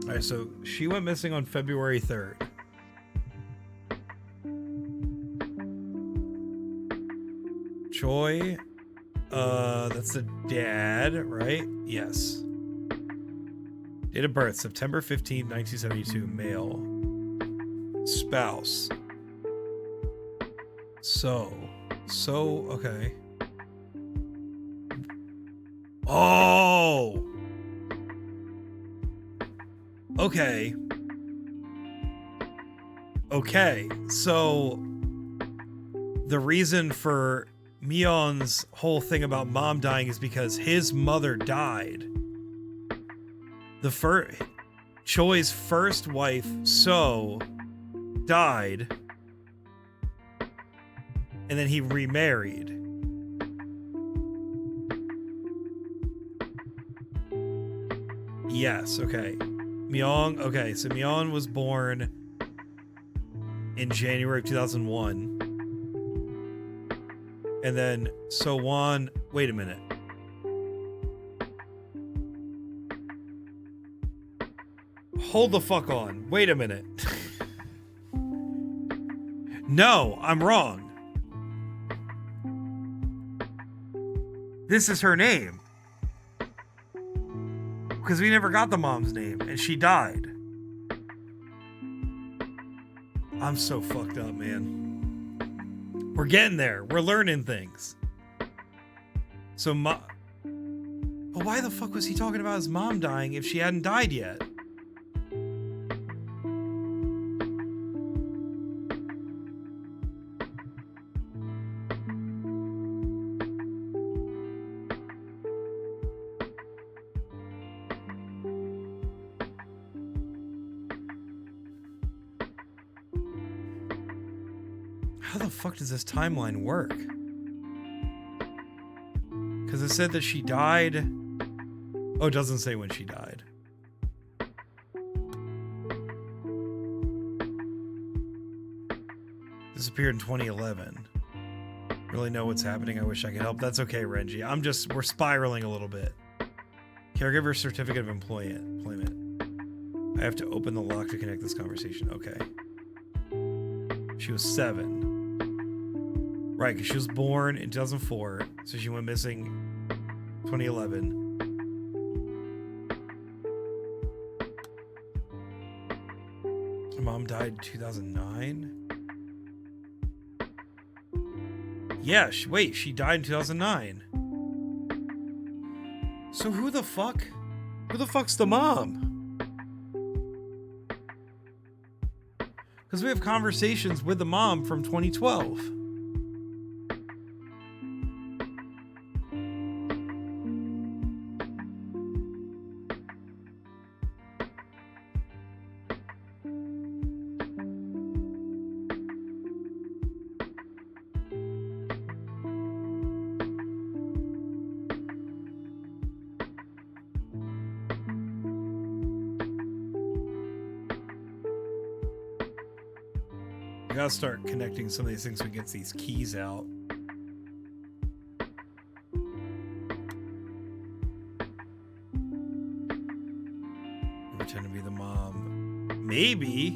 All right, so she went missing on February 3rd. Choi, that's the dad, right? Yes. Date of birth, September 15, 1972, male. Spouse. So, okay. Oh! Okay. Okay, so the reason for Myeon's whole thing about mom dying is because his mother died. Choi's first wife, So, died, and then he remarried. Yes, okay. Okay, so Myeon was born in January of 2001. And then So-won, wait a minute. Hold the fuck on. Wait a minute. No, I'm wrong. this is her name. Because we never got the mom's name, and she died. I'm so fucked up, man. We're getting there. We're learning things. So, but why the fuck was he talking about his mom dying if she hadn't died yet? How the fuck does this timeline work? Because it said that she died. Oh, it doesn't say when she died. Disappeared in 2011. Really know what's happening. I wish I could help. That's okay, Renji. We're spiraling a little bit. Caregiver certificate of employment. I have to open the lock to connect this conversation. Okay. She was 7. Right, because she was born in 2004, so she went missing 2011. Her mom died in 2009? Yeah, wait, she died in 2009. So who the fuck? Who the fuck's the mom? Because we have conversations with the mom from 2012. We gotta start connecting some of these things so we get these keys out. Pretend to be the mom. Maybe.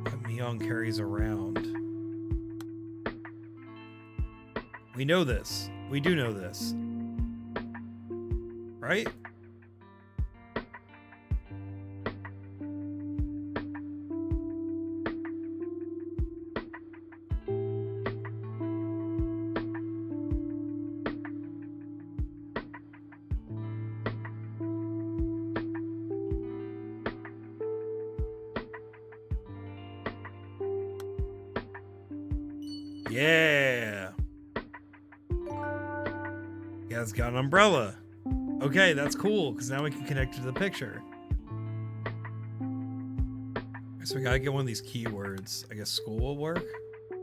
What Myung carries around. We know this. We do know this. Right? Yeah. Yeah, it's got an umbrella. Okay, that's cool, because now we can connect it to the picture. So we gotta get one of these keywords. I guess school will work?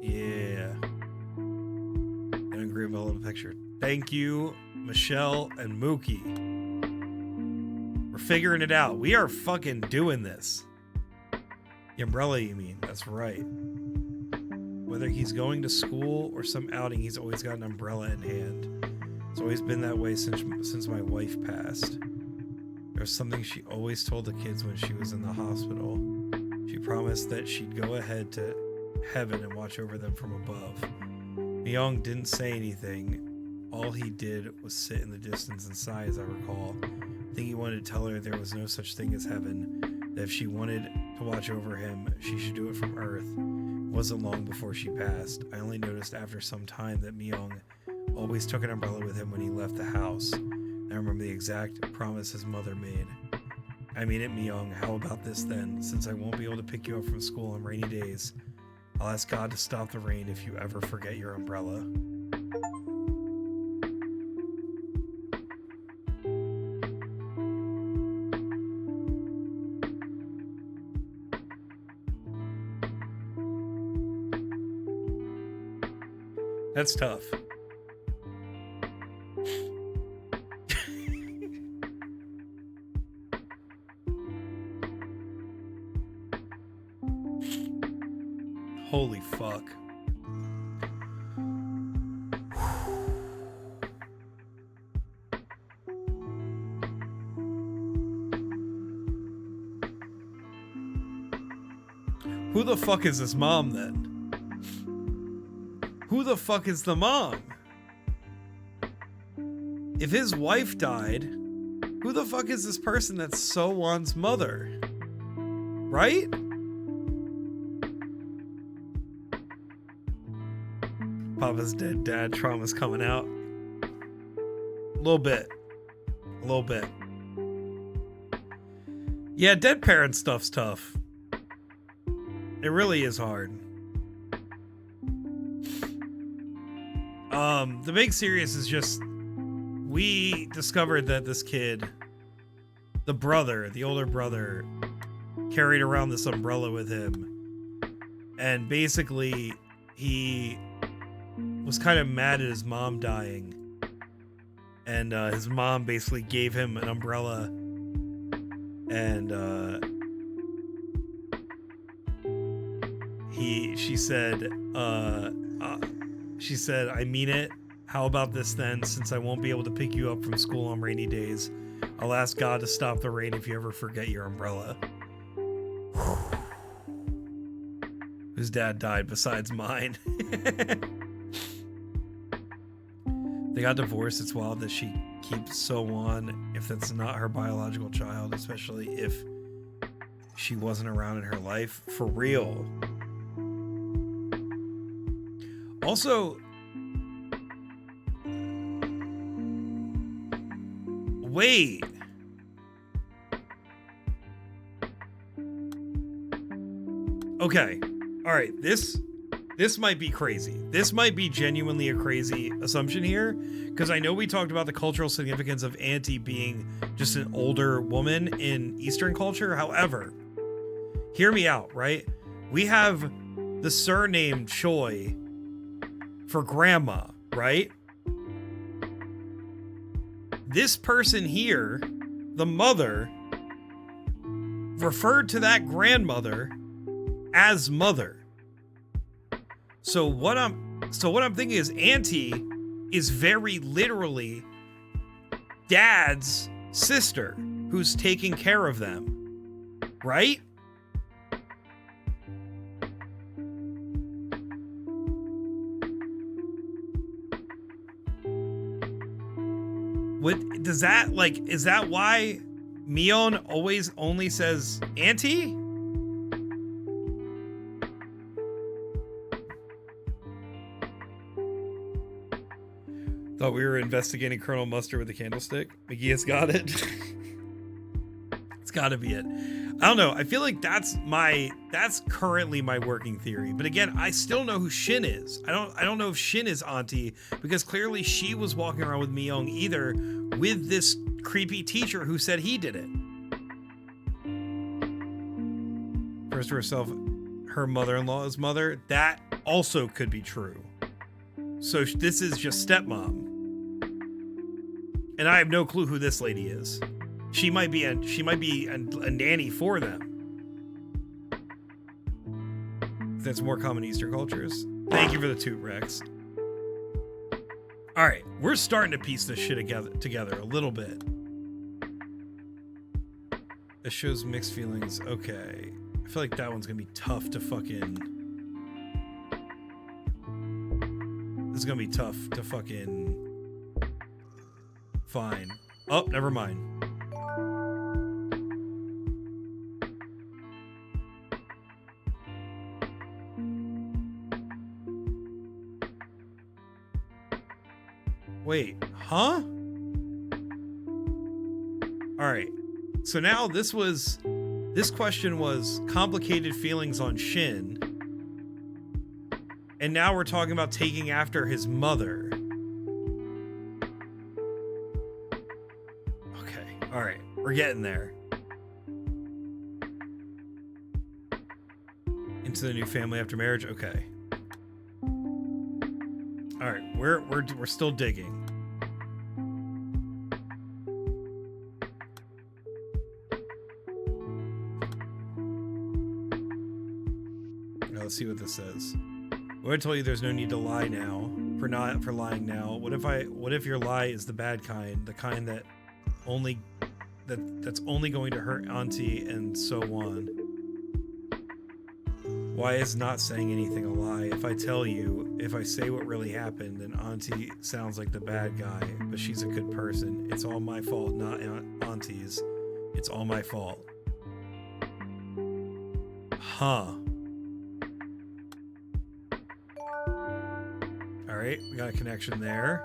Yeah. And agree about the picture. Thank you, Michelle and Mookie. We're figuring it out. We are fucking doing this. The umbrella, you mean? That's right. Whether he's going to school or some outing, he's always got an umbrella in hand. It's always been that way since my wife passed. There's something she always told the kids when she was in the hospital. She promised that she'd go ahead to heaven and watch over them from above. Myung didn't say anything. All he did was sit in the distance and sigh, as I recall. I think he wanted to tell her there was no such thing as heaven, that if she wanted to watch over him, she should do it from Earth. It wasn't long before she passed. I only noticed after some time that Myung always took an umbrella with him when he left the house. I remember the exact promise his mother made. I mean it, Myung. How about this then? Since I won't be able to pick you up from school on rainy days, I'll ask God to stop the rain if you ever forget your umbrella. That's tough. Holy fuck. Who the fuck is this mom then? who the fuck is the mom? If his wife died, who the fuck is this person that's So-won's mother? Right? Papa's dead dad trauma's coming out. A little bit. A little bit. Yeah, dead parent stuff's tough. It really is hard. The big serious is just, we discovered that this kid, the brother, the older brother, carried around this umbrella with him. And basically, he was kind of mad at his mom dying. And his mom basically gave him an umbrella. And she said, I mean it. How about this then? Since I won't be able to pick you up from school on rainy days, I'll ask God to stop the rain if you ever forget your umbrella. Whose dad died besides mine. They got divorced. It's wild that she keeps So-won if that's not her biological child, especially if she wasn't around in her life. For real. Also, wait. Okay. All right. This might be crazy. This might be genuinely a crazy assumption here, because I know we talked about the cultural significance of Auntie being just an older woman in Eastern culture. However, hear me out, right? We have the surname Choi for grandma, right? This person here, the mother, referred to that grandmother as mother. So what I'm thinking is Auntie is very literally Dad's sister who's taking care of them, right? What does that, like, is that why Mion always only says Auntie? Thought we were investigating Colonel Mustard with a candlestick. McGee has got it. It's gotta be it. I don't know. I feel like that's currently my working theory. But again, I still know who Shin is. I don't know if Shin is Auntie, because clearly she was walking around with Myung either with this creepy teacher who said he did it. First to herself, her mother-in-law's mother. That also could be true. So this is just stepmom. And I have no clue who this lady is. She might be a nanny for them. That's more common in Eastern cultures. Thank you for the toot, Rex. All right, we're starting to piece this shit together a little bit. It shows mixed feelings. Okay, I feel like that one's gonna be tough to fucking. This is gonna be tough to fucking find. Oh, never mind. Wait, huh? All right. So now this question was complicated feelings on Shin. And now we're talking about taking after his mother. Okay. All right. We're getting there. Into the new family after marriage. Okay. All right. We're still digging. Now let's see what this says. What I told you, there's no need to lie now for lying now. What if your lie is the bad kind, the kind that's only going to hurt Auntie and So-won? Why is not saying anything a lie? If I tell you, if I say what really happened, then Auntie sounds like the bad guy, but she's a good person. It's all my fault, not Auntie's. It's all my fault. Huh. Alright, we got a connection there.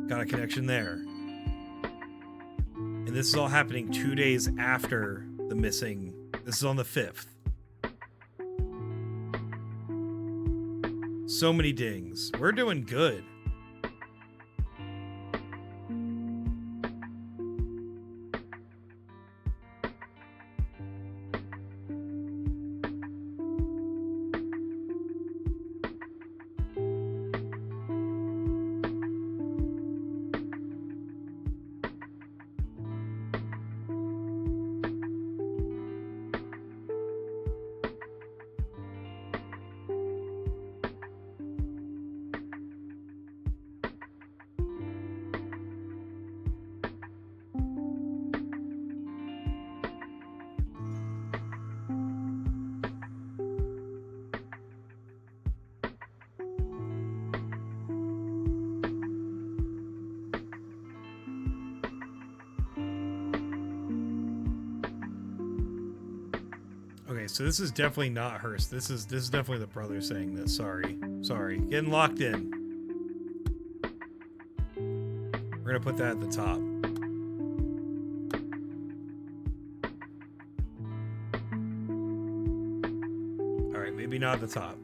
Got a connection there. And this is all happening 2 days after the missing. This is on the 5th. So many dings. We're doing good. Okay, so this is definitely not Hearst. This is definitely the brother saying this. Sorry. Getting locked in. We're gonna put that at the top. All right, maybe not at the top.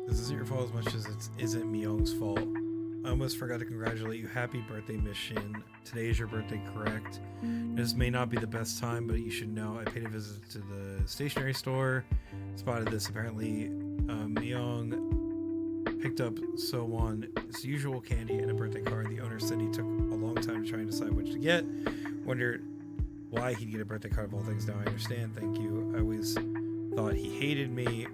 This isn't your fault as much as it isn't Myung's fault. I almost forgot to congratulate you. Happy birthday, Miss Shin. Today is your birthday, correct? This may not be the best time, but you should know. I paid a visit to the stationery store. Spotted this. Apparently, Myung picked up Sowon's usual candy and a birthday card. The owner said he took a long time to try and decide which to get. Wondered why he'd get a birthday card of all things. Now I understand. Thank you. I always thought he hated me.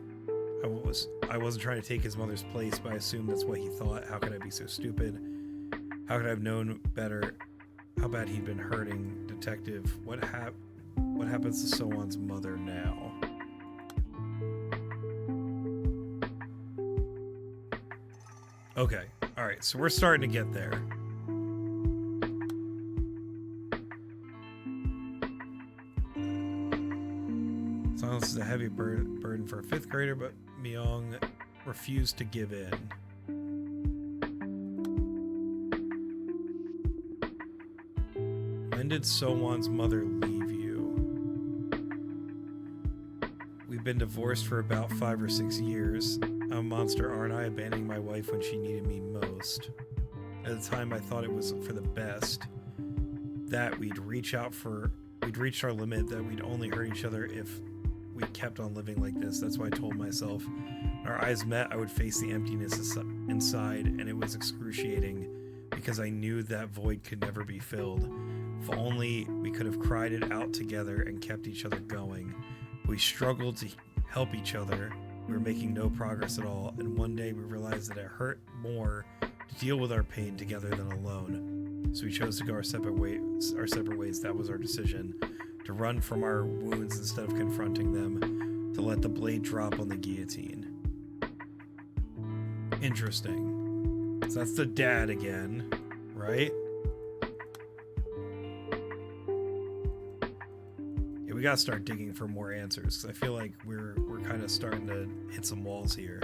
I wasn't trying to take his mother's place, but I assumed that's what he thought. How could I be so stupid? How could I have known better how bad he'd been hurting? Detective, what happens to Sowon's mother now? Okay, alright, so we're starting to get there. Silence is a heavy burden for a 5th grader, but Myung refused to give in. When did Sowon's mother leave you? We've been divorced for about 5 or 6 years. I'm a monster, aren't I? Abandoning my wife when she needed me most. At the time, I thought it was for the best. That we'd reached our limit, that we'd only hurt each other if we kept on living like this. That's why I told myself when our eyes met, I would face the emptiness inside, and it was excruciating because I knew that void could never be filled. If only we could have cried it out together and kept each other going. We struggled to help each other. We were making no progress at all, and one day we realized that it hurt more to deal with our pain together than alone. So we chose to go our separate ways. That was our decision. To run from our wounds instead of confronting them, to let the blade drop on the guillotine. Interesting. So that's the dad again, right? Yeah, we gotta start digging for more answers, because I feel like we're kind of starting to hit some walls here.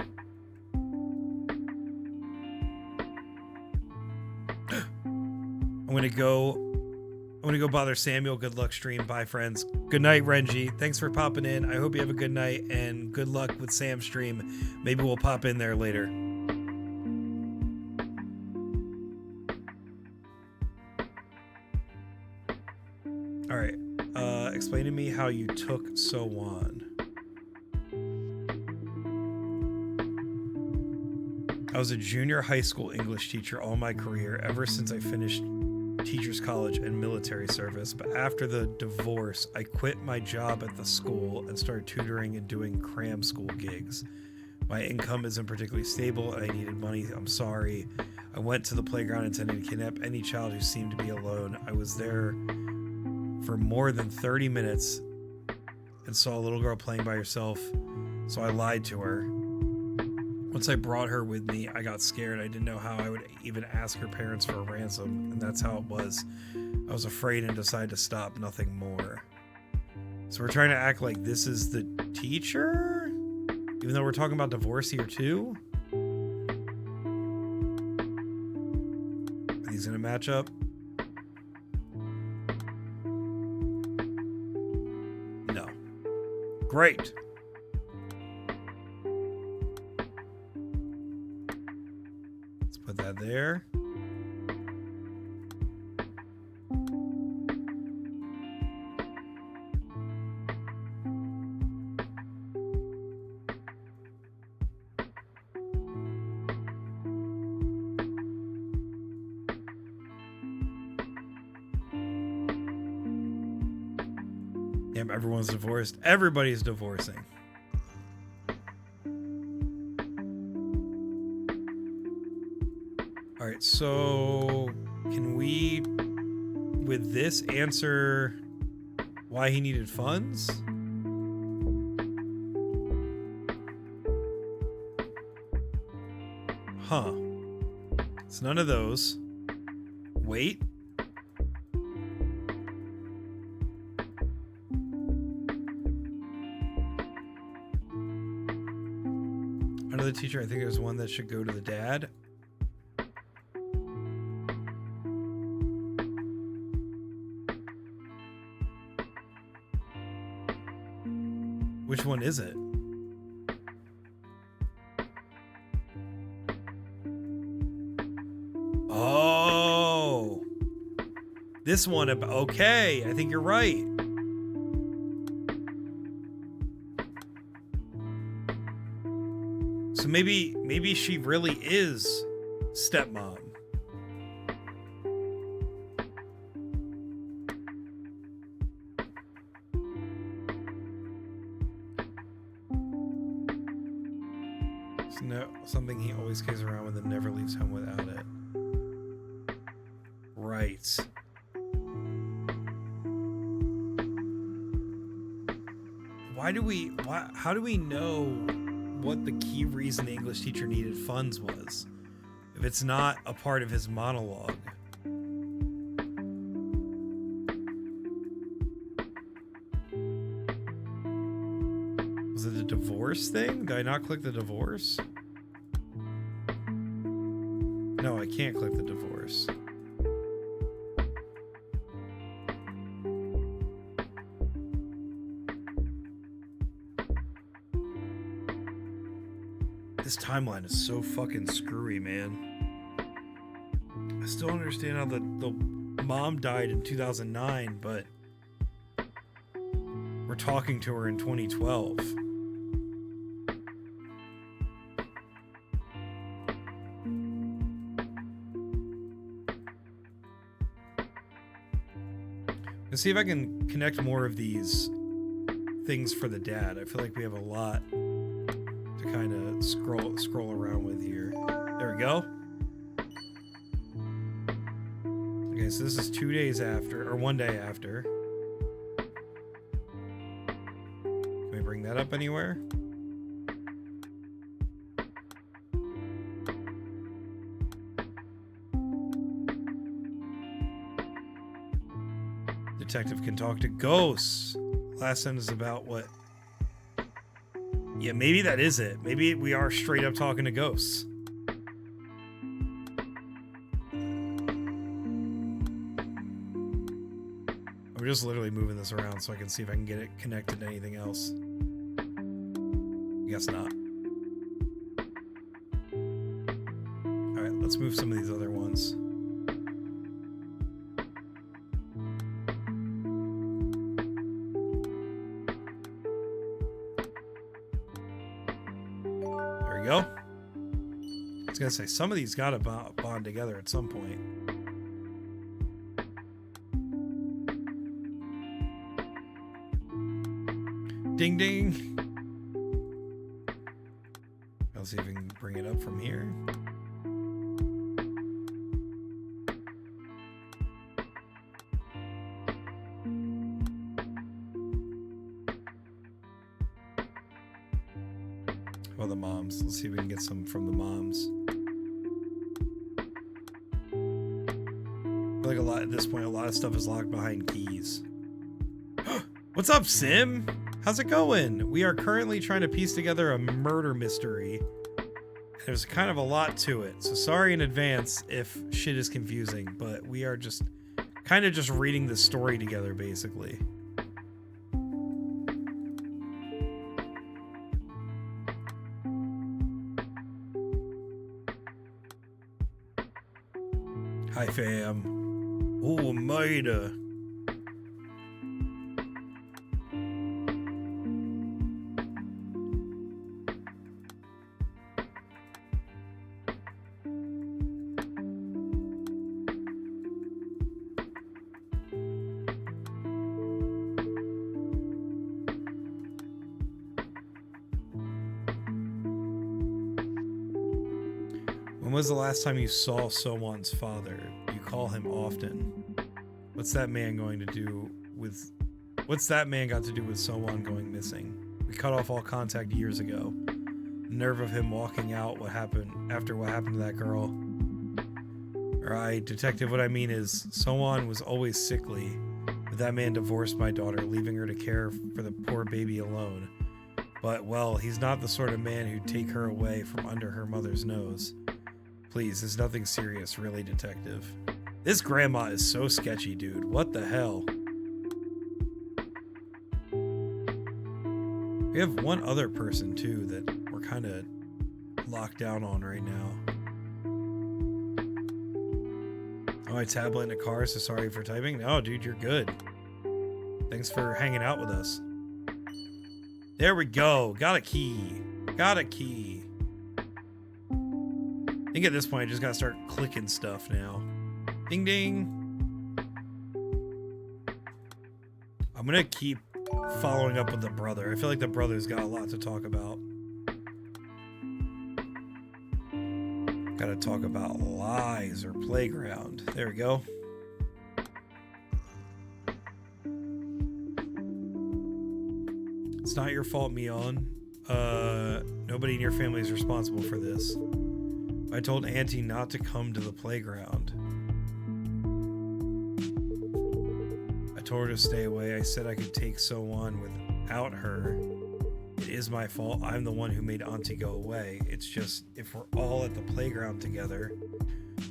I'm gonna go bother Samuel. Good luck stream. Bye, friends. Good night, Renji. Thanks for popping in. I hope you have a good night, and good luck with Sam's stream. Maybe we'll pop in there later. All right. Explain to me how you took Sowon. I was a junior high school English teacher all my career, ever since I finished teachers college and military service, but after the divorce, I quit my job at the school and started tutoring and doing cram school gigs. My income isn't particularly stable and I needed money. I'm sorry. I went to the playground intending to kidnap any child who seemed to be alone. I was there for more than 30 minutes and saw a little girl playing by herself, so I lied to her. Once I brought her with me, I got scared. I didn't know how I would even ask her parents for a ransom, and that's how it was. I was afraid and decided to stop, nothing more. So we're trying to act like this is the teacher? Even though we're talking about divorce here too? Are these gonna match up? No. Great. Let's put that there. Damn, everyone's divorced. Everybody's divorcing. All right, so can we, with this, answer why he needed funds? Huh. It's none of those. Wait. Under the teacher, I think there's one that should go to the dad. Which one is it? Oh, this one. Okay, I think you're right. So maybe she really is stepmom. No, something he always carries around with and never leaves home without it. Right. How do we know what the key reason the English teacher needed funds was, if it's not a part of his monologue? Was it the divorce thing? Did I not click the divorce? No, I can't click the divorce. This timeline is so fucking screwy, man. I still don't understand how the mom died in 2009, but we're talking to her in 2012. Let's see if I can connect more of these things for the dad. I feel like we have a lot to kind of scroll around with here. There we go. Okay, so this is 2 days after, or 1 day after. Can we bring that up anywhere? Detective can talk to ghosts. Last sentence about what? Yeah, maybe that is it. Maybe we are straight up talking to ghosts. I'm just literally moving this around so I can see if I can get it connected to anything else. I guess not. Alright, let's move some of these other ones. There we go. I was gonna say, some of these gotta bond together at some point. Ding ding. I'll see if we can bring it up from here. Oh, the moms. Let's see if we can get some from the moms. I feel like a lot at this point, a lot of stuff is locked behind keys. What's up, Sim? How's it going? We are currently trying to piece together a murder mystery. There's kind of a lot to it, so sorry in advance if shit is confusing, but we are just kind of just reading the story together, basically. Hi, fam. Oh, Maida. When was the last time you saw someone's father? You call him often. What's that man got to do with someone going missing? We cut off all contact years ago. The nerve of him walking out what happened to that girl. Alright, detective, what I mean is someone was always sickly, but that man divorced my daughter, leaving her to care for the poor baby alone. But, well, he's not the sort of man who'd take her away from under her mother's nose. Please, it's nothing serious, really, detective. This grandma is so sketchy, dude. What the hell? We have one other person, too, that we're kind of locked down on right now. Oh, I tablet in a car, so sorry for typing. No, dude, you're good. Thanks for hanging out with us. There we go. Got a key. Got a key. I think at this point I just gotta start clicking stuff now. Ding ding. I'm gonna keep following up with the brother. I feel like the brother's got a lot to talk about. Gotta talk about lies or playground. There we go. It's not your fault, Mion. Nobody in your family is responsible for this. I told Auntie not to come to the playground. I told her to stay away. I said I could take So-Won without her. It is my fault. I'm the one who made Auntie go away. It's just, if we're all at the playground together,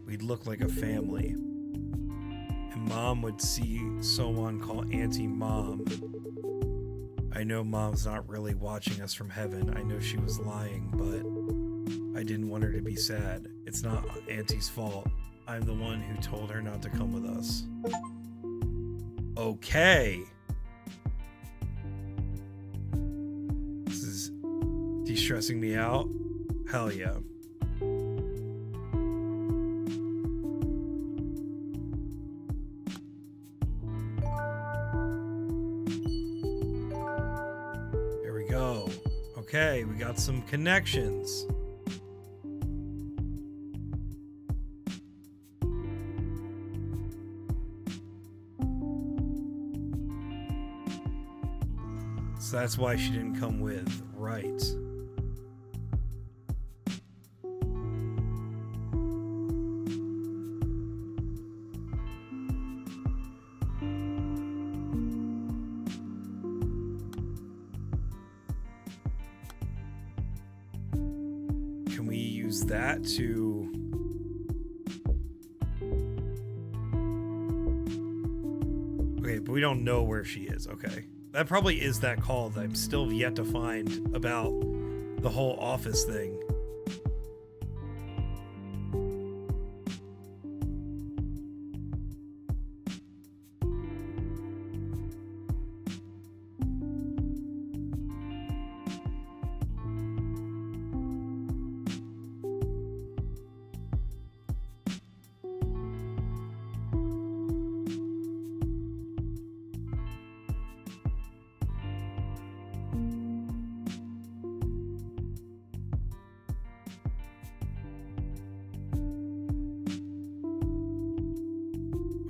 we'd look like a family. And Mom would see So-Won call Auntie Mom. I know Mom's not really watching us from heaven. I know she was lying, but I didn't want her to be sad. It's not Auntie's fault. I'm the one who told her not to come with us. Okay. This is de-stressing me out. Hell yeah. There we go. Okay, we got some connections. So that's why she didn't come with, right? Can we use that to... Okay, but we don't know where she is, okay. That probably is that call that I'm still yet to find about the whole office thing.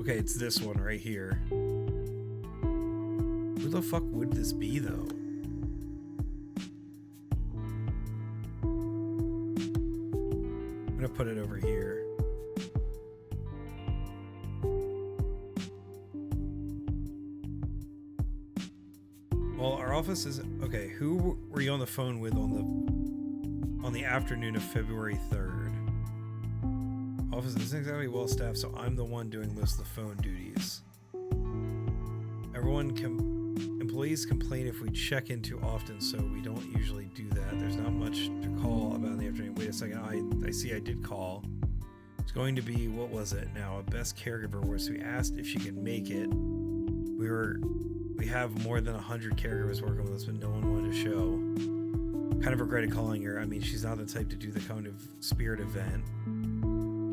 Okay, it's this one right here. Who the fuck would this be, though? I'm gonna put it over here. Well, our office is okay. Who were you on the phone with on the afternoon of February 3rd? Office isn't exactly well staffed, so I'm the one doing most of the phone duties. Employees complain if we check in too often, so we don't usually do that. There's not much to call about in the afternoon. Wait a second, I see I did call. It's going to be, what was it now? A best caregiver was, we asked if she could make it. We have more than 100 caregivers working with us, but no one wanted to show. Kind of regretted calling her. I mean, she's not the type to do the kind of spirit event.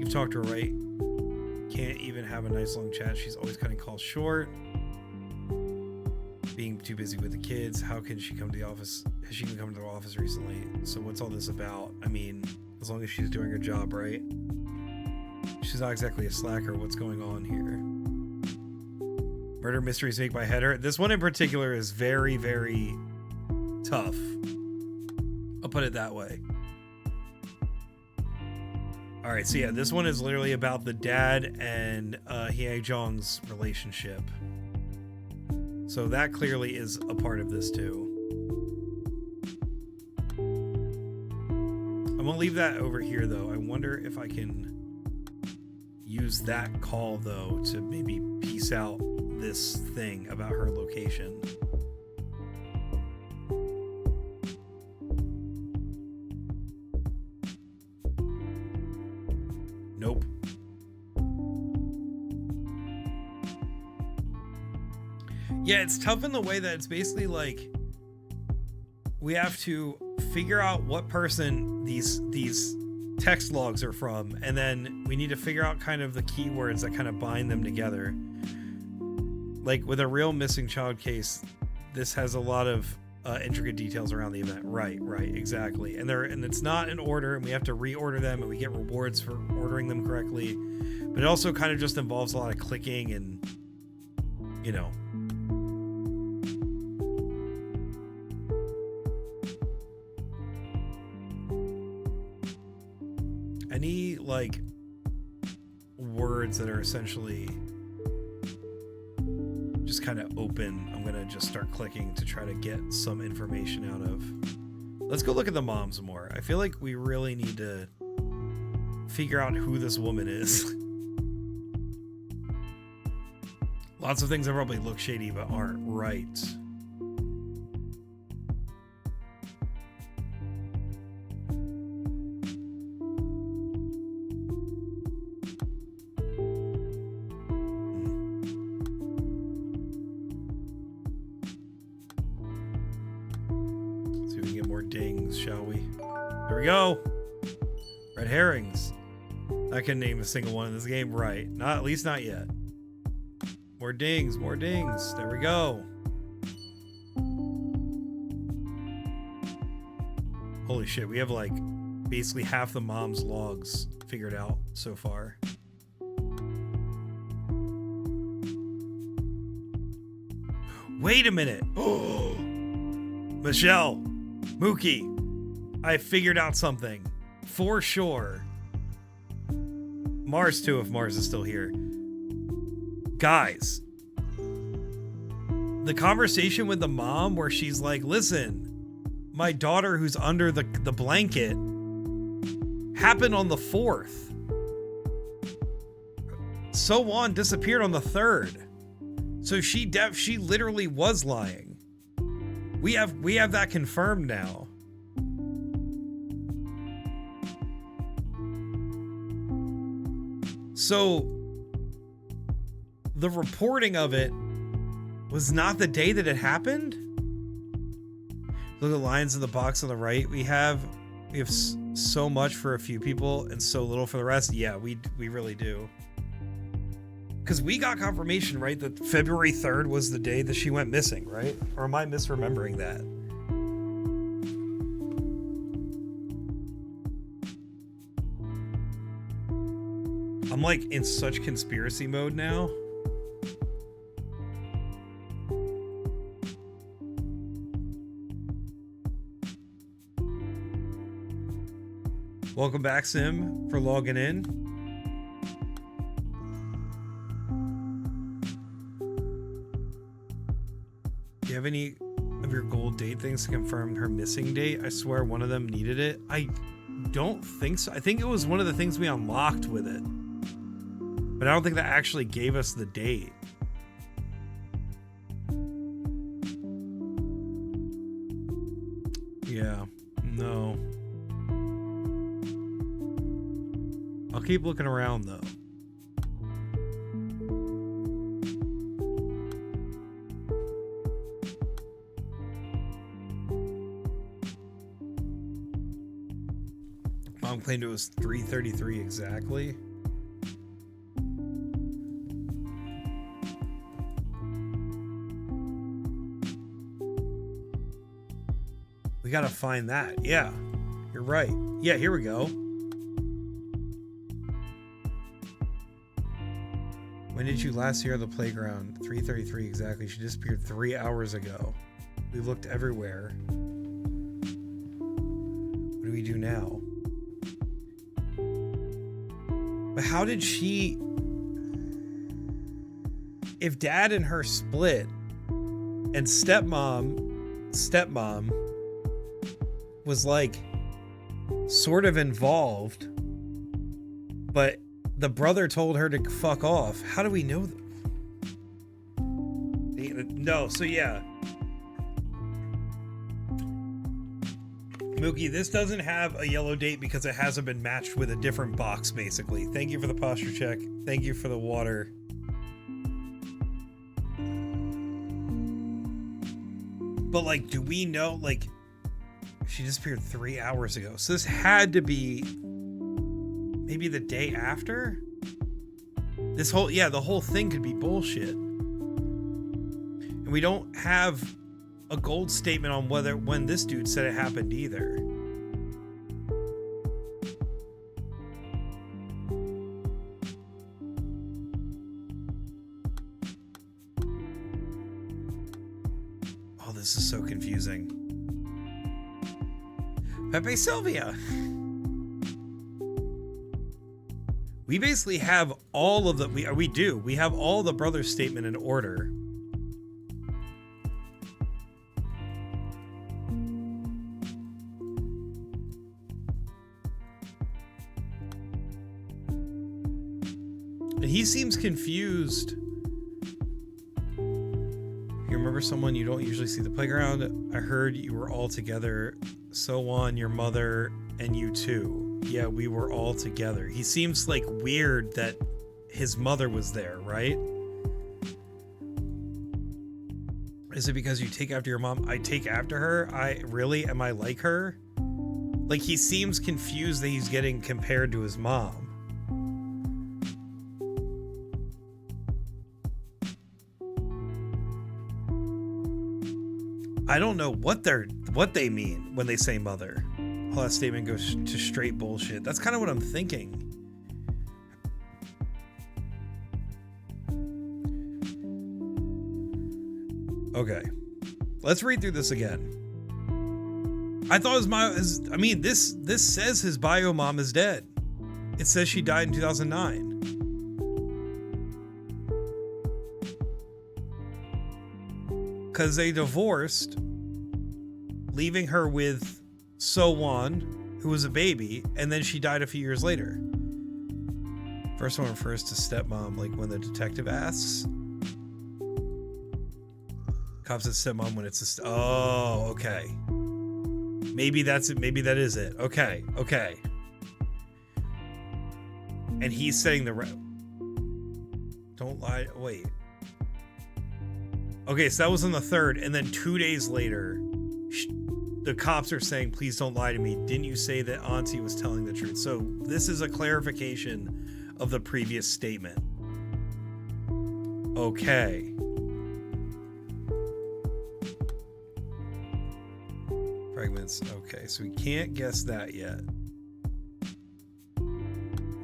You've talked to her, right? Can't even have a nice long chat. She's always cutting calls short. Being too busy with the kids. How can she come to the office? Has she even come to the office recently? So what's all this about? I mean, as long as she's doing her job, right? She's not exactly a slacker. What's going on here? Murder mysteries make my head hurt. This one in particular is very, very tough. I'll put it that way. All right, so yeah, this one is literally about the dad and Hye Jong's relationship. So that clearly is a part of this too. I'm gonna leave that over here though. I wonder if I can use that call though to maybe piece out this thing about her location. Nope. Yeah, it's tough in the way that it's basically like we have to figure out what person these text logs are from, and then we need to figure out kind of the keywords that kind of bind them together. Like with a real missing child case, this has a lot of intricate details around the event. Right, exactly. And it's not in order, and we have to reorder them, and we get rewards for ordering them correctly. But it also kind of just involves a lot of clicking and, you know. Any like words that are essentially just kind of open, I'm gonna just start clicking to try to get some information out of. Let's go look at the moms more. I feel like we really need to figure out who this woman is. Lots of things that probably look shady but aren't right. Dings, shall we? There we go. Red herrings. I can name a single one in this game, right? Not, at least not yet. More dings, more dings. There we go. Holy shit, we have like basically half the mom's logs figured out so far. Wait a minute. Oh, Michelle. Mookie, I figured out something for sure. Mars too, if Mars is still here. Guys, the conversation with the mom where she's like, listen, my daughter who's under the blanket happened on the 4th. So-won disappeared on the 3rd. So she literally was lying. We have that confirmed now. So the reporting of it was not the day that it happened. Look at the lines in the box on the right. We have so much for a few people and so little for the rest. Yeah, we really do. Because we got confirmation, right, that February 3rd was the day that she went missing, right? Or am I misremembering that? I'm like in such conspiracy mode now. Welcome back, Sim, for logging in. Do you have any of your gold date things to confirm her missing date? I swear one of them needed it. I don't think so. I think it was one of the things we unlocked with it. But I don't think that actually gave us the date. Yeah, no. I'll keep looking around though. Mom claimed it was 3:33 exactly. We gotta find that. Yeah, you're right. Yeah, here we go. When did you last see her at the playground? 3:33 exactly. She disappeared 3 hours ago. We looked everywhere. What do we do now? But how did she... If dad and her split and stepmom was like sort of involved, but the brother told her to fuck off. How do we know that? No, so yeah. Mookie, this doesn't have a yellow date because it hasn't been matched with a different box, basically. Thank you for the posture check. Thank you for the water. But, like, do we know, like, she disappeared 3 hours ago. So this had to be maybe the day after? This whole, yeah, the whole thing could be bullshit. And we don't have a gold statement on when this dude said it happened either. Oh, this is so confusing. Pepe Sylvia. We basically have all of the we have all the brothers' statement in order. And he seems confused. You remember someone you don't usually see at the playground? I heard you were all together. So on, your mother and you too. Yeah, we were all together. He seems like weird that his mother was there, right? Is it because you take after your mom? I take after her? Am I like her? Like, he seems confused that he's getting compared to his mom. I don't know what they mean when they say mother. Well, that statement goes to straight bullshit. That's kind of what I'm thinking. Okay, let's read through this again. I thought this says his bio mom is dead. It says she died in 2009. Because they divorced, leaving her with So-won, who was a baby, and then she died a few years later. First one refers to stepmom, like when the detective asks. Cop says stepmom when it's a oh, okay. Maybe that's it. Maybe that is it. Okay, okay. And he's saying don't lie. Wait. Okay, so that was on the 3rd, and then 2 days later, the cops are saying, please don't lie to me. Didn't you say that Auntie was telling the truth? So this is a clarification of the previous statement. Okay. Fragments. Okay, so we can't guess that yet.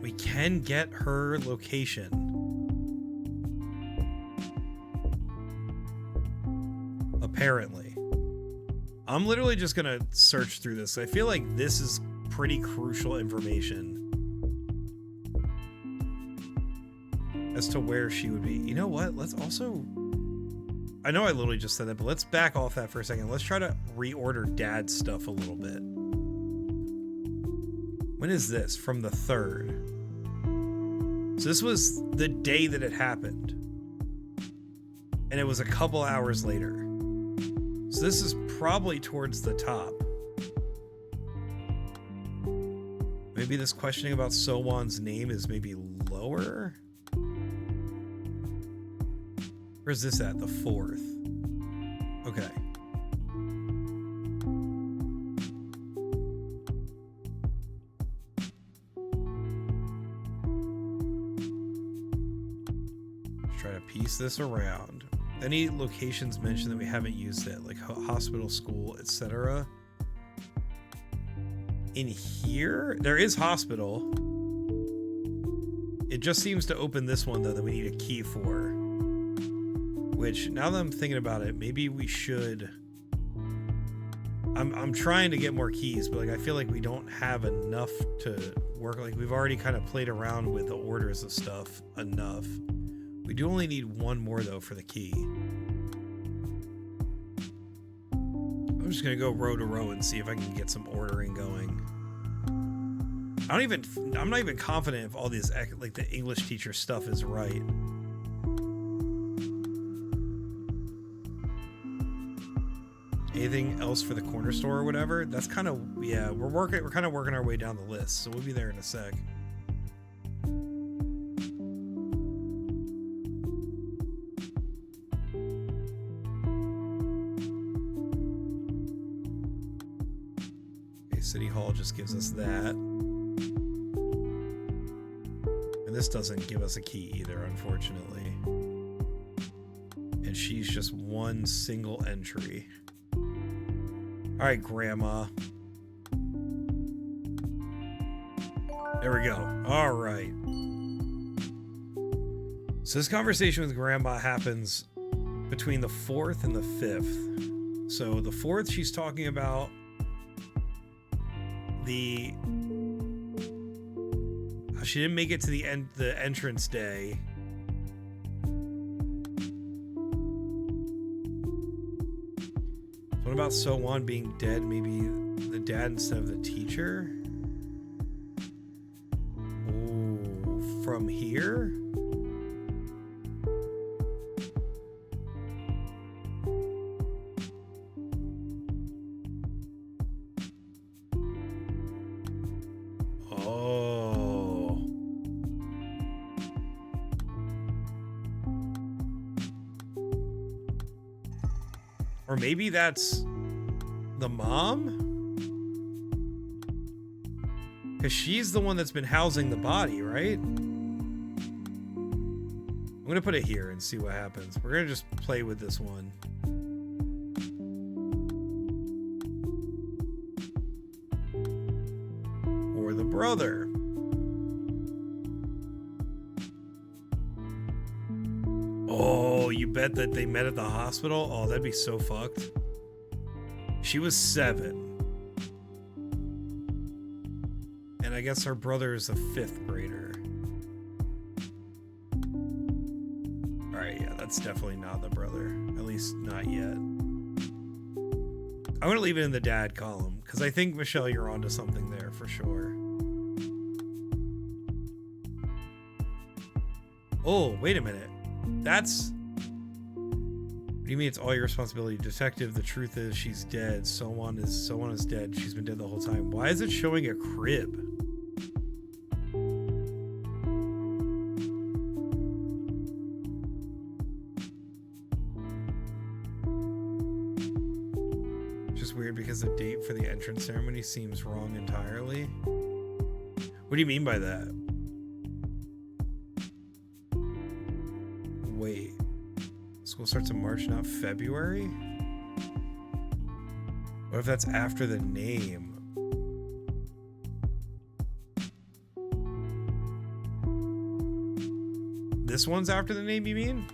We can get her location. Apparently. I'm literally just gonna search through this. I feel like this is pretty crucial information as to where she would be. You know what? Let's also... I know I literally just said that, but let's back off that for a second. Let's try to reorder Dad's stuff a little bit. When is this? From the 3rd. So this was the day that it happened. And it was a couple hours later. So this is probably towards the top. Maybe this questioning about So-won's name is maybe lower? Where's this at? The 4th. Okay. Let's try to piece this around. Any locations mentioned that we haven't used it, like hospital, school, etc. In here, there is hospital. It just seems to open this one though that we need a key for. Which, now that I'm thinking about it, maybe we should... I'm trying to get more keys, but like I feel like we don't have enough to work. Like we've already kind of played around with the orders of stuff enough. We do only need one more though for the key. I'm just gonna go row to row and see if I can get some ordering going. I'm not even confident if all these like the English teacher stuff is right. Anything else for the corner store or whatever? That's kind of, yeah, we're kind of working our way down the list, so we'll be there in a sec. Okay, City Hall just gives us that. And this doesn't give us a key either, unfortunately. And she's just one single entry. All right, Grandma. There we go. All right. So this conversation with Grandma happens between the 4th and the 5th. So the 4th, she's talking about she didn't make it to the entrance day. What about So-won being dead? Maybe the dad instead of the teacher? Ooh, from here? Oh. Or maybe that's the mom? Because she's the one that's been housing the body, right? I'm going to put it here and see what happens. We're going to just play with this one. Or the brother. Oh, you bet that they met at the hospital? Oh, that'd be so fucked. She was 7. And I guess her brother is a 5th grader. Alright, yeah, that's definitely not the brother. At least not yet. I'm gonna leave it in the dad column, because I think, Michelle, you're onto something there for sure. Oh, wait a minute. That's... What do you mean it's all your responsibility? Detective, the truth is she's dead. So-won is dead. She's been dead the whole time. Why is it showing a crib? Just weird because the date for the entrance ceremony seems wrong entirely. What do you mean by that? Wait. School starts in March, not February? What if that's after the name? this one's after the name, you mean?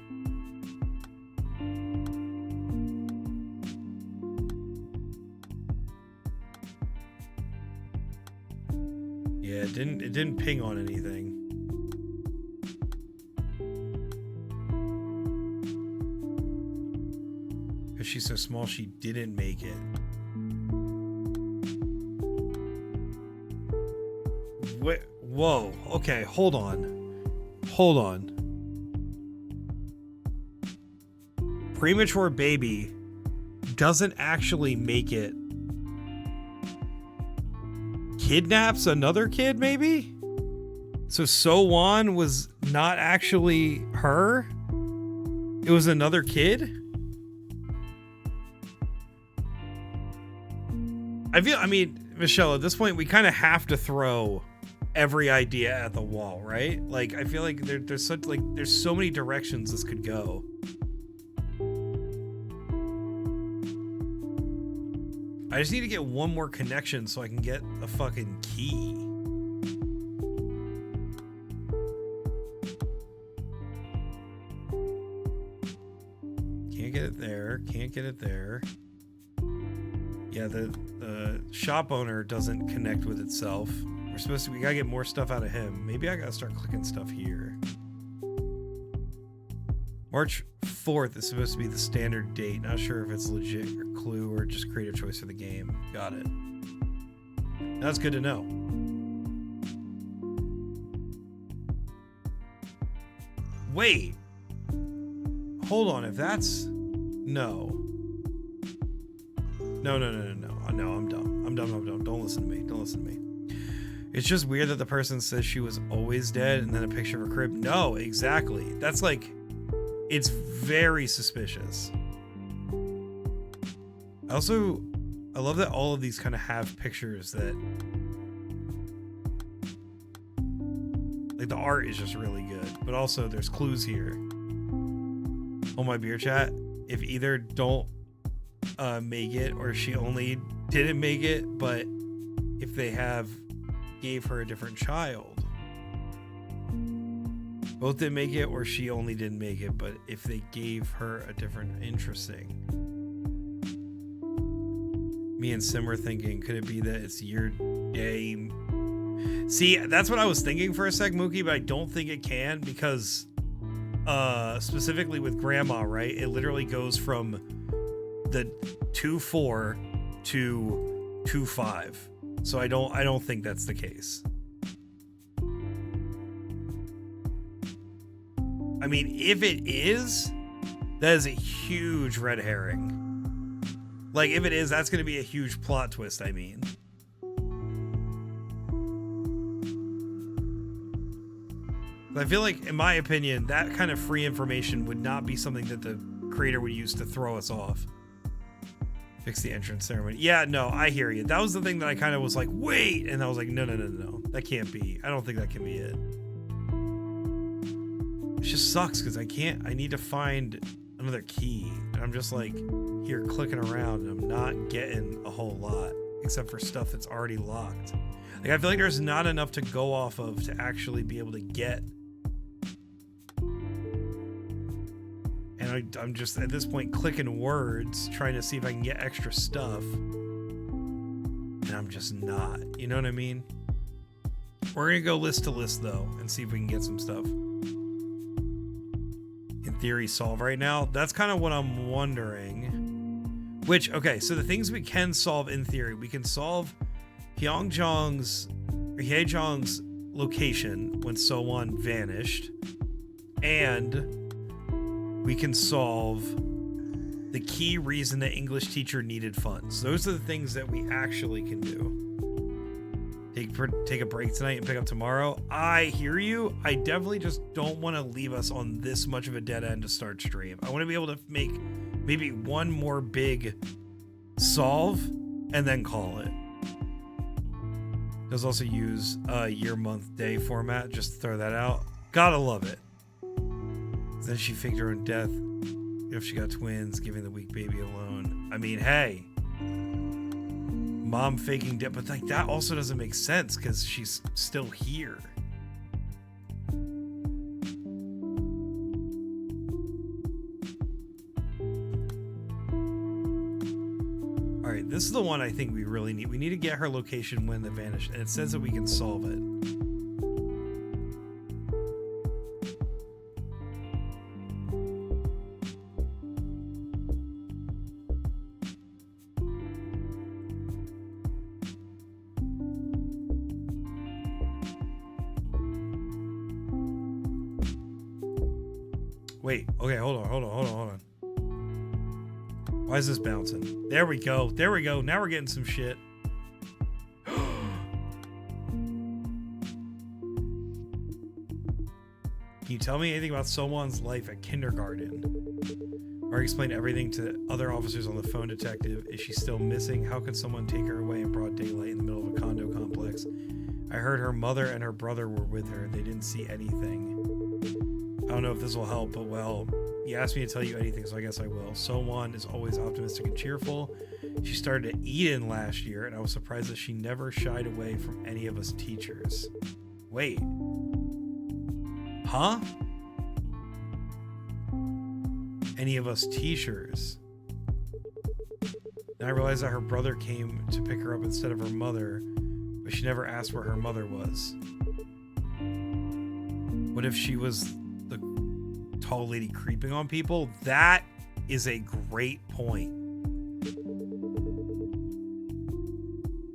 Yeah, it didn't ping on anything. Because she's so small, she didn't make it. Whoa. Okay, hold on. Premature baby doesn't actually make it. Kidnaps another kid, maybe? So So-won was not actually her? It was another kid? I mean, Michelle, at this point, we kind of have to throw every idea at the wall, right? Like, I feel like there's so many directions this could go. I just need to get one more connection so I can get a fucking key. Can't get it there. Yeah, the shop owner doesn't connect with itself. We gotta get more stuff out of him. Maybe I gotta start clicking stuff here. March 4th is supposed to be the standard date. Not sure if it's legit or clue or just creative choice for the game. Got it. That's good to know. Wait. Hold on, if that's... No. No, I'm dumb. Don't listen to me. It's just weird that the person says she was always dead and then a picture of her crib. No, exactly. That's like... It's very suspicious. I love that all of these kind of have pictures that... Like, the art is just really good. But also, there's clues here. Oh, my beer chat. If either don't make it or she only didn't make it, but if they gave her a different child. Both didn't make it or she only didn't make it, but if they gave her a different... Interesting. Me and Sim were thinking, could it be that it's your day? See, that's what I was thinking for a sec, Mookie, but I don't think it can because specifically with grandma, right? It literally goes from the 2-4 to 2-5. So I don't think that's the case. I mean, if it is, that is a huge red herring. Like, if it is, that's going to be a huge plot twist, I mean. I feel like, in my opinion, that kind of free information would not be something that the creator would use to throw us off. Fix the entrance ceremony. Yeah, no, I hear you. That was the thing that I kind of was like, wait! And I was like, no. That can't be. I don't think that can be it. It just sucks because I need to find another key. And I'm just like, here clicking around and I'm not getting a whole lot except for stuff that's already locked. Like, I feel like there's not enough to go off of to actually be able to get. And I'm just at this point clicking words trying to see if I can get extra stuff, and I'm just not, you know what I mean? We're gonna go list to list though and see if we can get some stuff in theory solve right now. That's kind of what I'm wondering. Which, okay, so the things we can solve in theory, we can solve Hyejong's location when So-won vanished, and we can solve the key reason the English teacher needed funds. Those are the things that we actually can do. Take a break tonight and pick up tomorrow. I hear you. I definitely just don't want to leave us on this much of a dead end to start stream. I want to be able to make maybe one more big solve and then call it. Does also use year, month, day format. Just throw that out. Gotta love it. Then she faked her own death if she got twins, giving the weak baby alone. I mean, hey, mom faking death, but like that also doesn't make sense because she's still here. This is the one I think we really need. We need to get her location when they vanished, and it says that we can solve it. Wait, okay, hold on. Why is this bouncing? There we go. Now we're getting some shit. Can you tell me anything about Someone's life at kindergarten? Or explain everything to other officers on the phone, detective. Is she still missing? How could someone take her away in broad daylight in the middle of a condo complex? I heard her mother and her brother were with her. They didn't see anything. I don't know if this will help, but well, you asked me to tell you anything, so I guess I will. So-Won is always optimistic and cheerful. She started at Eden last year, and I was surprised that she never shied away from any of us teachers. Wait. Huh? Any of us teachers. Then I realized that her brother came to pick her up instead of her mother, but she never asked where her mother was. What if she was the tall lady creeping on people? That is a great point.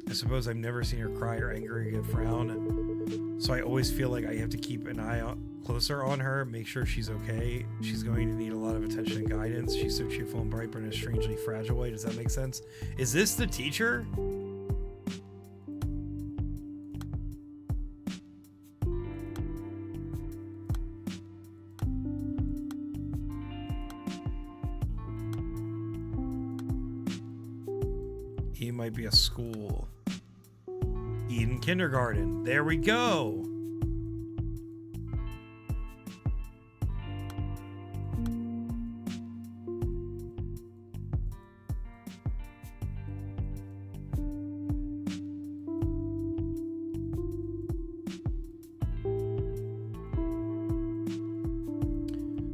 I suppose I've never seen her cry or angry or get frown, so I always feel like I have to keep an eye closer on her, make sure she's okay. She's going to need a lot of attention and guidance. She's so cheerful and bright, but in a strangely fragile way. Does that make sense? Is this the teacher? He might be a school. Eden Kindergarten. There we go.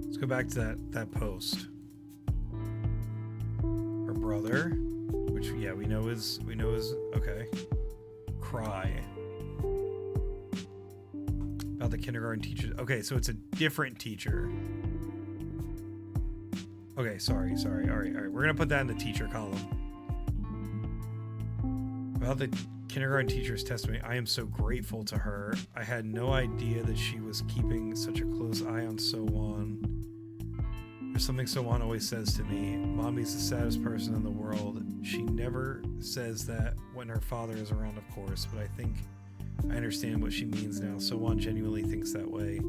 Let's go back to that post. Her brother, which yeah, we know is okay. Cry about the kindergarten teacher. Okay, so it's a different teacher. Okay, sorry. All right. We're gonna put that in the teacher column. About the kindergarten teacher's testimony, I am so grateful to her. I had no idea that she was keeping such a close eye on So-Won. There's something So-Won always says to me. Mommy's the saddest person in the world. She never says that when her father is around, of course, but I think I understand what she means now. So-Won genuinely thinks that way.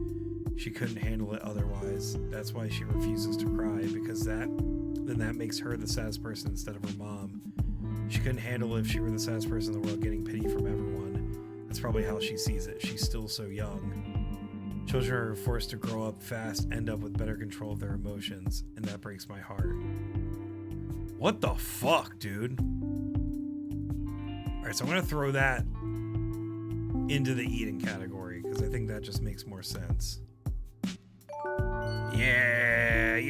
She couldn't handle it otherwise. That's why she refuses to cry, because that makes her the saddest person instead of her mom. She couldn't handle it if she were the saddest person in the world, getting pity from everyone. That's probably how she sees it. She's still so young. Children are forced to grow up fast, end up with better control of their emotions, and that breaks my heart. What the fuck, dude? Alright, so I'm gonna throw that into the Eden category, because I think that just makes more sense. Yeah.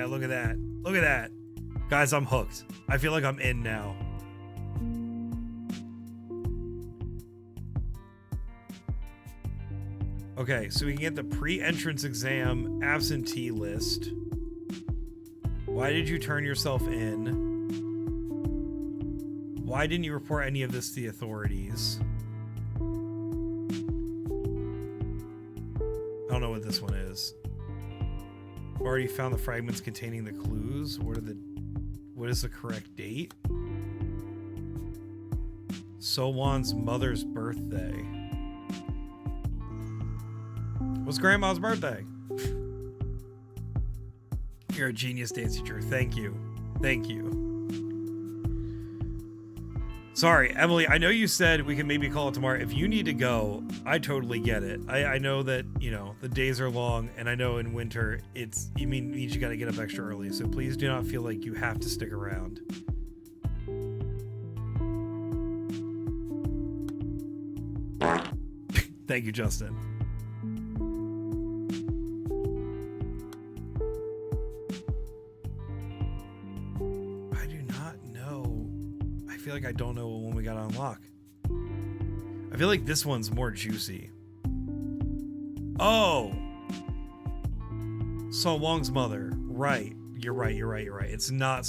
Look at that. Guys, I'm hooked. I feel like I'm in now. Okay, so we can get the pre-entrance exam absentee list. Why did you turn yourself in? Why didn't you report any of this to the authorities? I don't know what this one is. Already found the fragments containing the clues. What is the correct date? So-Won's mother's birthday. What's Grandma's birthday? You're a genius dance teacher. Thank you. Sorry, Emily, I know you said we can maybe call it tomorrow. If you need to go, I totally get it. I know that, the days are long, and I know in winter means you gotta get up extra early. So please do not feel like you have to stick around. Thank you, Justin. feel like I don't know what one we got to unlock. I feel like this one's more juicy. Oh! So Long's mother. Right. You're right. It's not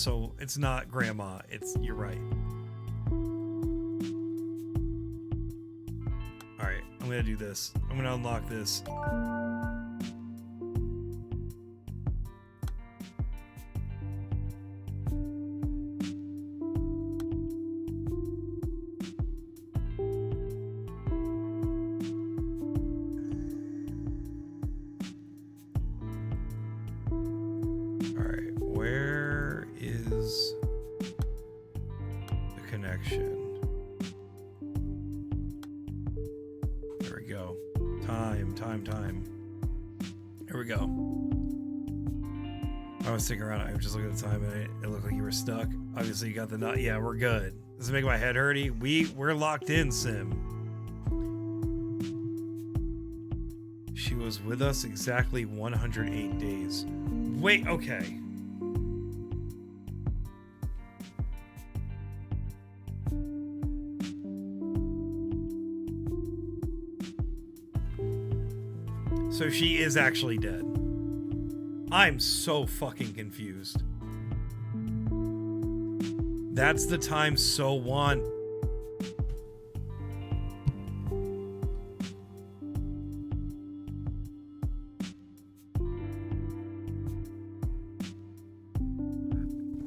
grandma. You're right. Alright, I'm gonna do this. I'm gonna unlock this. Stick around. I was just looking at the time and it looked like you were stuck. Obviously you got the knot. Yeah, we're good. Does it make my head hurty? We're locked in, Sim. She was with us exactly 108 days. Wait, okay. So she is actually dead. I'm so fucking confused. That's the time So Wan.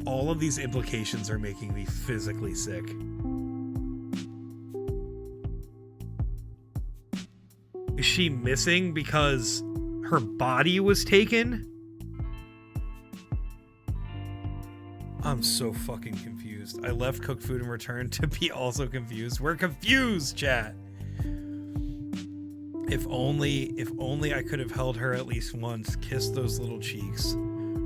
All of these implications are making me physically sick. Is she missing because her body was taken? I'm so fucking confused. I left cooked food and returned to be also confused. We're confused, chat. If only I could have held her at least once, kissed those little cheeks,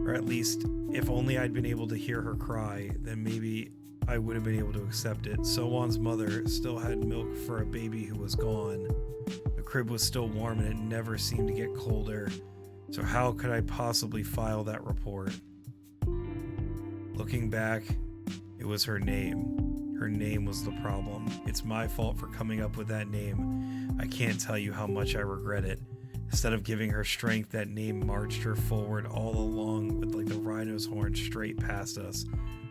or at least if only I'd been able to hear her cry, then maybe I would have been able to accept it. So-Wan's mother still had milk for a baby who was gone. The crib was still warm and it never seemed to get colder. So how could I possibly file that report? Looking back, it was her name. Her name was the problem. It's my fault for coming up with that name. I can't tell you how much I regret it. Instead of giving her strength, that name marched her forward all along with like the rhino's horn straight past us.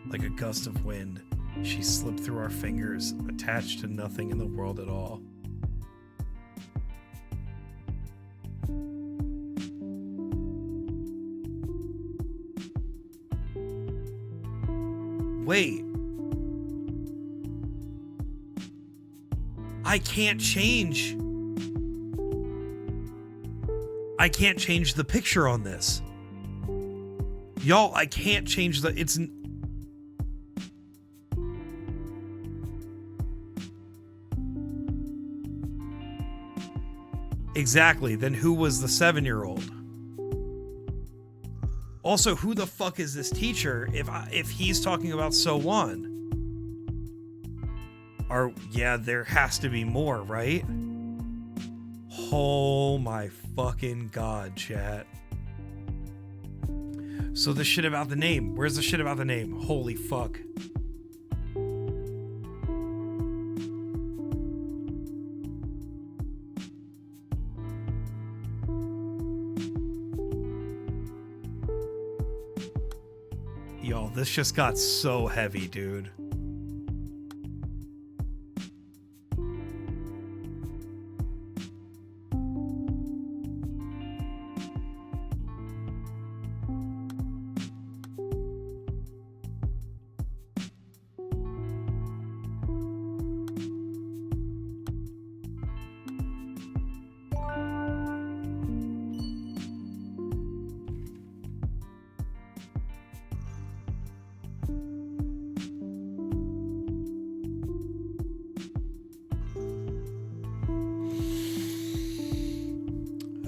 Like a gust of wind, she slipped through our fingers, attached to nothing in the world at all. Wait. I can't change the picture on this. Y'all, I can't change it's exactly. Then who was the 7-year-old? Also, who the fuck is this teacher if he's talking about So-Wan? Yeah, there has to be more, right? Oh my fucking god, chat. So the shit about the name. Where's the shit about the name? Holy fuck. Y'all, this just got so heavy, dude.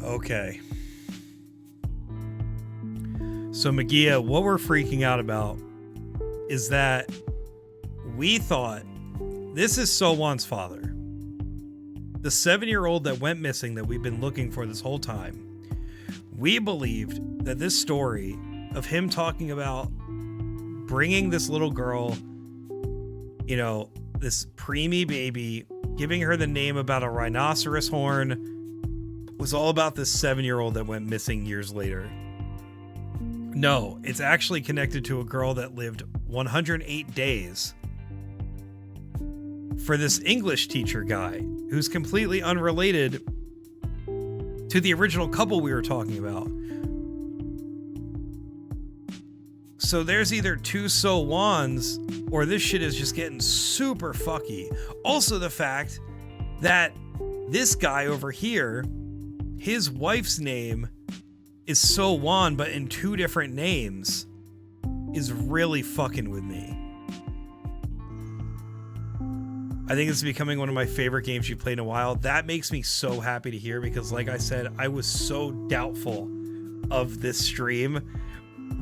Okay. So Magia, what we're freaking out about is that we thought this is So-Wan's father. The 7-year-old that went missing that we've been looking for this whole time. We believed that this story of him talking about bringing this little girl you know, this preemie baby, giving her the name about a rhinoceros horn, was all about this 7-year-old that went missing years later. No, it's actually connected to a girl that lived 108 days for this English teacher guy who's completely unrelated to the original couple we were talking about. So there's either two So Wans, or this shit is just getting super fucky. Also, the fact that this guy over here, his wife's name is So Wan, but in 2 different names, is really fucking with me. I think it's becoming one of my favorite games you've played in a while. That makes me so happy to hear, because like I said, I was so doubtful of this stream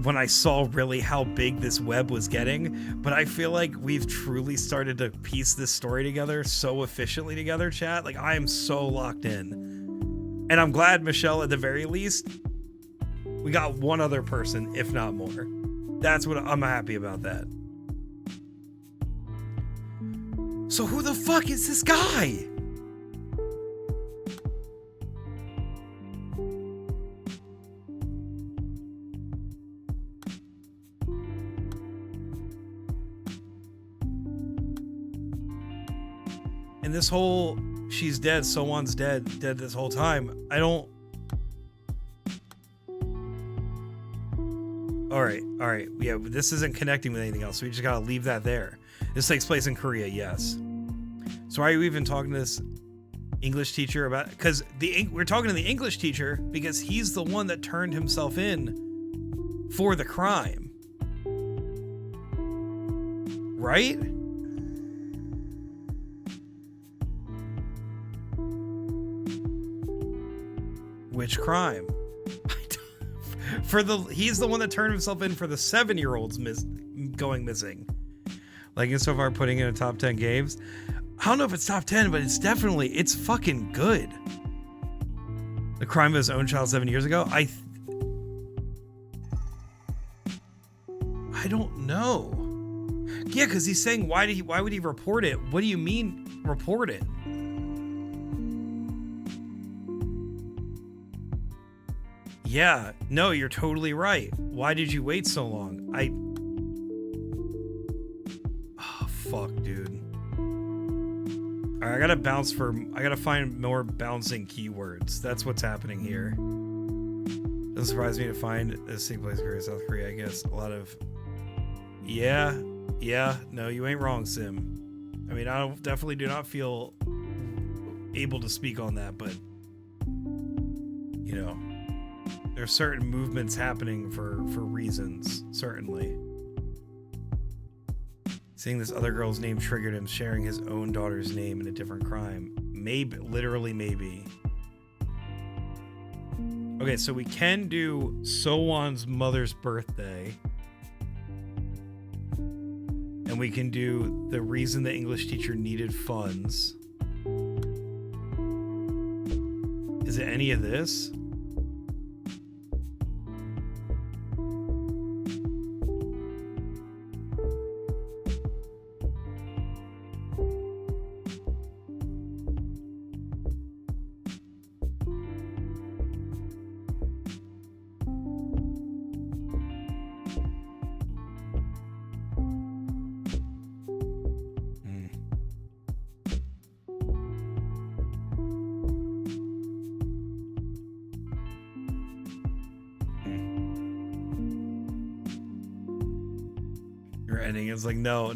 when I saw really how big this web was getting, but I feel like we've truly started to piece this story together so efficiently together, chat. Like, I am so locked in. And I'm glad, Michelle, at the very least, we got one other person, if not more. That's what I'm happy about that. So who the fuck is this guy? And this whole she's dead, So Wan's dead this whole time. I don't. All right. Yeah, this isn't connecting with anything else. So we just gotta leave that there. This takes place in Korea, yes. So why are you even talking to this English teacher about? Because we're talking to the English teacher because he's the one that turned himself in for the crime, right? Which crime? He's the one that turned himself in for the 7-year-olds going missing. Like, so far putting in a top 10 games. I don't know if it's top 10, but it's fucking good. The crime of his own child 7 years ago. I don't know. Yeah, because he's saying why would he report it? What do you mean report it? Yeah, no, you're totally right. Why did you wait so long? Oh, fuck, dude. All right, I gotta find more bouncing keywords. That's what's happening here. Doesn't surprise me to find this thing plays Korea, South Korea. I guess a lot of, yeah, no, you ain't wrong, Sim. I mean, I definitely do not feel able to speak on that, but you know, there's certain movements happening for reasons, certainly. Seeing this other girl's name triggered him sharing his own daughter's name in a different crime. Maybe, literally maybe. Okay, so we can do So Wan's mother's birthday. And we can do the reason the English teacher needed funds. Is it any of this? Ending. It's like no.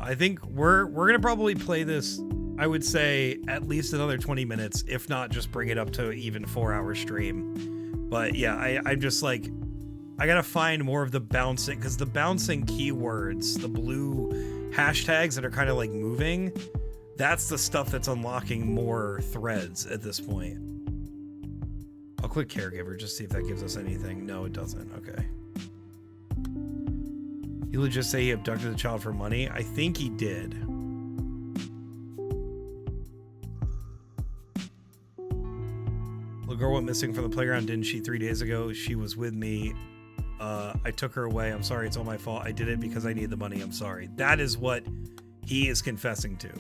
I think we're gonna probably play this. I would say at least another 20 minutes, if not just bring it up to even 4-hour stream. But yeah, I'm just like, I gotta find more of the bouncing, because the bouncing keywords, the blue hashtags that are kind of like moving, that's the stuff that's unlocking more threads at this point. I'll click caregiver just see if that gives us anything. No, it doesn't. Okay. You legit say he abducted the child for money? I think he did. Little girl went missing from the playground, didn't she? 3 days ago. She was with me I took her away. I'm sorry. It's all my fault. I did it because I need the money. I'm sorry. That is what he is confessing to.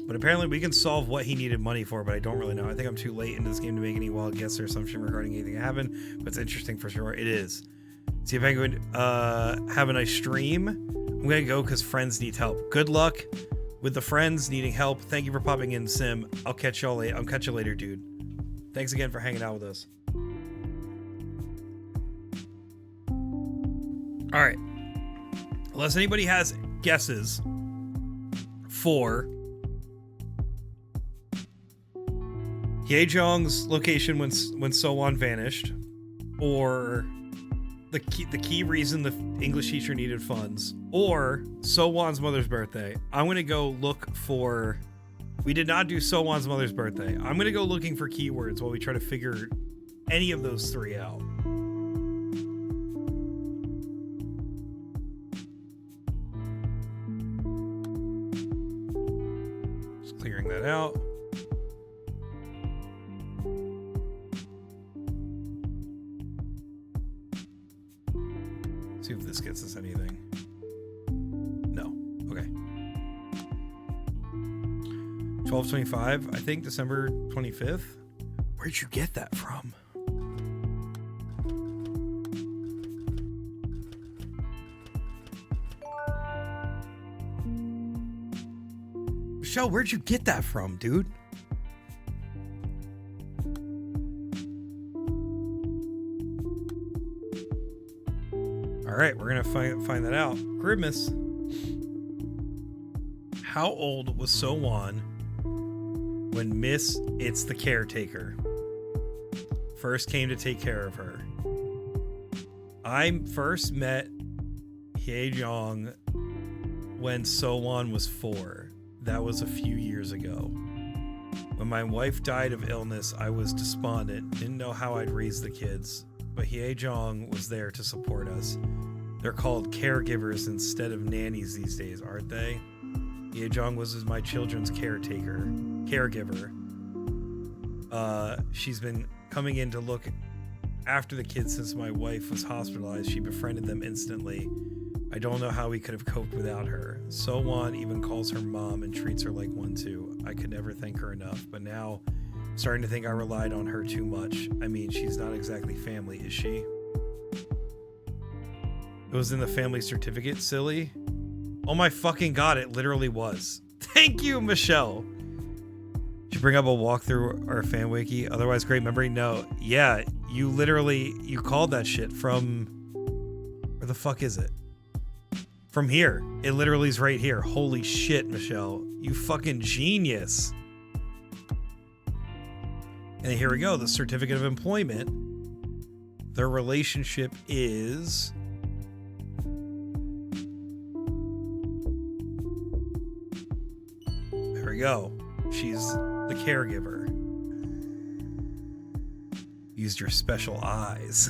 But apparently we can solve what he needed money for, but I don't really know. I think I'm too late into this game to make any wild guess or assumption regarding anything that happened, but it's interesting for sure. It is. See if I can have a nice stream. I'm going to go because friends need help. Good luck with the friends needing help. Thank you for popping in, Sim. I'll catch y'all later. I'll catch you later, dude. Thanks again for hanging out with us. All right. Unless anybody has guesses for Hyejong's location when Sowon vanished, or the key reason the English teacher needed funds, or Sowon's mother's birthday, I'm gonna go look for. We did not do Sowon's mother's birthday. I'm gonna go looking for keywords while we try to figure any of those three out. Just clearing that out. See if this gets us anything. No. Okay. 12/25, I think December 25th. Where'd you get that from? Michelle, where'd you get that from, dude? All right, we're gonna find that out. Grimace. How old was Sowon when Miss It's the Caretaker first came to take care of her? I first met Hyejong when Sowon was 4. That was a few years ago. When my wife died of illness, I was despondent, didn't know how I'd raise the kids, but Hyejong was there to support us. They're called caregivers instead of nannies these days, aren't they? Hyejong was my children's caregiver. She's been coming in to look after the kids since my wife was hospitalized. She befriended them instantly. I don't know how we could have coped without her. Sowon even calls her mom and treats her like one too. I could never thank her enough, but now I'm starting to think I relied on her too much. I mean, she's not exactly family, is she? It was in the family certificate, silly. Oh my fucking god, it literally was. Thank you, Michelle. Did you bring up a walkthrough or a fan wiki? Otherwise, great memory. No, yeah, you called that shit from, where the fuck is it? From here. It literally is right here. Holy shit, Michelle. You fucking genius. And here we go. The certificate of employment. Their relationship is... There we go. She's the caregiver. Used your special eyes.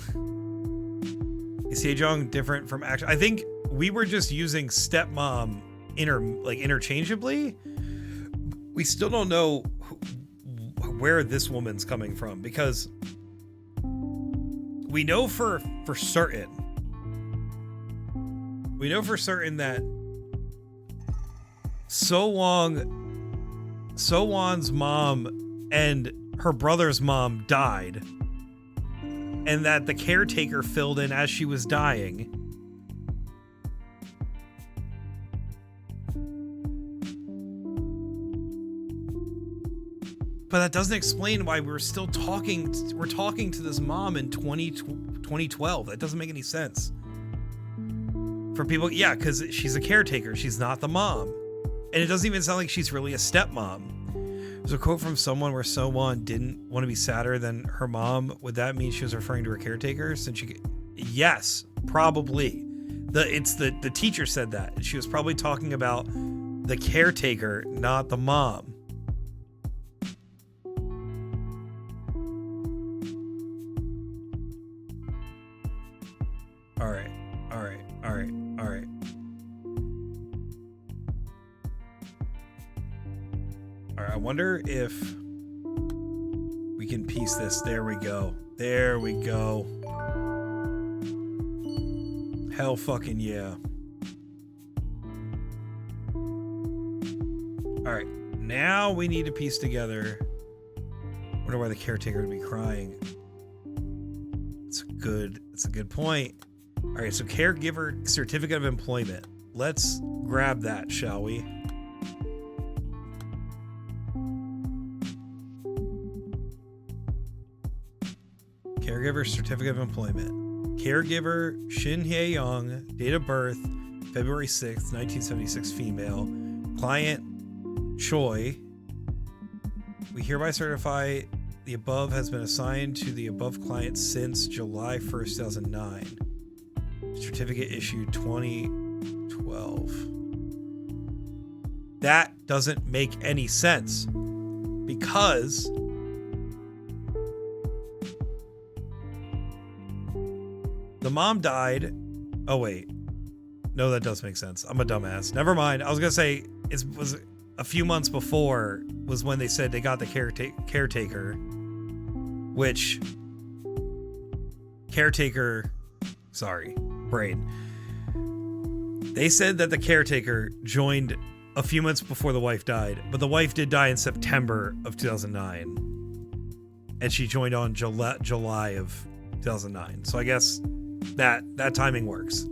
Is Hyejong different from action? I think we were just using stepmom interchangeably. We still don't know where this woman's coming from, because we know for certain that Sowon's mom and her brother's mom died, and that the caretaker filled in as she was dying. But that doesn't explain why we're talking to this mom in 2012. That doesn't make any sense. For people, yeah, because she's a caretaker. She's not the mom. And it doesn't even sound like she's really a stepmom. There's a quote from someone where Sowon didn't want to be sadder than her mom. Would that mean she was referring to her caretaker? Since yes, probably. The teacher said that. She was probably talking about the caretaker, not the mom. All right. I wonder if we We can piece this. There we go. There we go. Hell fucking yeah. Alright. Now we need to piece together. Wonder why the caretaker would be crying. It's a good point. Alright, so caregiver certificate of employment. Let's grab that, shall we? Caregiver certificate of employment. Caregiver Shin Hye Young, date of birth February 6th, 1976, female. Client Choi. We hereby certify the above has been assigned to the above client since July 1st, 2009. Certificate issued 2012. That doesn't make any sense because the mom died. Oh, wait. No, that does make sense. I'm a dumbass. Never mind. I was going to say it was a few months before was when they said they got the caretaker, which caretaker, sorry, brain. They said that the caretaker joined a few months before the wife died, but the wife did die in September of 2009, and she joined on July of 2009. So I guess that timing works.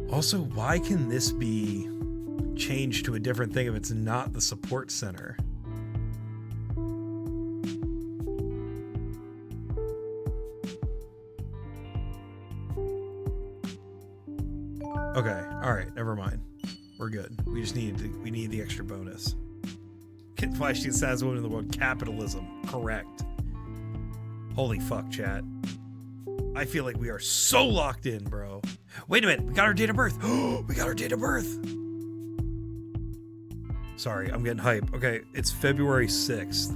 Also, why can this be changed to a different thing if it's not the support center? Okay, all right, never mind. We're good. We just need the extra bonus. Why she says woman in the world, capitalism. Correct. Holy fuck, chat. I feel like we are so locked in, bro. Wait a minute, we got our date of birth. We got our date of birth. Sorry, I'm getting hype. Okay, it's February 6th.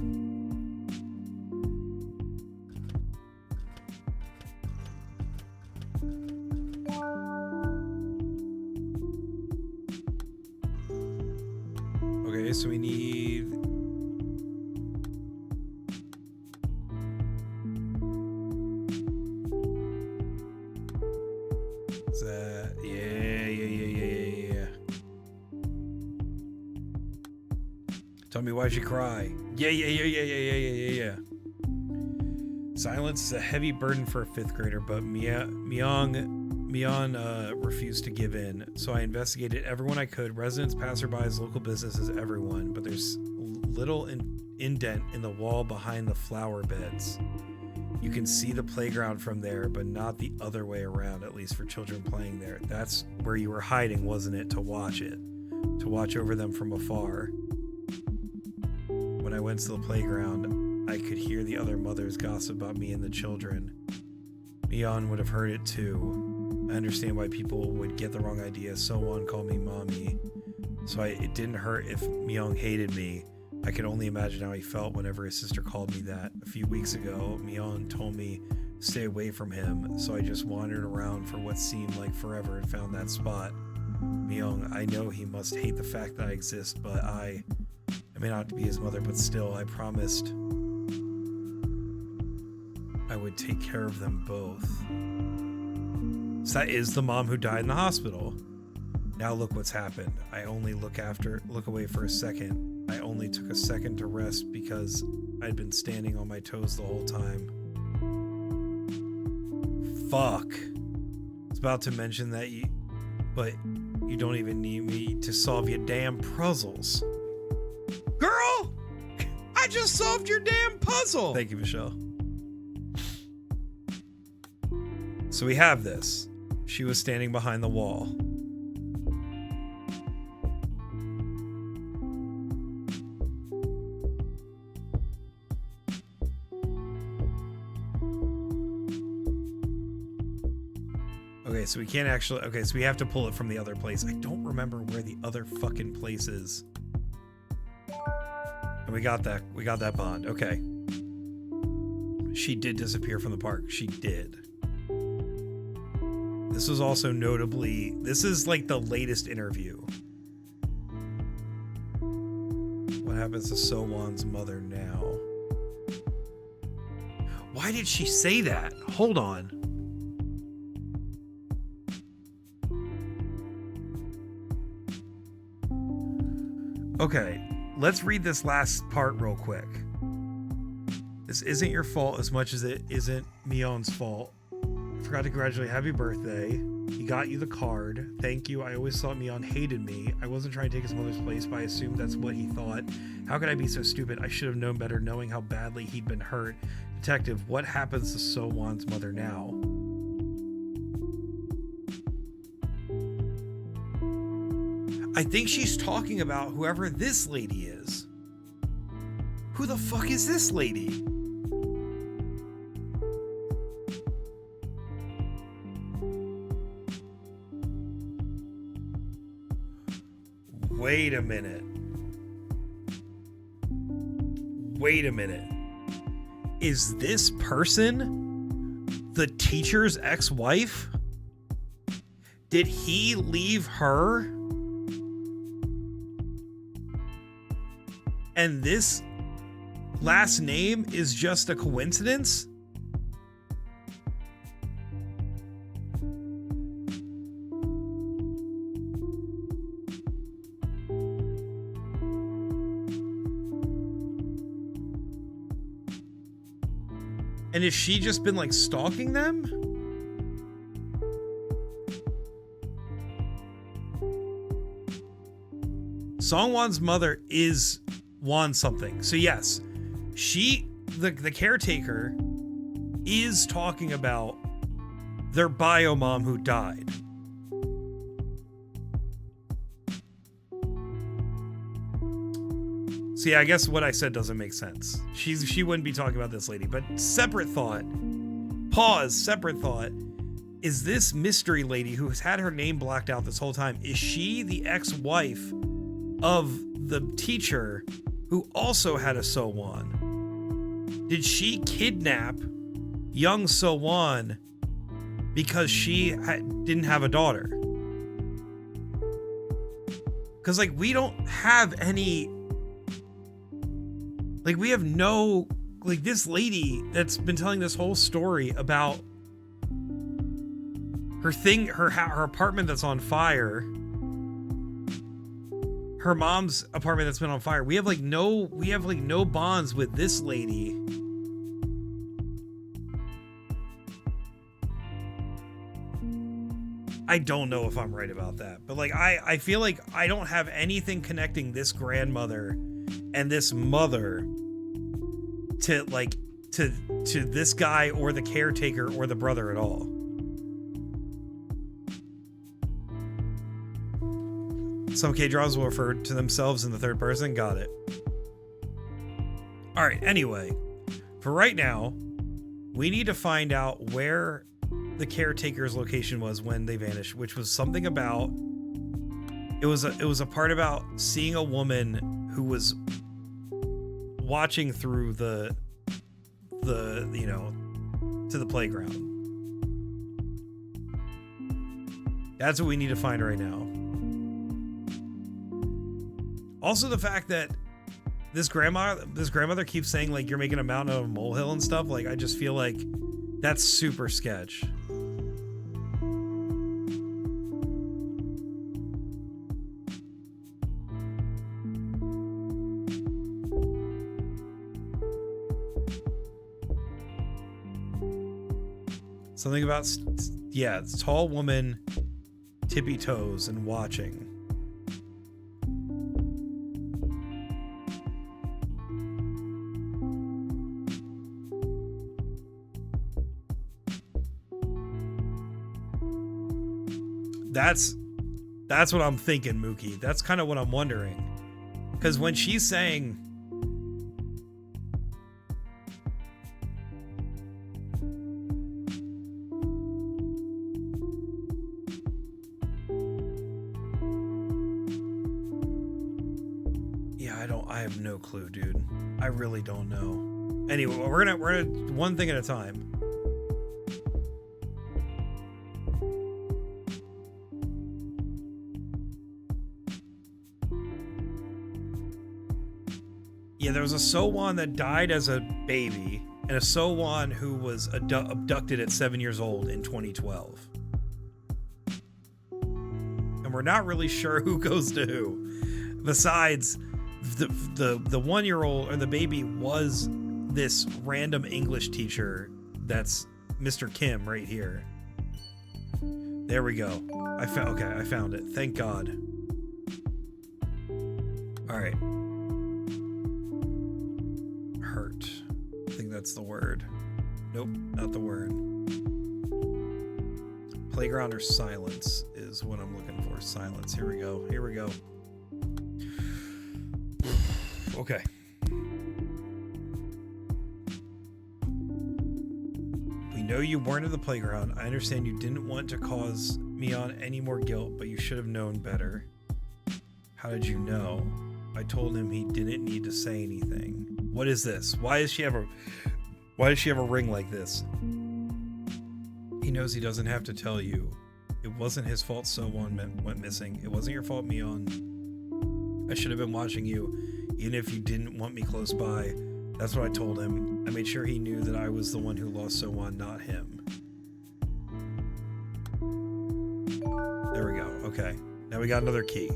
Okay, so we need... Is that... Yeah. Tell me why she cry. Yeah. Silence is a heavy burden for a 5th grader, but Mion refused to give in. So I investigated everyone I could, residents, passerbys, local businesses, everyone. But there's little indent in the wall behind the flower beds. You can see the playground from there, but not the other way around, at least for children playing there. That's where you were hiding, wasn't it? To watch it. To watch over them from afar. When I went to the playground, I could hear the other mothers gossip about me and the children. Mion would have heard it too. I understand why people would get the wrong idea. Someone called me mommy. So it didn't hurt if Myung hated me. I could only imagine how he felt whenever his sister called me that. A few weeks ago, Myung told me to stay away from him, so I just wandered around for what seemed like forever and found that spot. Myung, I know he must hate the fact that I exist, but I may not be his mother, but still, I promised I would take care of them both. So that is the mom who died in the hospital. Now look what's happened. I only look away for a second. I only took a second to rest because I'd been standing on my toes the whole time. Fuck. I was about to mention that but you don't even need me to solve your damn puzzles. Girl! I just solved your damn puzzle! Thank you, Michelle. So we have this. She was standing behind the wall. Okay, so we can't actually... Okay, so we have to pull it from the other place. I don't remember where the other fucking place is. And we got that. We got that bond. Okay. She did disappear from the park. She did. This was also notably... This is like the latest interview. What happens to So-won's mother now? Why did she say that? Hold on. Okay, let's read this last part real quick. This isn't your fault as much as it isn't Mion's fault. I forgot to congratulate. Happy birthday. He got you the card. Thank you. I always thought Mion hated me. I wasn't trying to take his mother's place, but I assumed that's what he thought. How could I be so stupid? I should have known better, knowing how badly he'd been hurt. Detective, what happens to So-won's mother now? I think she's talking about whoever this lady is. Who the fuck is this lady? Wait a minute. Wait a minute. Is this person the teacher's ex-wife? Did he leave her? And this last name is just a coincidence? And has she just been like stalking them? Song-won's mother is Won something. So yes, the caretaker is talking about their bio mom who died. See, I guess what I said doesn't make sense. She wouldn't be talking about this lady, but separate thought. Pause, separate thought. Is this mystery lady who has had her name blacked out this whole time, is she the ex-wife of the teacher who also had a So-won? Did she kidnap young So-won because she didn't have a daughter? Because, like, we don't have any... Like, we have no... Like, this lady that's been telling this whole story about her thing, her apartment that's on fire... Her mom's apartment that's been on fire. We have no bonds with this lady. I don't know if I'm right about that, but like I feel like I don't have anything connecting this grandmother and this mother to this guy or the caretaker or the brother at all. Some K-dramas will refer to themselves in the third person. Got it. All right. Anyway, for right now, we need to find out where the caretaker's location was when they vanished, which was something about. It was a part about seeing a woman who was watching through the to the playground. That's what we need to find right now. Also, the fact that this grandmother keeps saying, like, you're making a mountain out of a molehill and stuff, like, I just feel like that's super sketch. Something about, yeah, tall woman, tippy toes and watching. That's what I'm thinking, Mookie. That's kind of what I'm wondering. Because when she's saying... Yeah, I have no clue, dude. I really don't know. Anyway, we're gonna one thing at a time. Yeah, there was a So-Won that died as a baby, and a So-Won who was abducted at 7 years old in 2012. And we're not really sure who goes to who. Besides, the 1-year-old or the baby was this random English teacher that's Mr. Kim right here. There we go. I found it. Thank God. All right. Hurt. I think that's the word. Nope, not the word. Playground or silence is what I'm looking for. Silence. Here we go. Here we go. Okay. We know you weren't at the playground. I understand you didn't want to cause Mion any more guilt, but you should have known better. How did you know? I told him he didn't need to say anything. What is this? Why does she have a ring like this? He knows he doesn't have to tell you. It wasn't his fault So-Won went missing. It wasn't your fault, Mion. I should have been watching you, even if you didn't want me close by. That's what I told him. I made sure he knew that I was the one who lost So-Won, not him. There we go. Okay. Now we got another key.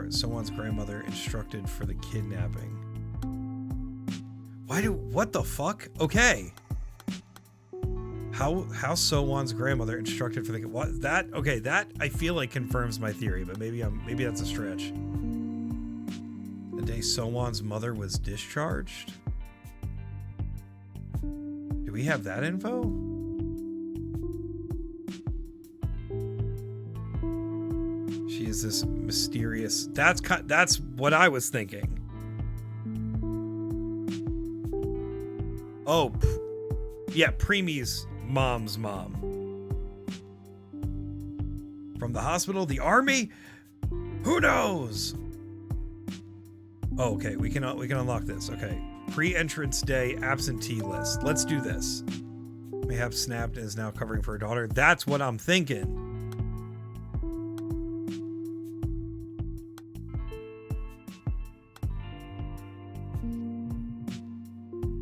So-Won's grandmother instructed for the kidnapping. What the fuck? Okay. How So-Won's grandmother instructed for the what that okay, that I feel like confirms my theory, but maybe that's a stretch. The day So-Won's mother was discharged? Do we have that info? She is this mysterious. That's what I was thinking. Oh, yeah, Preemie's mom's mom. From the hospital, the army? Who knows? Oh, okay, we can unlock this. Okay, pre-entrance day absentee list. Let's do this. Mayhap snapped and is now covering for her daughter. That's what I'm thinking.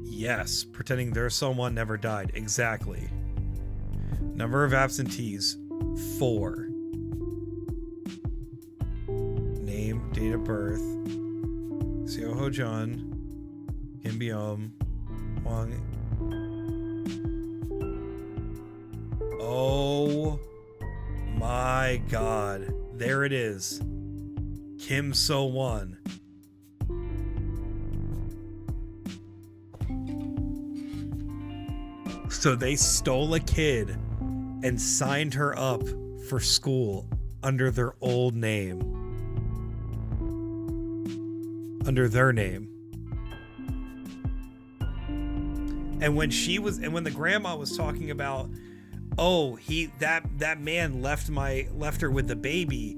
Yes, pretending there's someone never died. Exactly. Number of absentees, 4. Name, date of birth, Seo Ho Jun, Kim Byum, Wang. Oh my God. There it is. Kim So-Won. So they stole a kid and signed her up for school under their old name. Under their name. And when the grandma was talking about, oh, that man left her with the baby,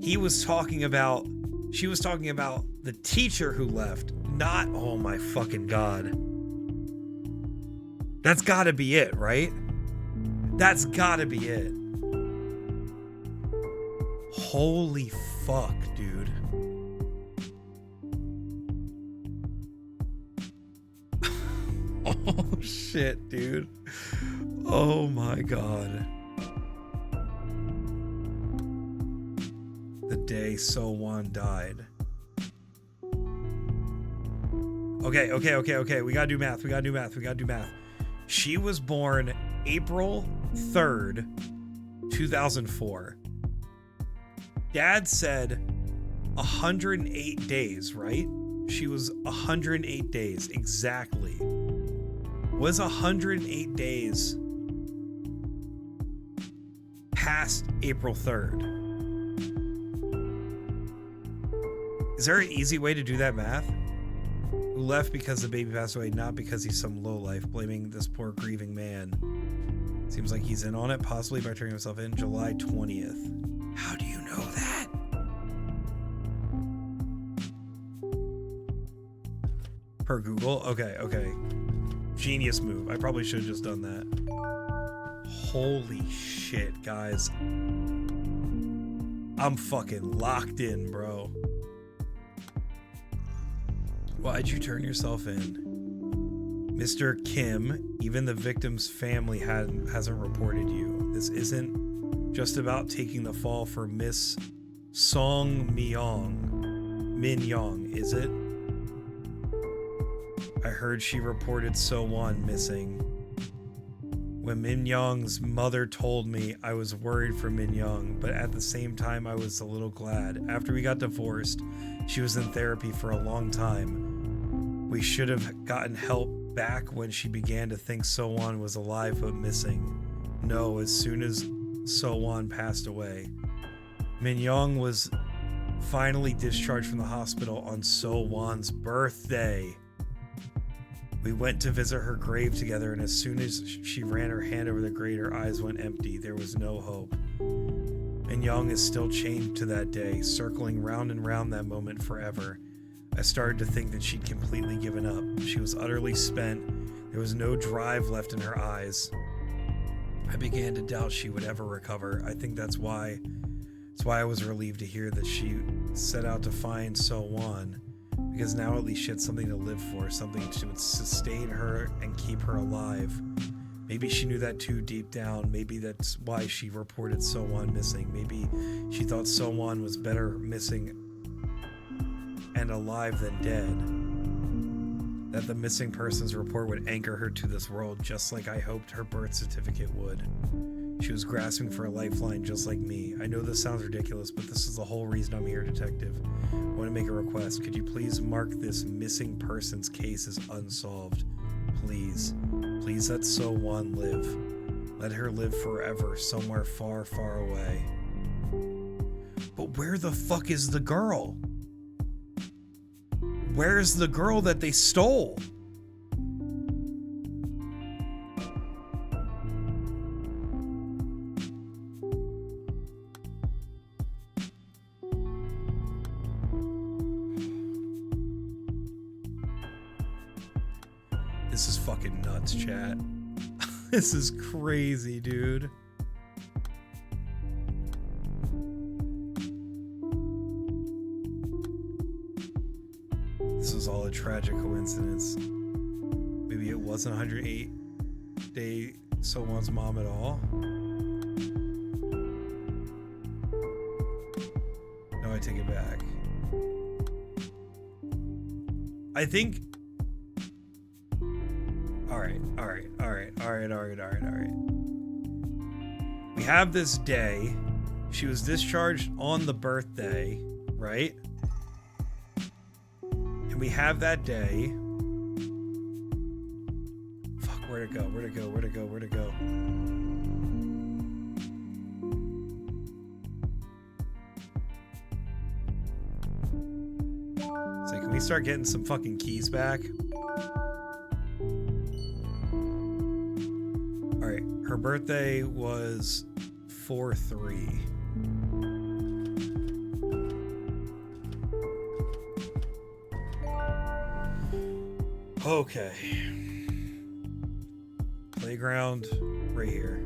she was talking about the teacher who left, not, oh my fucking God. That's gotta be it, right? That's gotta be it. Holy fuck, dude. Oh shit, dude. Oh my God. The day So-Won died. Okay. We gotta do math. She was born April 3rd, 2004. Dad said 108 days, right? She was 108 days, exactly. Was 108 days past April 3rd? Is there an easy way to do that math? Who left because the baby passed away, not because he's some lowlife, blaming this poor grieving man. Seems like he's in on it, possibly by turning himself in July 20th. How do you know that? Per Google? Okay. Genius move. I probably should have just done that. Holy shit, guys. I'm fucking locked in, bro. Why'd you turn yourself in? Mr. Kim, even the victim's family hasn't reported you. This isn't just about taking the fall for Miss Min Young, is it? I heard she reported So-won missing. When Min Young's mother told me, I was worried for Min Young, but at the same time I was a little glad. After we got divorced, she was in therapy for a long time. We should have gotten help back when she began to think So-won was alive but missing. No, as soon as So-won passed away. Min Young was finally discharged from the hospital on So-won's birthday. We went to visit her grave together, and as soon as she ran her hand over the grave, her eyes went empty. There was no hope. Min Young is still chained to that day, circling round and round that moment forever. I started to think that she'd completely given up. She was utterly spent. There was no drive left in her eyes. I began to doubt she would ever recover. I think that's why I was relieved to hear that she set out to find So-won. Because now at least she had something to live for, something that would sustain her and keep her alive. Maybe she knew that too deep down. Maybe that's why she reported So-won missing. Maybe she thought So-won was better missing and alive than dead. That the missing persons report would anchor her to this world, just like I hoped her birth certificate would. She was grasping for a lifeline just like me. I know this sounds ridiculous, but this is the whole reason I'm here, Detective. I want to make a request. Could you please mark this missing persons case as unsolved? Please. Please let So-won live. Let her live forever somewhere far, far away. But where the fuck is the girl? Where's the girl that they stole? This is fucking nuts, chat. This is crazy, dude. This was all a tragic coincidence. Maybe it wasn't 108-day So-won's mom at all. No, I take it back. I think... All right. We have this day. She was discharged on the birthday, right? And we have that day. Fuck, where'd it go? So can we start getting some fucking keys back? Alright, her birthday was 4/3. Okay. Playground right here.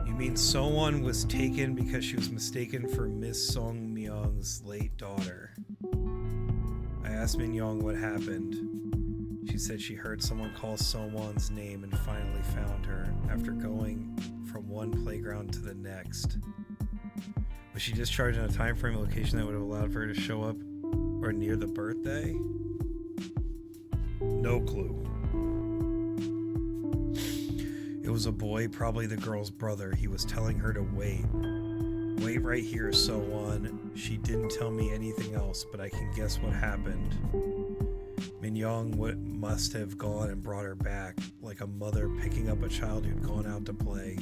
You mean So-won was taken because she was mistaken for Miss Song Myung's late daughter? I asked Min Young what happened. She said she heard someone call So-won's name and finally found her after going from one playground to the next. Was she discharged in a time frame and location that would have allowed for her to show up or near the birthday? No clue. It was a boy, probably the girl's brother. He was telling her to wait. Wait right here, So-won. She didn't tell me anything else, but I can guess what happened. Min Young must have gone and brought her back, like a mother picking up a child who'd gone out to play.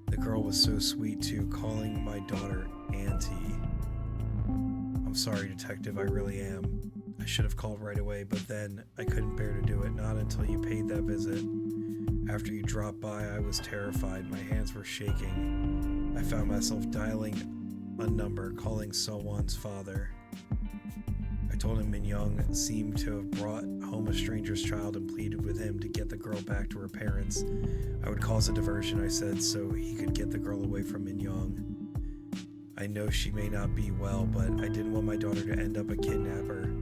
The girl was so sweet too, calling my daughter Auntie. I'm sorry, Detective, I really am. I should have called right away, but then I couldn't bear to do it, not until you paid that visit. After you dropped by, I was terrified. My hands were shaking. I found myself dialing a number, calling So-won's father. I told him Min Young seemed to have brought home a stranger's child and pleaded with him to get the girl back to her parents. I would cause a diversion, I said, so he could get the girl away from Min Young. I know she may not be well, but I didn't want my daughter to end up a kidnapper.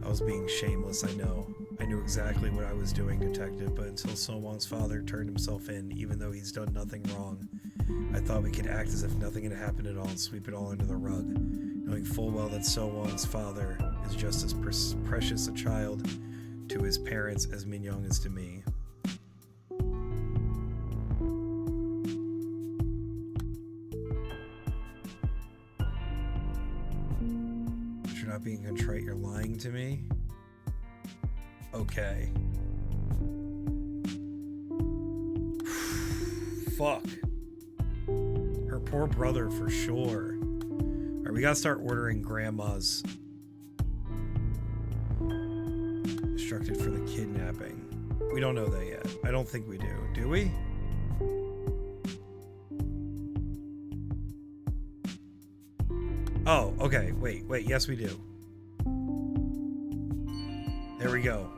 I was being shameless, I know. I knew exactly what I was doing, detective, but until So-won's father turned himself in, even though he's done nothing wrong, I thought we could act as if nothing had happened at all and sweep it all under the rug, knowing full well that So-won's father is just as precious a child to his parents as Min Young is to me. But you're not being contrite, you're lying to me? Okay. Fuck. Her poor brother for sure. Alright, we gotta start ordering grandmas instructed for the kidnapping. We don't know that yet. I don't think we do. Do we? Oh, okay. Wait. Yes, we do. There we go.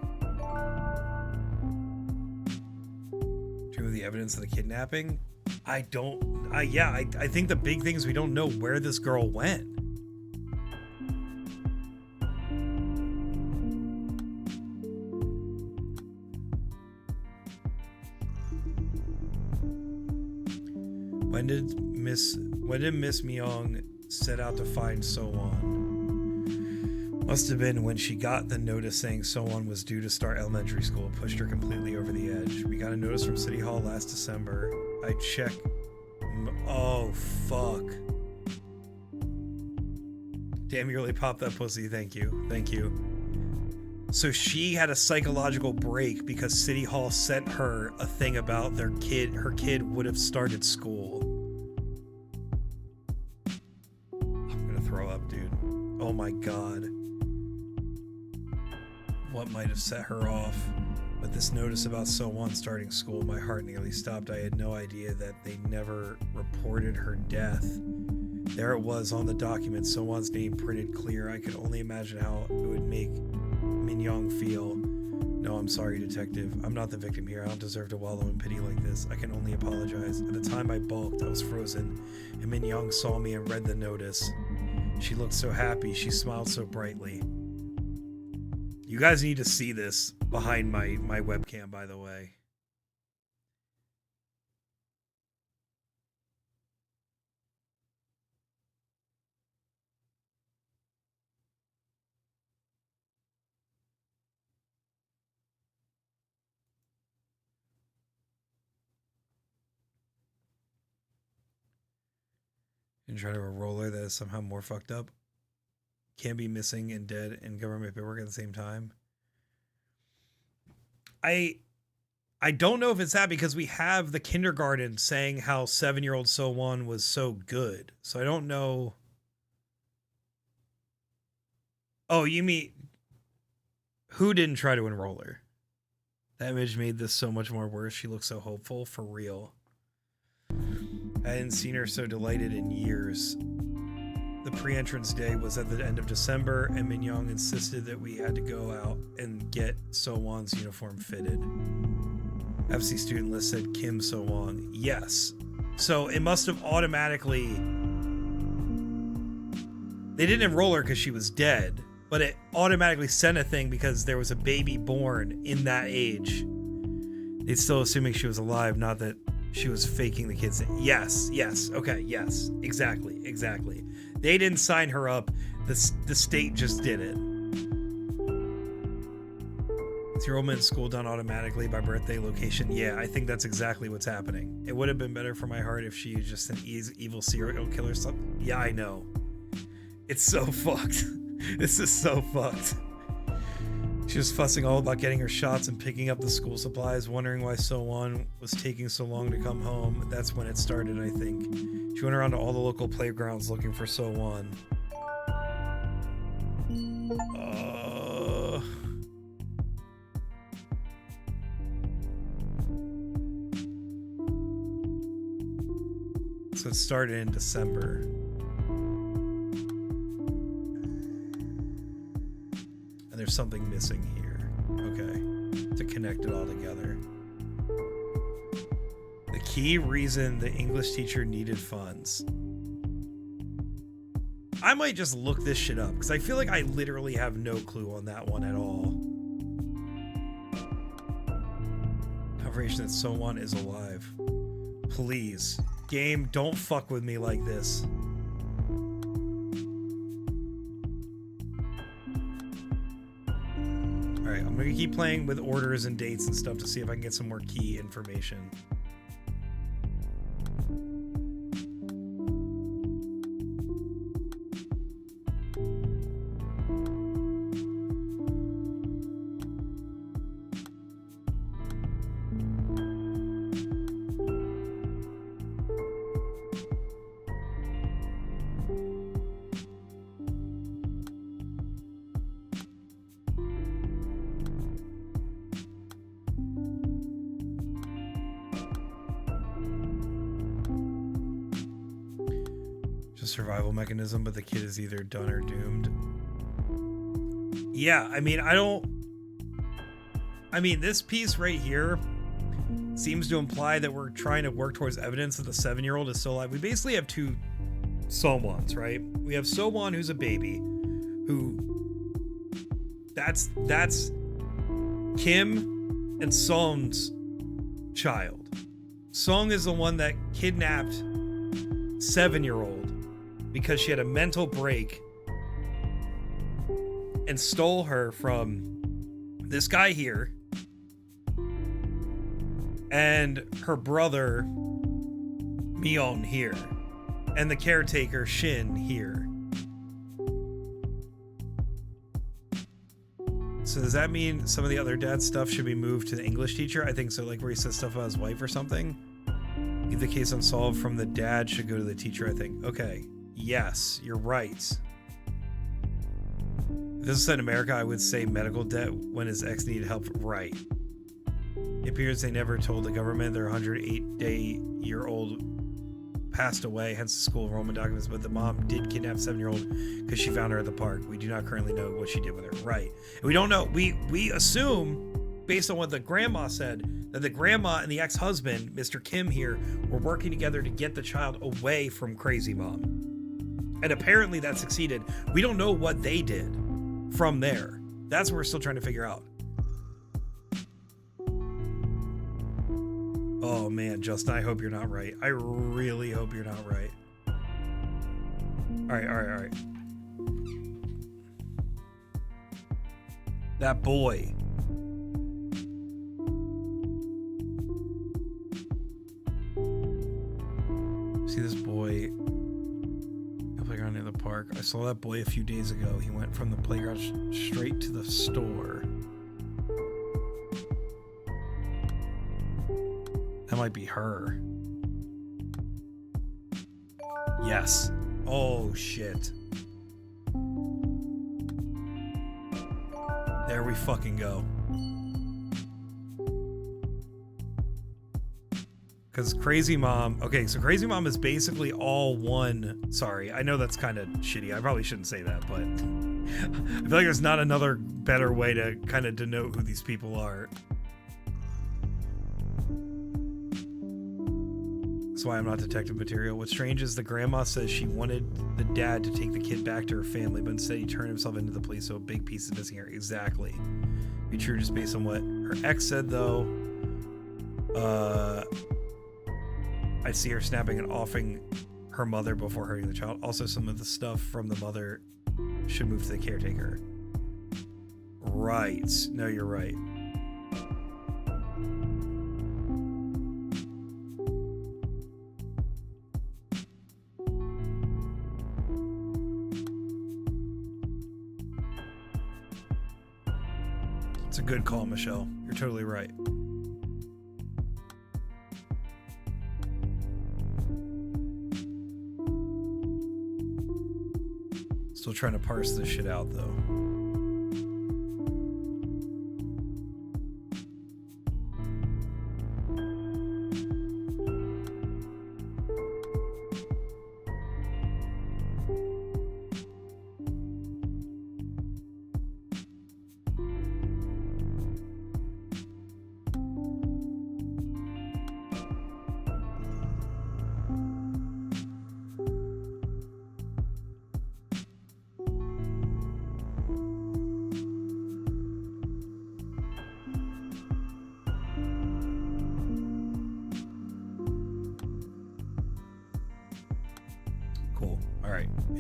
Do you have the evidence of the kidnapping? I think the big thing is we don't know where this girl went. When did Miss Myung set out to find So-won? Must have been when she got the notice saying So-won was due to start elementary school. Pushed her completely over the edge. We got a notice from City Hall last December. I checked. Oh, fuck. Damn, you really popped that pussy. Thank you. Thank you. So she had a psychological break because City Hall sent her a thing about her kid would have started school. I'm gonna throw up, dude. Oh my god. What might have set her off? With this notice about So-won starting school, my heart nearly stopped. I had no idea that they never reported her death. There it was on the document, So-won's name printed clear. I could only imagine how it would make Min Young feel. No, I'm sorry, detective. I'm not the victim here. I don't deserve to wallow in pity like this. I can only apologize. At the time I balked, I was frozen, and Min Young saw me and read the notice. She looked so happy. She smiled so brightly. You guys need to see this behind my webcam, by the way. And try to a roller that is somehow more fucked up. Can be missing and dead and government paperwork at the same time. I don't know if it's that because we have the kindergarten saying how 7-year-old So-won was so good. So I don't know. Oh, you mean who didn't try to enroll her? That image made this so much more worse. She looked so hopeful, for real. I hadn't seen her so delighted in years. The pre-entrance day was at the end of December, and Min Young insisted that we had to go out and get So-won's uniform fitted. FC student list said Kim So-won. Yes. So it must have automatically... They didn't enroll her because she was dead, but it automatically sent a thing because there was a baby born in that age. They'd still assuming she was alive, not that she was faking the kid's name. Yes, okay, yes, exactly. They didn't sign her up, the state just did it. Is enrollment in school done automatically by birthday location? Yeah, I think that's exactly what's happening. It would have been better for my heart if she was just an evil serial killer something. Yeah, I know. It's so fucked. This is so fucked. She was fussing all about getting her shots and picking up the school supplies, wondering why So-won was taking so long to come home. That's when it started, I think. She went around to all the local playgrounds looking for So-won. So it started in December. there's something missing here. Okay. To connect it all together. The key reason the English teacher needed funds. I might just look this shit up because I feel like I literally have no clue on that one at all. Confirmation that someone is alive. Please. Game, don't fuck with me like this. Alright, I'm gonna keep playing with orders and dates and stuff to see if I can get some more key information. Survival mechanism, but the kid is either done or doomed. Yeah, I mean, this piece right here seems to imply that we're trying to work towards evidence that the 7-year-old is still alive. We basically have two Sowons, right? We have Sowon, who's a baby, who that's Kim and Song's child. Song is the one that kidnapped 7-year-old because she had a mental break and stole her from this guy here and her brother Mion here and the caretaker Shin here. So does that mean some of the other dad's stuff should be moved to the English teacher? I think so, like where he says stuff about his wife or something. Leave the case unsolved from the dad should go to the teacher, I think. Okay. Yes, you're right. If this was set in America, I would say medical debt when his ex needed help. Right. It appears they never told the government their 108-year-old passed away, hence the school enrollment documents, but the mom did kidnap 7-year-old because she found her at the park. We do not currently know what she did with her. Right. And we don't know. We assume, based on what the grandma said, that the grandma and the ex-husband, Mr. Kim here, were working together to get the child away from crazy mom. And apparently that succeeded. We don't know what they did from there. That's what we're still trying to figure out. Oh man, Justin, I hope you're not right. I really hope you're not right. All right. That boy. See this boy playground near the park. I saw that boy a few days ago. He went from the playground straight to the store. That might be her. Yes. Oh shit. There we fucking go. Because Crazy Mom... Okay, so Crazy Mom is basically all one... Sorry, I know that's kind of shitty. I probably shouldn't say that, but... I feel like there's not another better way to kind of denote who these people are. That's why I'm not detective material. What's strange is the grandma says she wanted the dad to take the kid back to her family, but instead he turned himself into the police, so a big piece is missing here. Exactly. Be true just based on what her ex said, though. I see her snapping and offing her mother before hurting the child. Also, some of the stuff from the mother should move to the caretaker. Right. No, you're right. It's a good call, Michelle. You're totally right. Still trying to parse this shit out, though.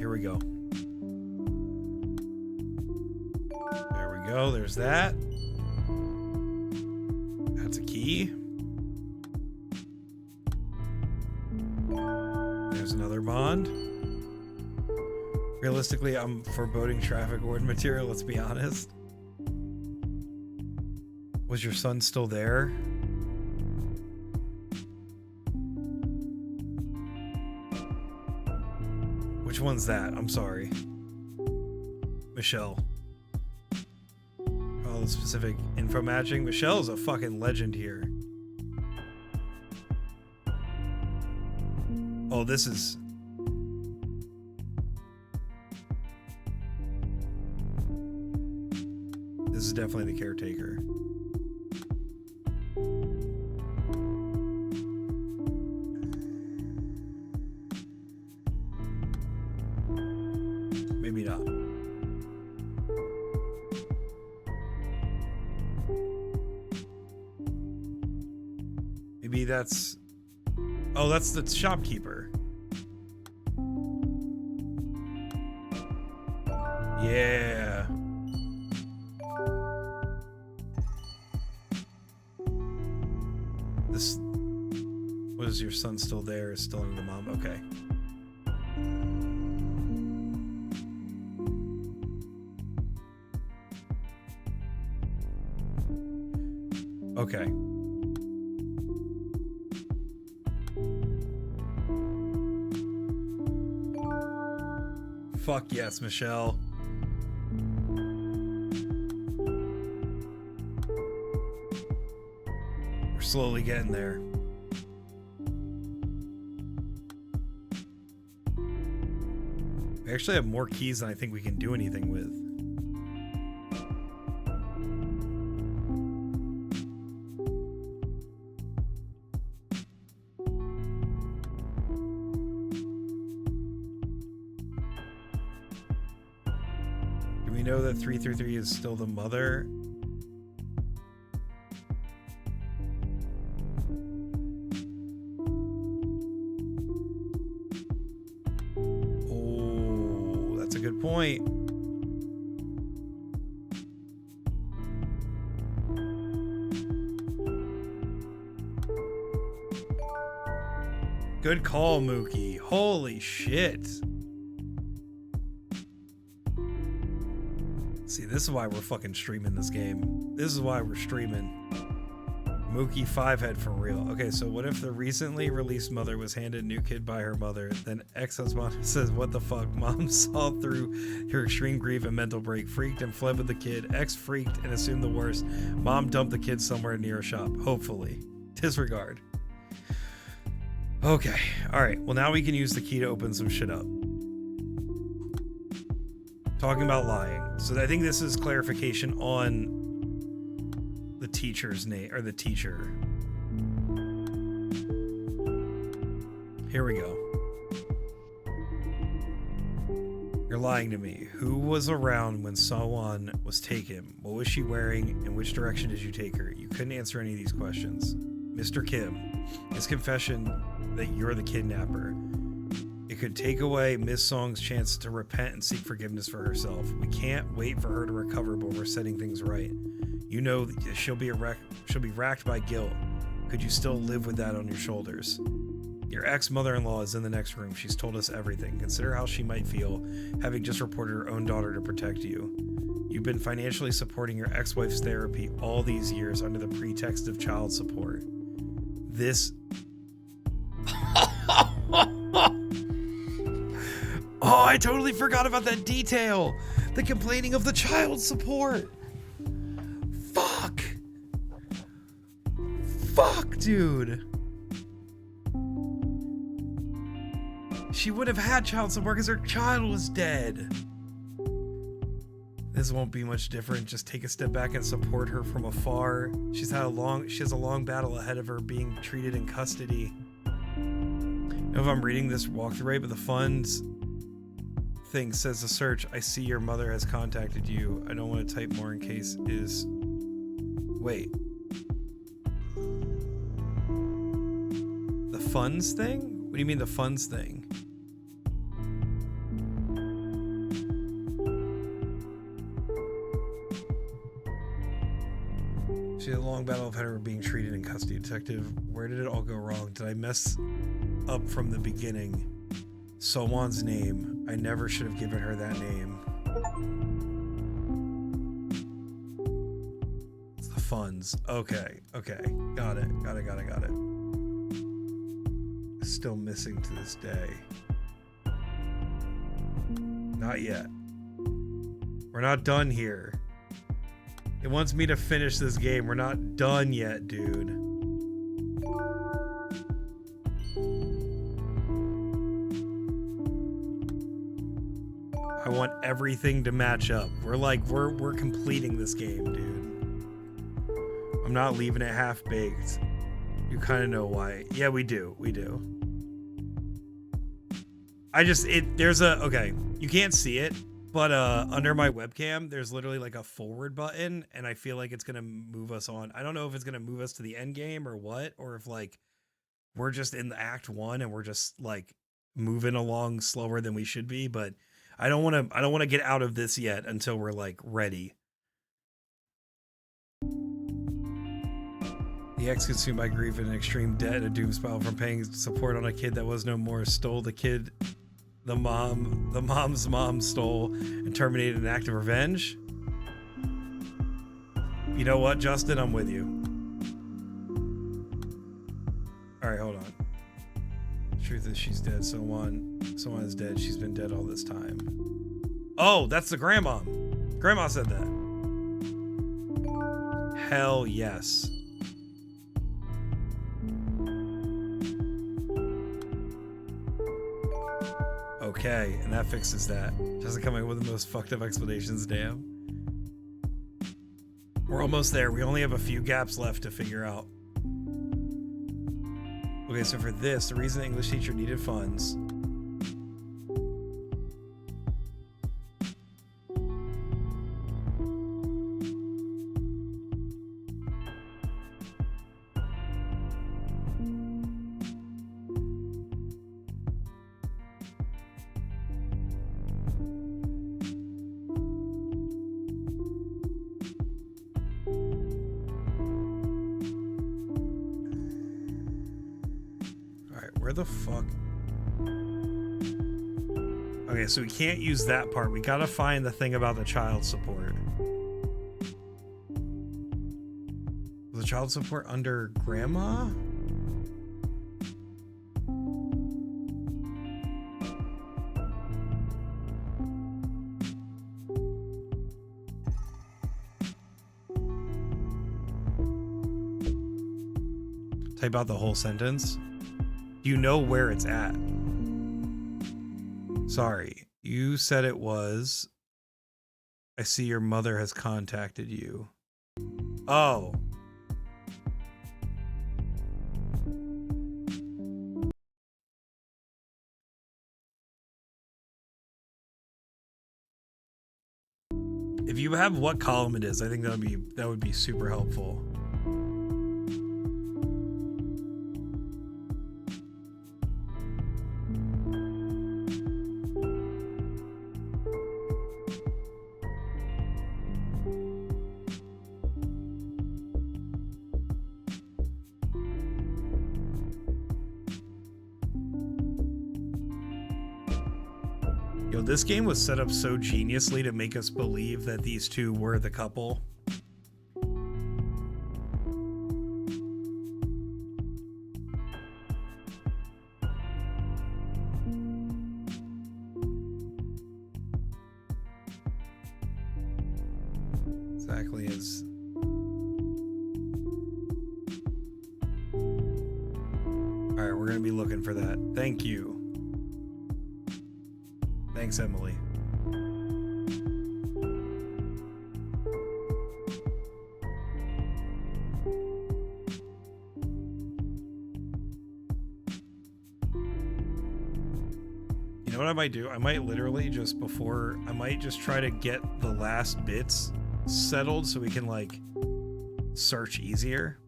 here we go. There we go. There's that. That's a key. There's another bond. Realistically, I'm foreboding traffic warden material, let's be honest. Was your son still there? Which one's that? I'm sorry. Michelle. All the specific info matching. Michelle's a fucking legend here. Oh, this is... This is definitely the caretaker. Maybe not. Maybe that's... Oh, that's the shopkeeper. Yeah. This... Was your son still there? Is still in the mom? Okay. Okay. Fuck yes, Michelle. We're slowly getting there. We actually have more keys than I think we can do anything with. We know that 333 is still the mother. Oh, that's a good point. Good call, Mookie. Holy shit. See, this is why we're fucking streaming this game. This is why we're streaming. Mookie 5-head for real. Okay, so what if the recently released mother was handed a new kid by her mother, then ex-husband says, what the fuck? Mom saw through her extreme grief and mental break, freaked and fled with the kid. Ex freaked and assumed the worst. Mom dumped the kid somewhere near a shop. Hopefully. Disregard. Okay. Alright. Well, now we can use the key to open some shit up. Talking about lying. So I think this is clarification on the teacher's name, or the teacher. Here we go. You're lying to me. Who was around when Sawan was taken? What was she wearing? In which direction did you take her? You couldn't answer any of these questions. Mr. Kim, his confession that you're the kidnapper. It could take away Miss Song's chance to repent and seek forgiveness for herself. We can't wait for her to recover, but we're setting things right. You know that she'll be racked by guilt. Could you still live with that on your shoulders? Your ex-mother-in-law is in the next room. She's told us everything. Consider how she might feel, having just reported her own daughter to protect you. You've been financially supporting your ex-wife's therapy all these years under the pretext of child support. This... Oh, I totally forgot about that detail. The complaining of the child support. Fuck. Fuck, dude. She would have had child support because her child was dead. This won't be much different. Just take a step back and support her from afar. She has a long battle ahead of her being treated in custody. I don't know if I'm reading this walkthrough right, but the funds thing says the search. I see your mother has contacted you. I don't want to type more in case is... Wait. The funds thing? What do you mean the funds thing? She had a long battle of her being treated in custody. Detective, where did it all go wrong? Did I mess up from the beginning? Sowan's name. I never should have given her that name. It's the funds. Okay. Got it. Still missing to this day. Not yet. We're not done here. It wants me to finish this game. We're not done yet, dude. I want everything to match up. We're completing this game, dude. I'm not leaving it half-baked. You kind of know why. Yeah, we do. Okay, you can't see it, but under my webcam, there's literally like a forward button, and I feel like it's gonna move us on. I don't know if it's gonna move us to the end game or what, or if like we're just in the act 1 and we're just like moving along slower than we should be, but I don't want to get out of this yet until we're like ready. The ex consumed by grief and extreme debt and a doom spiral from paying support on a kid that was no more, stole the kid the mom's mom stole and terminated an act of revenge. You know what, Justin? I'm with you. Alright, hold on. Truth is she's dead. Someone is dead. She's been dead all this time. Oh, that's the grandma. Grandma said that. Hell yes. Okay, and that fixes that. Just coming up with the most fucked up explanations, damn. We're almost there. We only have a few gaps left to figure out. Okay, so for this, the reason the English teacher needed funds. Where the fuck? Okay, so we can't use that part. We gotta find the thing about the child support. Was the child support under grandma? Type out the whole sentence. You know where it's at. Sorry, you said it was. I see your mother has contacted you. Oh. If you have what column it is, I think that would be super helpful. Yo, this game was set up so geniusly to make us believe that these two were the couple. Exactly as... Alright, we're gonna be looking for that. Thank you. Thanks, Emily. You know what I might do? I might literally just I might just try to get the last bits settled so we can like search easier.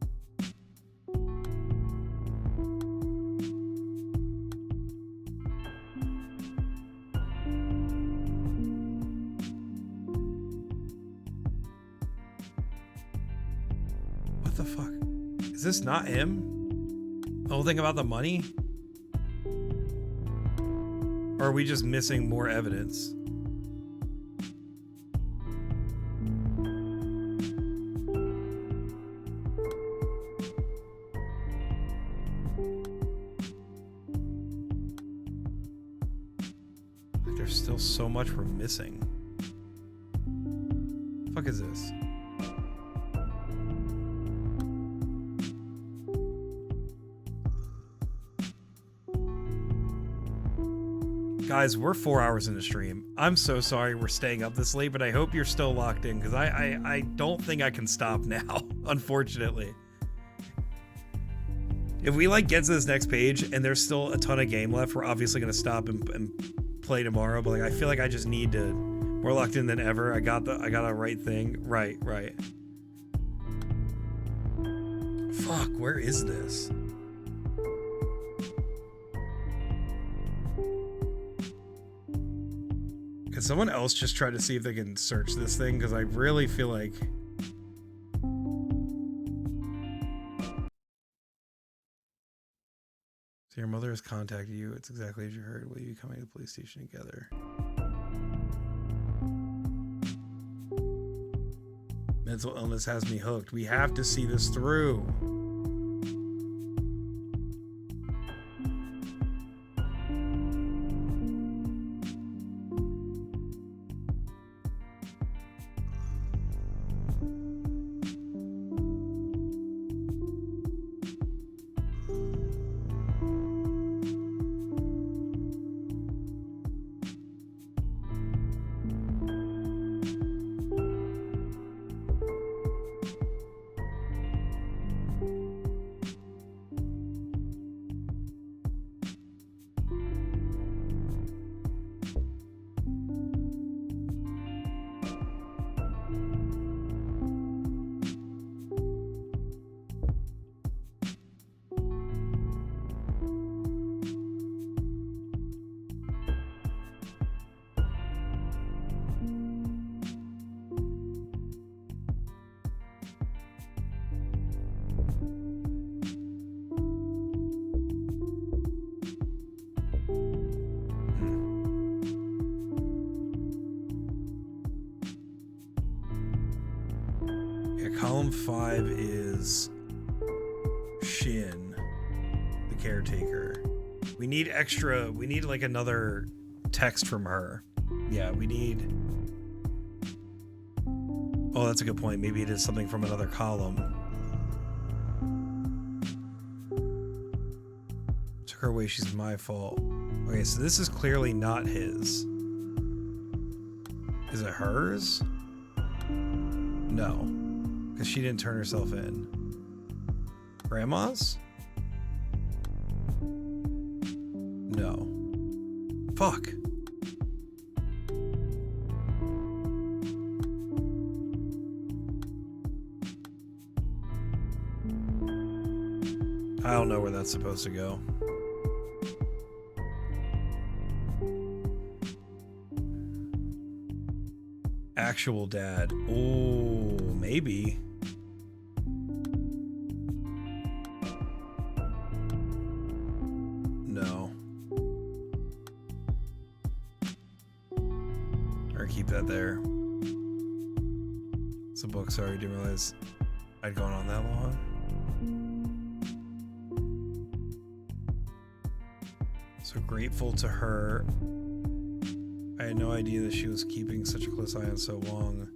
What the fuck? Is this not him? The whole thing about the money? Or are we just missing more evidence? Like there's still so much we're missing. The fuck is this? Guys, we're 4 hours into stream. I'm so sorry we're staying up this late, but I hope you're still locked in because I don't think I can stop now, unfortunately. If we like get to this next page and there's still a ton of game left, we're obviously gonna stop and play tomorrow. But like, I feel like I just need to. More locked in than ever. I got a right thing. Right. Fuck, where is this? Can someone else just try to see if they can search this thing? Because I really feel like... So your mother has contacted you. It's exactly as you heard. Will you be coming to the police station together? Mental illness has me hooked. We have to see this through. Column 5 is Shin, the caretaker. We need like another text from her. Yeah, we need... Oh, that's a good point. Maybe it is something from another column. Took her away, she's my fault. Okay, so this is clearly not his. Is it hers? No. Because she didn't turn herself in. Grandma's? No. Fuck. I don't know where that's supposed to go. Actual dad. Oh, maybe. No. Or keep that there. It's a book, sorry, didn't realize I'd gone on that long. So grateful to her. I had no idea that she was keeping such a close eye on so long.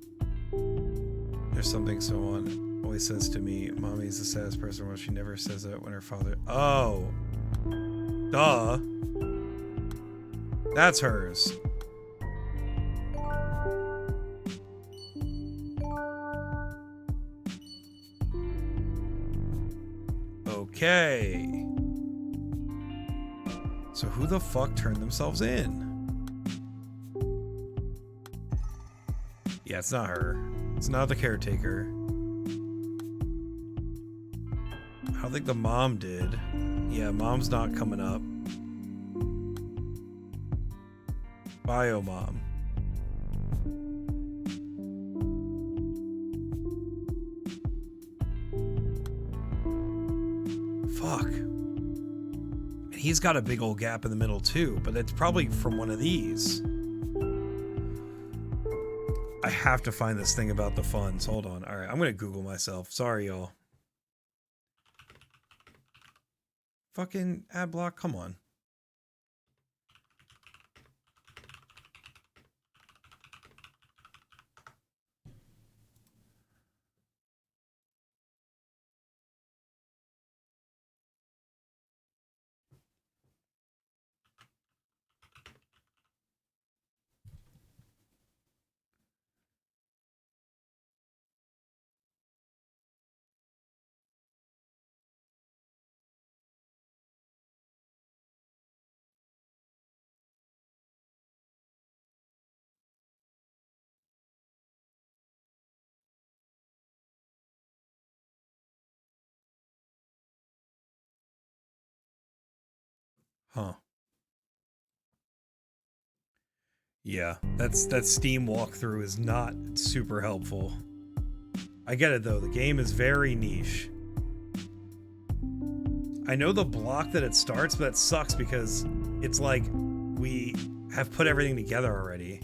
There's something someone always says to me, Mommy's the saddest person. Well, she never says it when her father... Oh. Duh. That's hers. Okay. So who the fuck turned themselves in? Yeah, it's not her. It's not the caretaker. I don't think the mom did. Yeah, mom's not coming up. Bio mom. Fuck. And he's got a big old gap in the middle too, but it's probably from one of these. I have to find this thing about the funds. Hold on. All right, I'm going to Google myself. Sorry, y'all. Fucking ad block, come on. Huh. Yeah, that Steam walkthrough is not super helpful. I get it though, the game is very niche. I know the block that it starts, but that sucks because it's like we have put everything together already.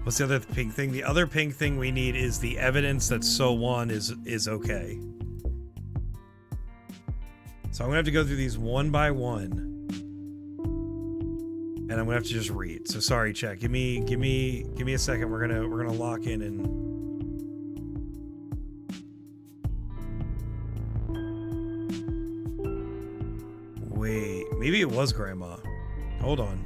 What's the other pink thing? The other pink thing we need is the evidence that So One is okay. So I'm gonna have to go through these one by one, and I'm gonna have to just read. So sorry, chat. Give me a second. We're gonna lock in and. Wait, maybe it was Grandma. Hold on.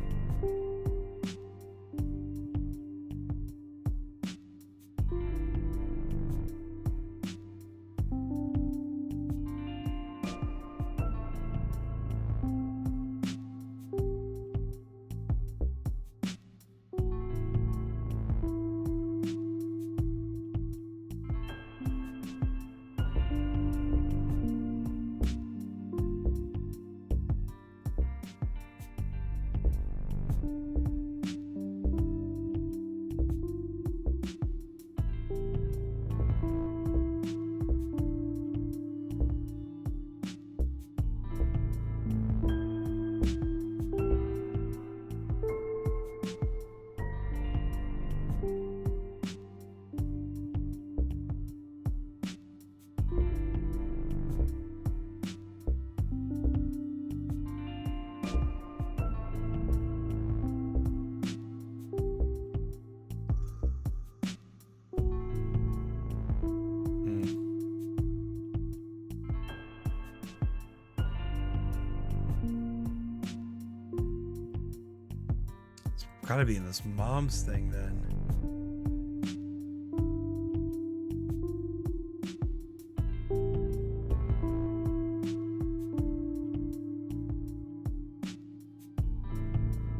Gotta be in this mom's thing then.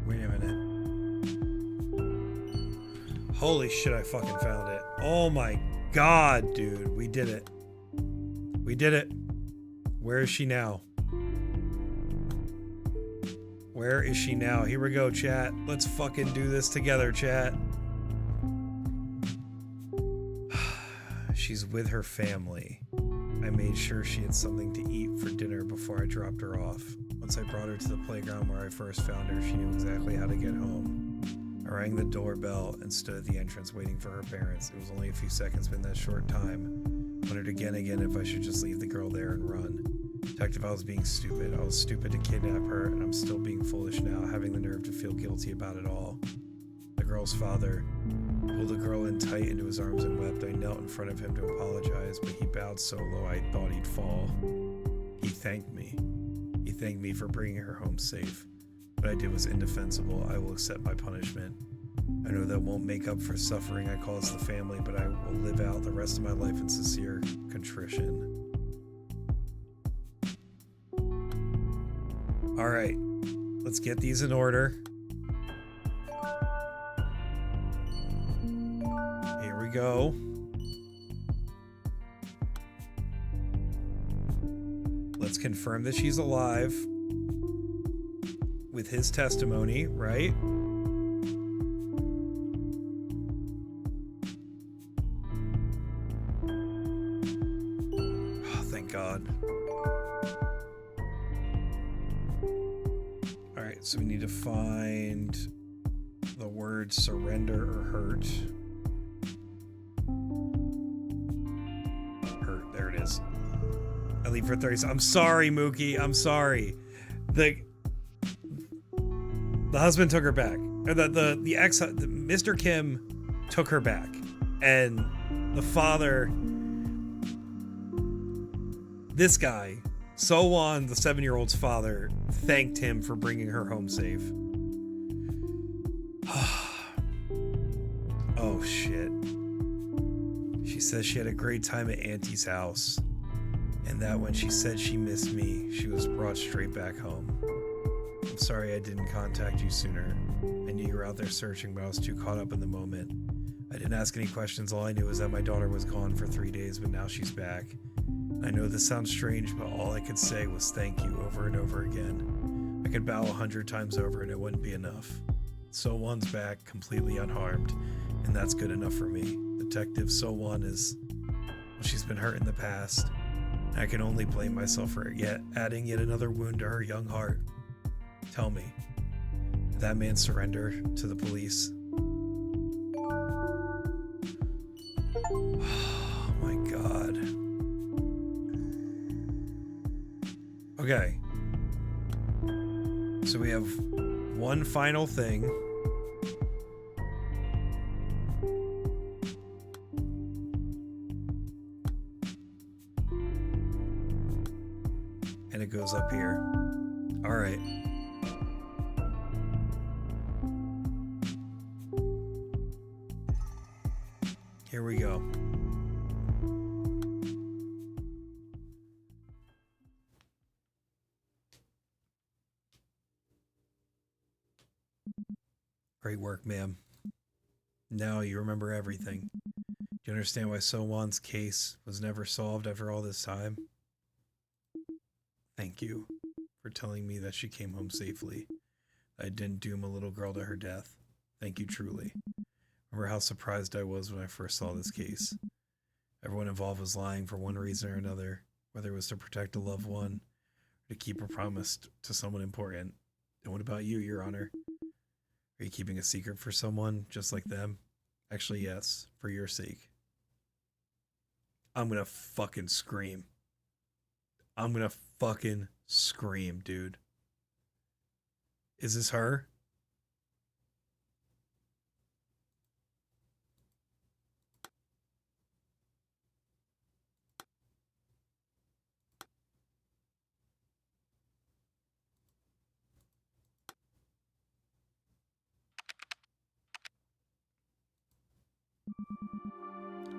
Wait a minute. Holy shit, I fucking found it. Oh my god, dude. We did it. We did it. Where is she now? Where is she now? Here we go, chat. Let's fucking do this together, chat. She's with her family. I made sure she had something to eat for dinner before I dropped her off. Once I brought her to the playground where I first found her, she knew exactly how to get home. I rang the doorbell and stood at the entrance waiting for her parents. It was only a few seconds, but in that short time, wondered again if I should just leave the girl there and run. Detective, I was being stupid. I was stupid to kidnap her, and I'm still being foolish now, having the nerve to feel guilty about it all. The girl's father pulled the girl in tight into his arms and wept. I knelt in front of him to apologize, but he bowed so low I thought he'd fall. He thanked me. He thanked me for bringing her home safe. What I did was indefensible. I will accept my punishment. I know that won't make up for suffering I caused the family, but I will live out the rest of my life in sincere contrition. All right, let's get these in order. Here we go. Let's confirm that she's alive with his testimony, right? Alright, so we need to find the word surrender or hurt. Hurt, there it is. I leave for 30 seconds. I'm sorry, Mookie. I'm sorry. The husband took her back. Or the ex, Mr. Kim took her back. And the father, this guy, So-won, the 7-year-old's father, thanked him for bringing her home safe. Oh, shit. She says she had a great time at Auntie's house, and that when she said she missed me, she was brought straight back home. I'm sorry I didn't contact you sooner. I knew you were out there searching, but I was too caught up in the moment. I didn't ask any questions. All I knew was that my daughter was gone for 3 days, but now she's back. I know this sounds strange, but all I could say was thank you over and over again. I could bow 100 times over and it wouldn't be enough. So-won's back, completely unharmed, and that's good enough for me. Detective So-won is... well, she's been hurt in the past. I can only blame myself for adding yet another wound to her young heart. Tell me, did that man surrender to the police? Oh my god. Okay. So we have one final thing. And it goes up here. All right. Here we go. Great work, ma'am. Now you remember everything. Do you understand why So-won's case was never solved after all this time? Thank you for telling me that she came home safely. I didn't doom a little girl to her death. Thank you truly. Remember how surprised I was when I first saw this case. Everyone involved was lying for one reason or another, whether it was to protect a loved one or to keep a promise to someone important. And what about you, Your Honor? Are you keeping a secret for someone just like them? Actually, yes, for your sake. I'm gonna fucking scream. I'm gonna fucking scream, dude. Is this her?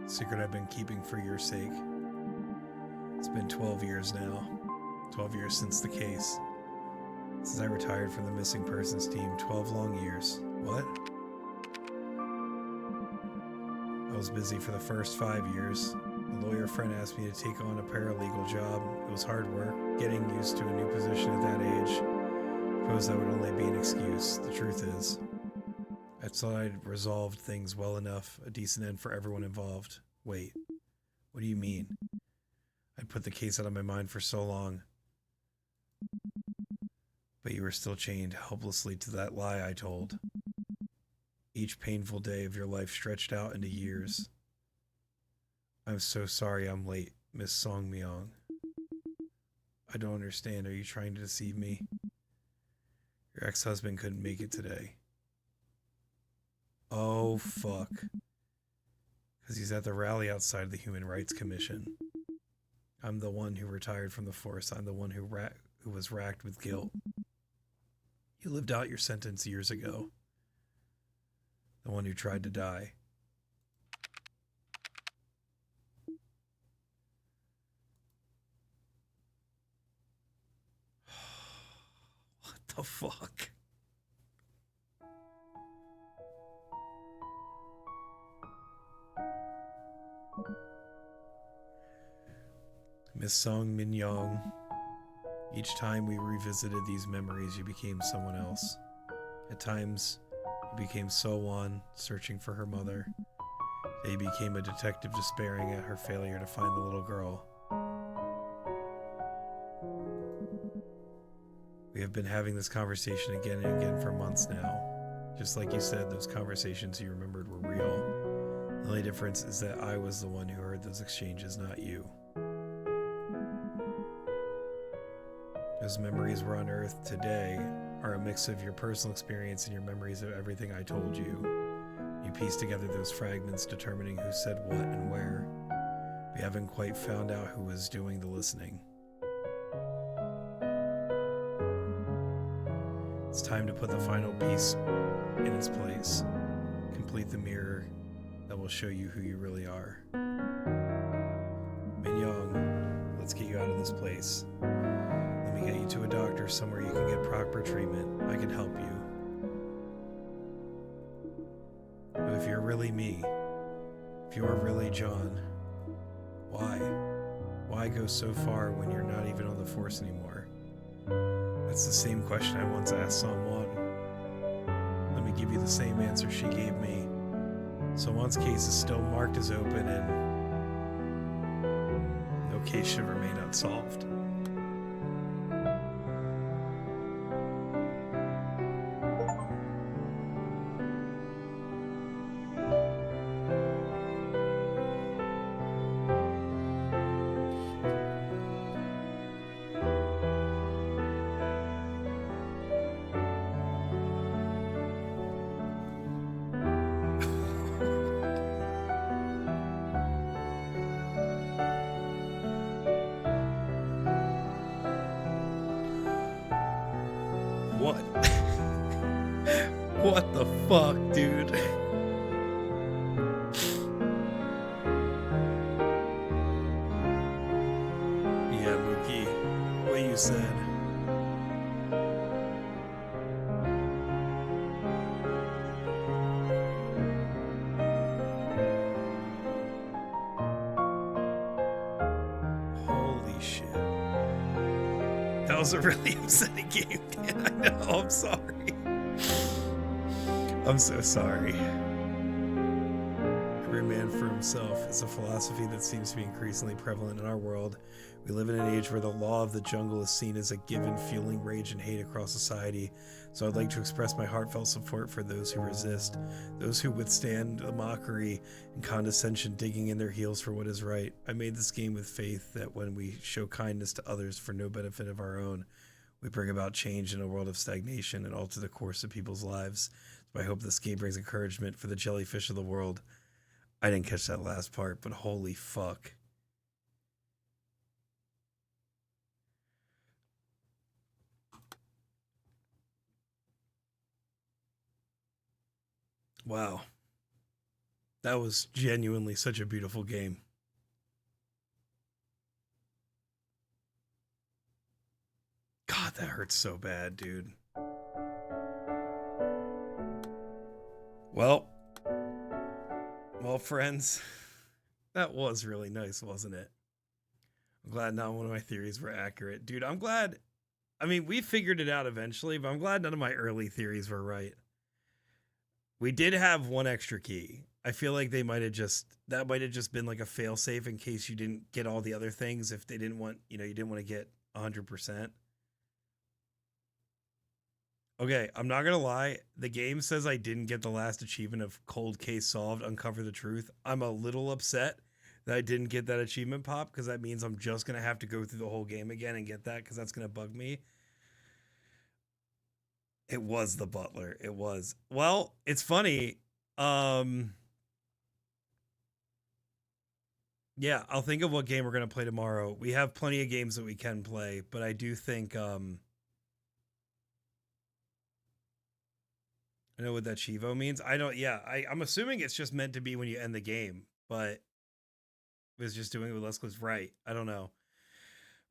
Secret I've been keeping for your sake. It's been 12 years now. 12 years since the case. Since I retired from the missing persons team, 12 long years. What? I was busy for the first 5 years. A lawyer friend asked me to take on a paralegal job. It was hard work, getting used to a new position at that age. I suppose that would only be an excuse. The truth is, I thought I'd resolved things well enough, a decent end for everyone involved. Wait, what do you mean? I'd put the case out of my mind for so long. But you were still chained helplessly to that lie I told. Each painful day of your life stretched out into years. I'm so sorry I'm late, Miss Song Myung. I don't understand. Are you trying to deceive me? Your ex-husband couldn't make it today. Oh, fuck. Because he's at the rally outside the Human Rights Commission. I'm the one who retired from the force. I'm the one who was racked with guilt. You lived out your sentence years ago. The one who tried to die. What the fuck? Miss Song Min Young. Each time we revisited these memories, you became someone else. At times, you became So-won, searching for her mother. They became a detective despairing at her failure to find the little girl. We have been having this conversation again and again for months now. Just like you said, those conversations you remembered were real. The only difference is that I was the one who heard those exchanges, not you. Those memories we're on Earth today are a mix of your personal experience and your memories of everything I told you. You piece together those fragments, determining who said what and where. We haven't quite found out who was doing the listening. It's time to put the final piece in its place. Complete the mirror that will show you who you really are. Minyong, let's get you out of this place. Let me get you to a doctor somewhere you can get proper treatment. I can help you. But if you're really me, if you're really John, why? Why go so far when you're not even on the Force anymore? That's the same question I once asked Someone. Let me give you the same answer she gave me. Someone's case is still marked as open and no case should remain unsolved. What? What the fuck, dude? Yeah, Mookie, what you said. Holy shit. That was a really upsetting game, Dan. I know, I'm sorry. I'm so sorry. Every man for himself is a philosophy that seems to be increasingly prevalent in our world. We live in an age where the law of the jungle is seen as a given, fueling rage and hate across society. So I'd like to express my heartfelt support for those who resist, those who withstand the mockery and condescension, digging in their heels for what is right. I made this game with faith that when we show kindness to others for no benefit of our own, we bring about change in a world of stagnation and alter the course of people's lives. So I hope this game brings encouragement for the jellyfish of the world. I didn't catch that last part, but holy fuck. Wow. That was genuinely such a beautiful game. God, that hurts so bad, dude. Well, friends, that was really nice, wasn't it? I'm glad not one of my theories were accurate. Dude, I'm glad. I mean, we figured it out eventually, but I'm glad none of my early theories were right. We did have one extra key. I feel like that might have just been like a failsafe in case you didn't get all the other things. If they didn't want, you didn't want to get 100%. Okay, I'm not gonna lie. The game says I didn't get the last achievement of Cold Case Solved, Uncover the Truth. I'm a little upset that I didn't get that achievement pop, because that means I'm just gonna have to go through the whole game again and get that, because that's gonna bug me. It was the butler. It was. Well, it's funny. Yeah, I'll think of what game we're gonna play tomorrow. We have plenty of games that we can play, but I do think I know what that Chivo means. I don't. Yeah, I'm assuming it's just meant to be when you end the game, but it was just doing what Leslie's right. I don't know.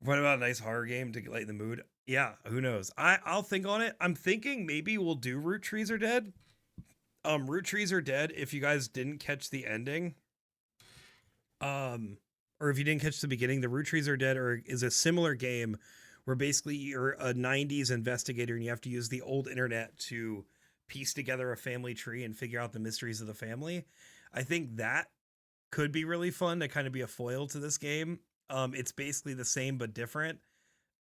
What about a nice horror game to lighten the mood? Yeah, who knows? I'll think on it. I'm thinking maybe we'll do Root Trees Are Dead. Root Trees Are Dead. If you guys didn't catch the ending, or if you didn't catch the beginning, the Root Trees Are Dead is a similar game where basically you're a 90s investigator and you have to use the old internet to piece together a family tree and figure out the mysteries of the family. I think that could be really fun to kind of be a foil to this game. It's basically the same but different.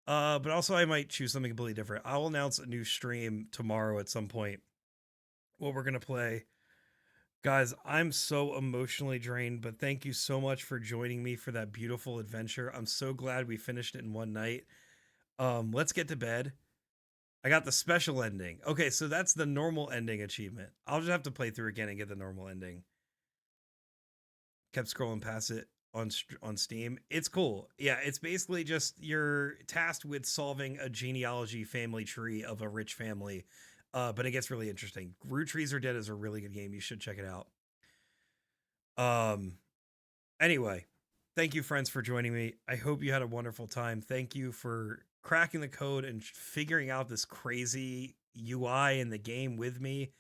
But also I might choose something completely different. I'll announce a new stream tomorrow at some point. What we're gonna play. Guys, I'm so emotionally drained, but thank you so much for joining me for that beautiful adventure. I'm so glad we finished it in one night. Let's get to bed. I got the special ending. Okay, so that's the normal ending achievement. I'll just have to play through again and get the normal ending. Kept scrolling past it on Steam. It's cool. Yeah, it's basically just you're tasked with solving a genealogy family tree of a rich family. But it gets really interesting. Root Trees Are Dead is a really good game. You should check it out. Anyway, thank you, friends, for joining me. I hope you had a wonderful time. Thank you for cracking the code and figuring out this crazy UI in the game with me.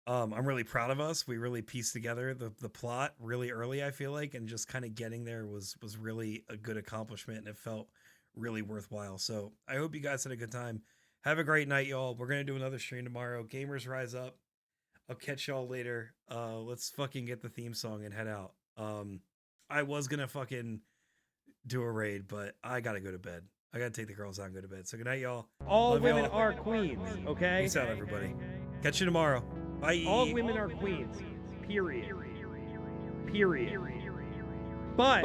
I'm really proud of us. We really pieced together the plot really early, I feel like, and just kind of getting there was really a good accomplishment, and it felt really worthwhile. So I hope you guys had a good time. Have a great night, y'all. We're gonna do another stream tomorrow. Gamers rise up. I'll catch y'all later. Let's fucking get the theme song and head out. I was gonna fucking do a raid, but I gotta go to bed. I gotta take the girls out and go to bed. So good night, y'all. All Love women y'all. are queens, okay? Peace out, everybody. Catch you tomorrow. Bye. All women are queens. Period. Period. But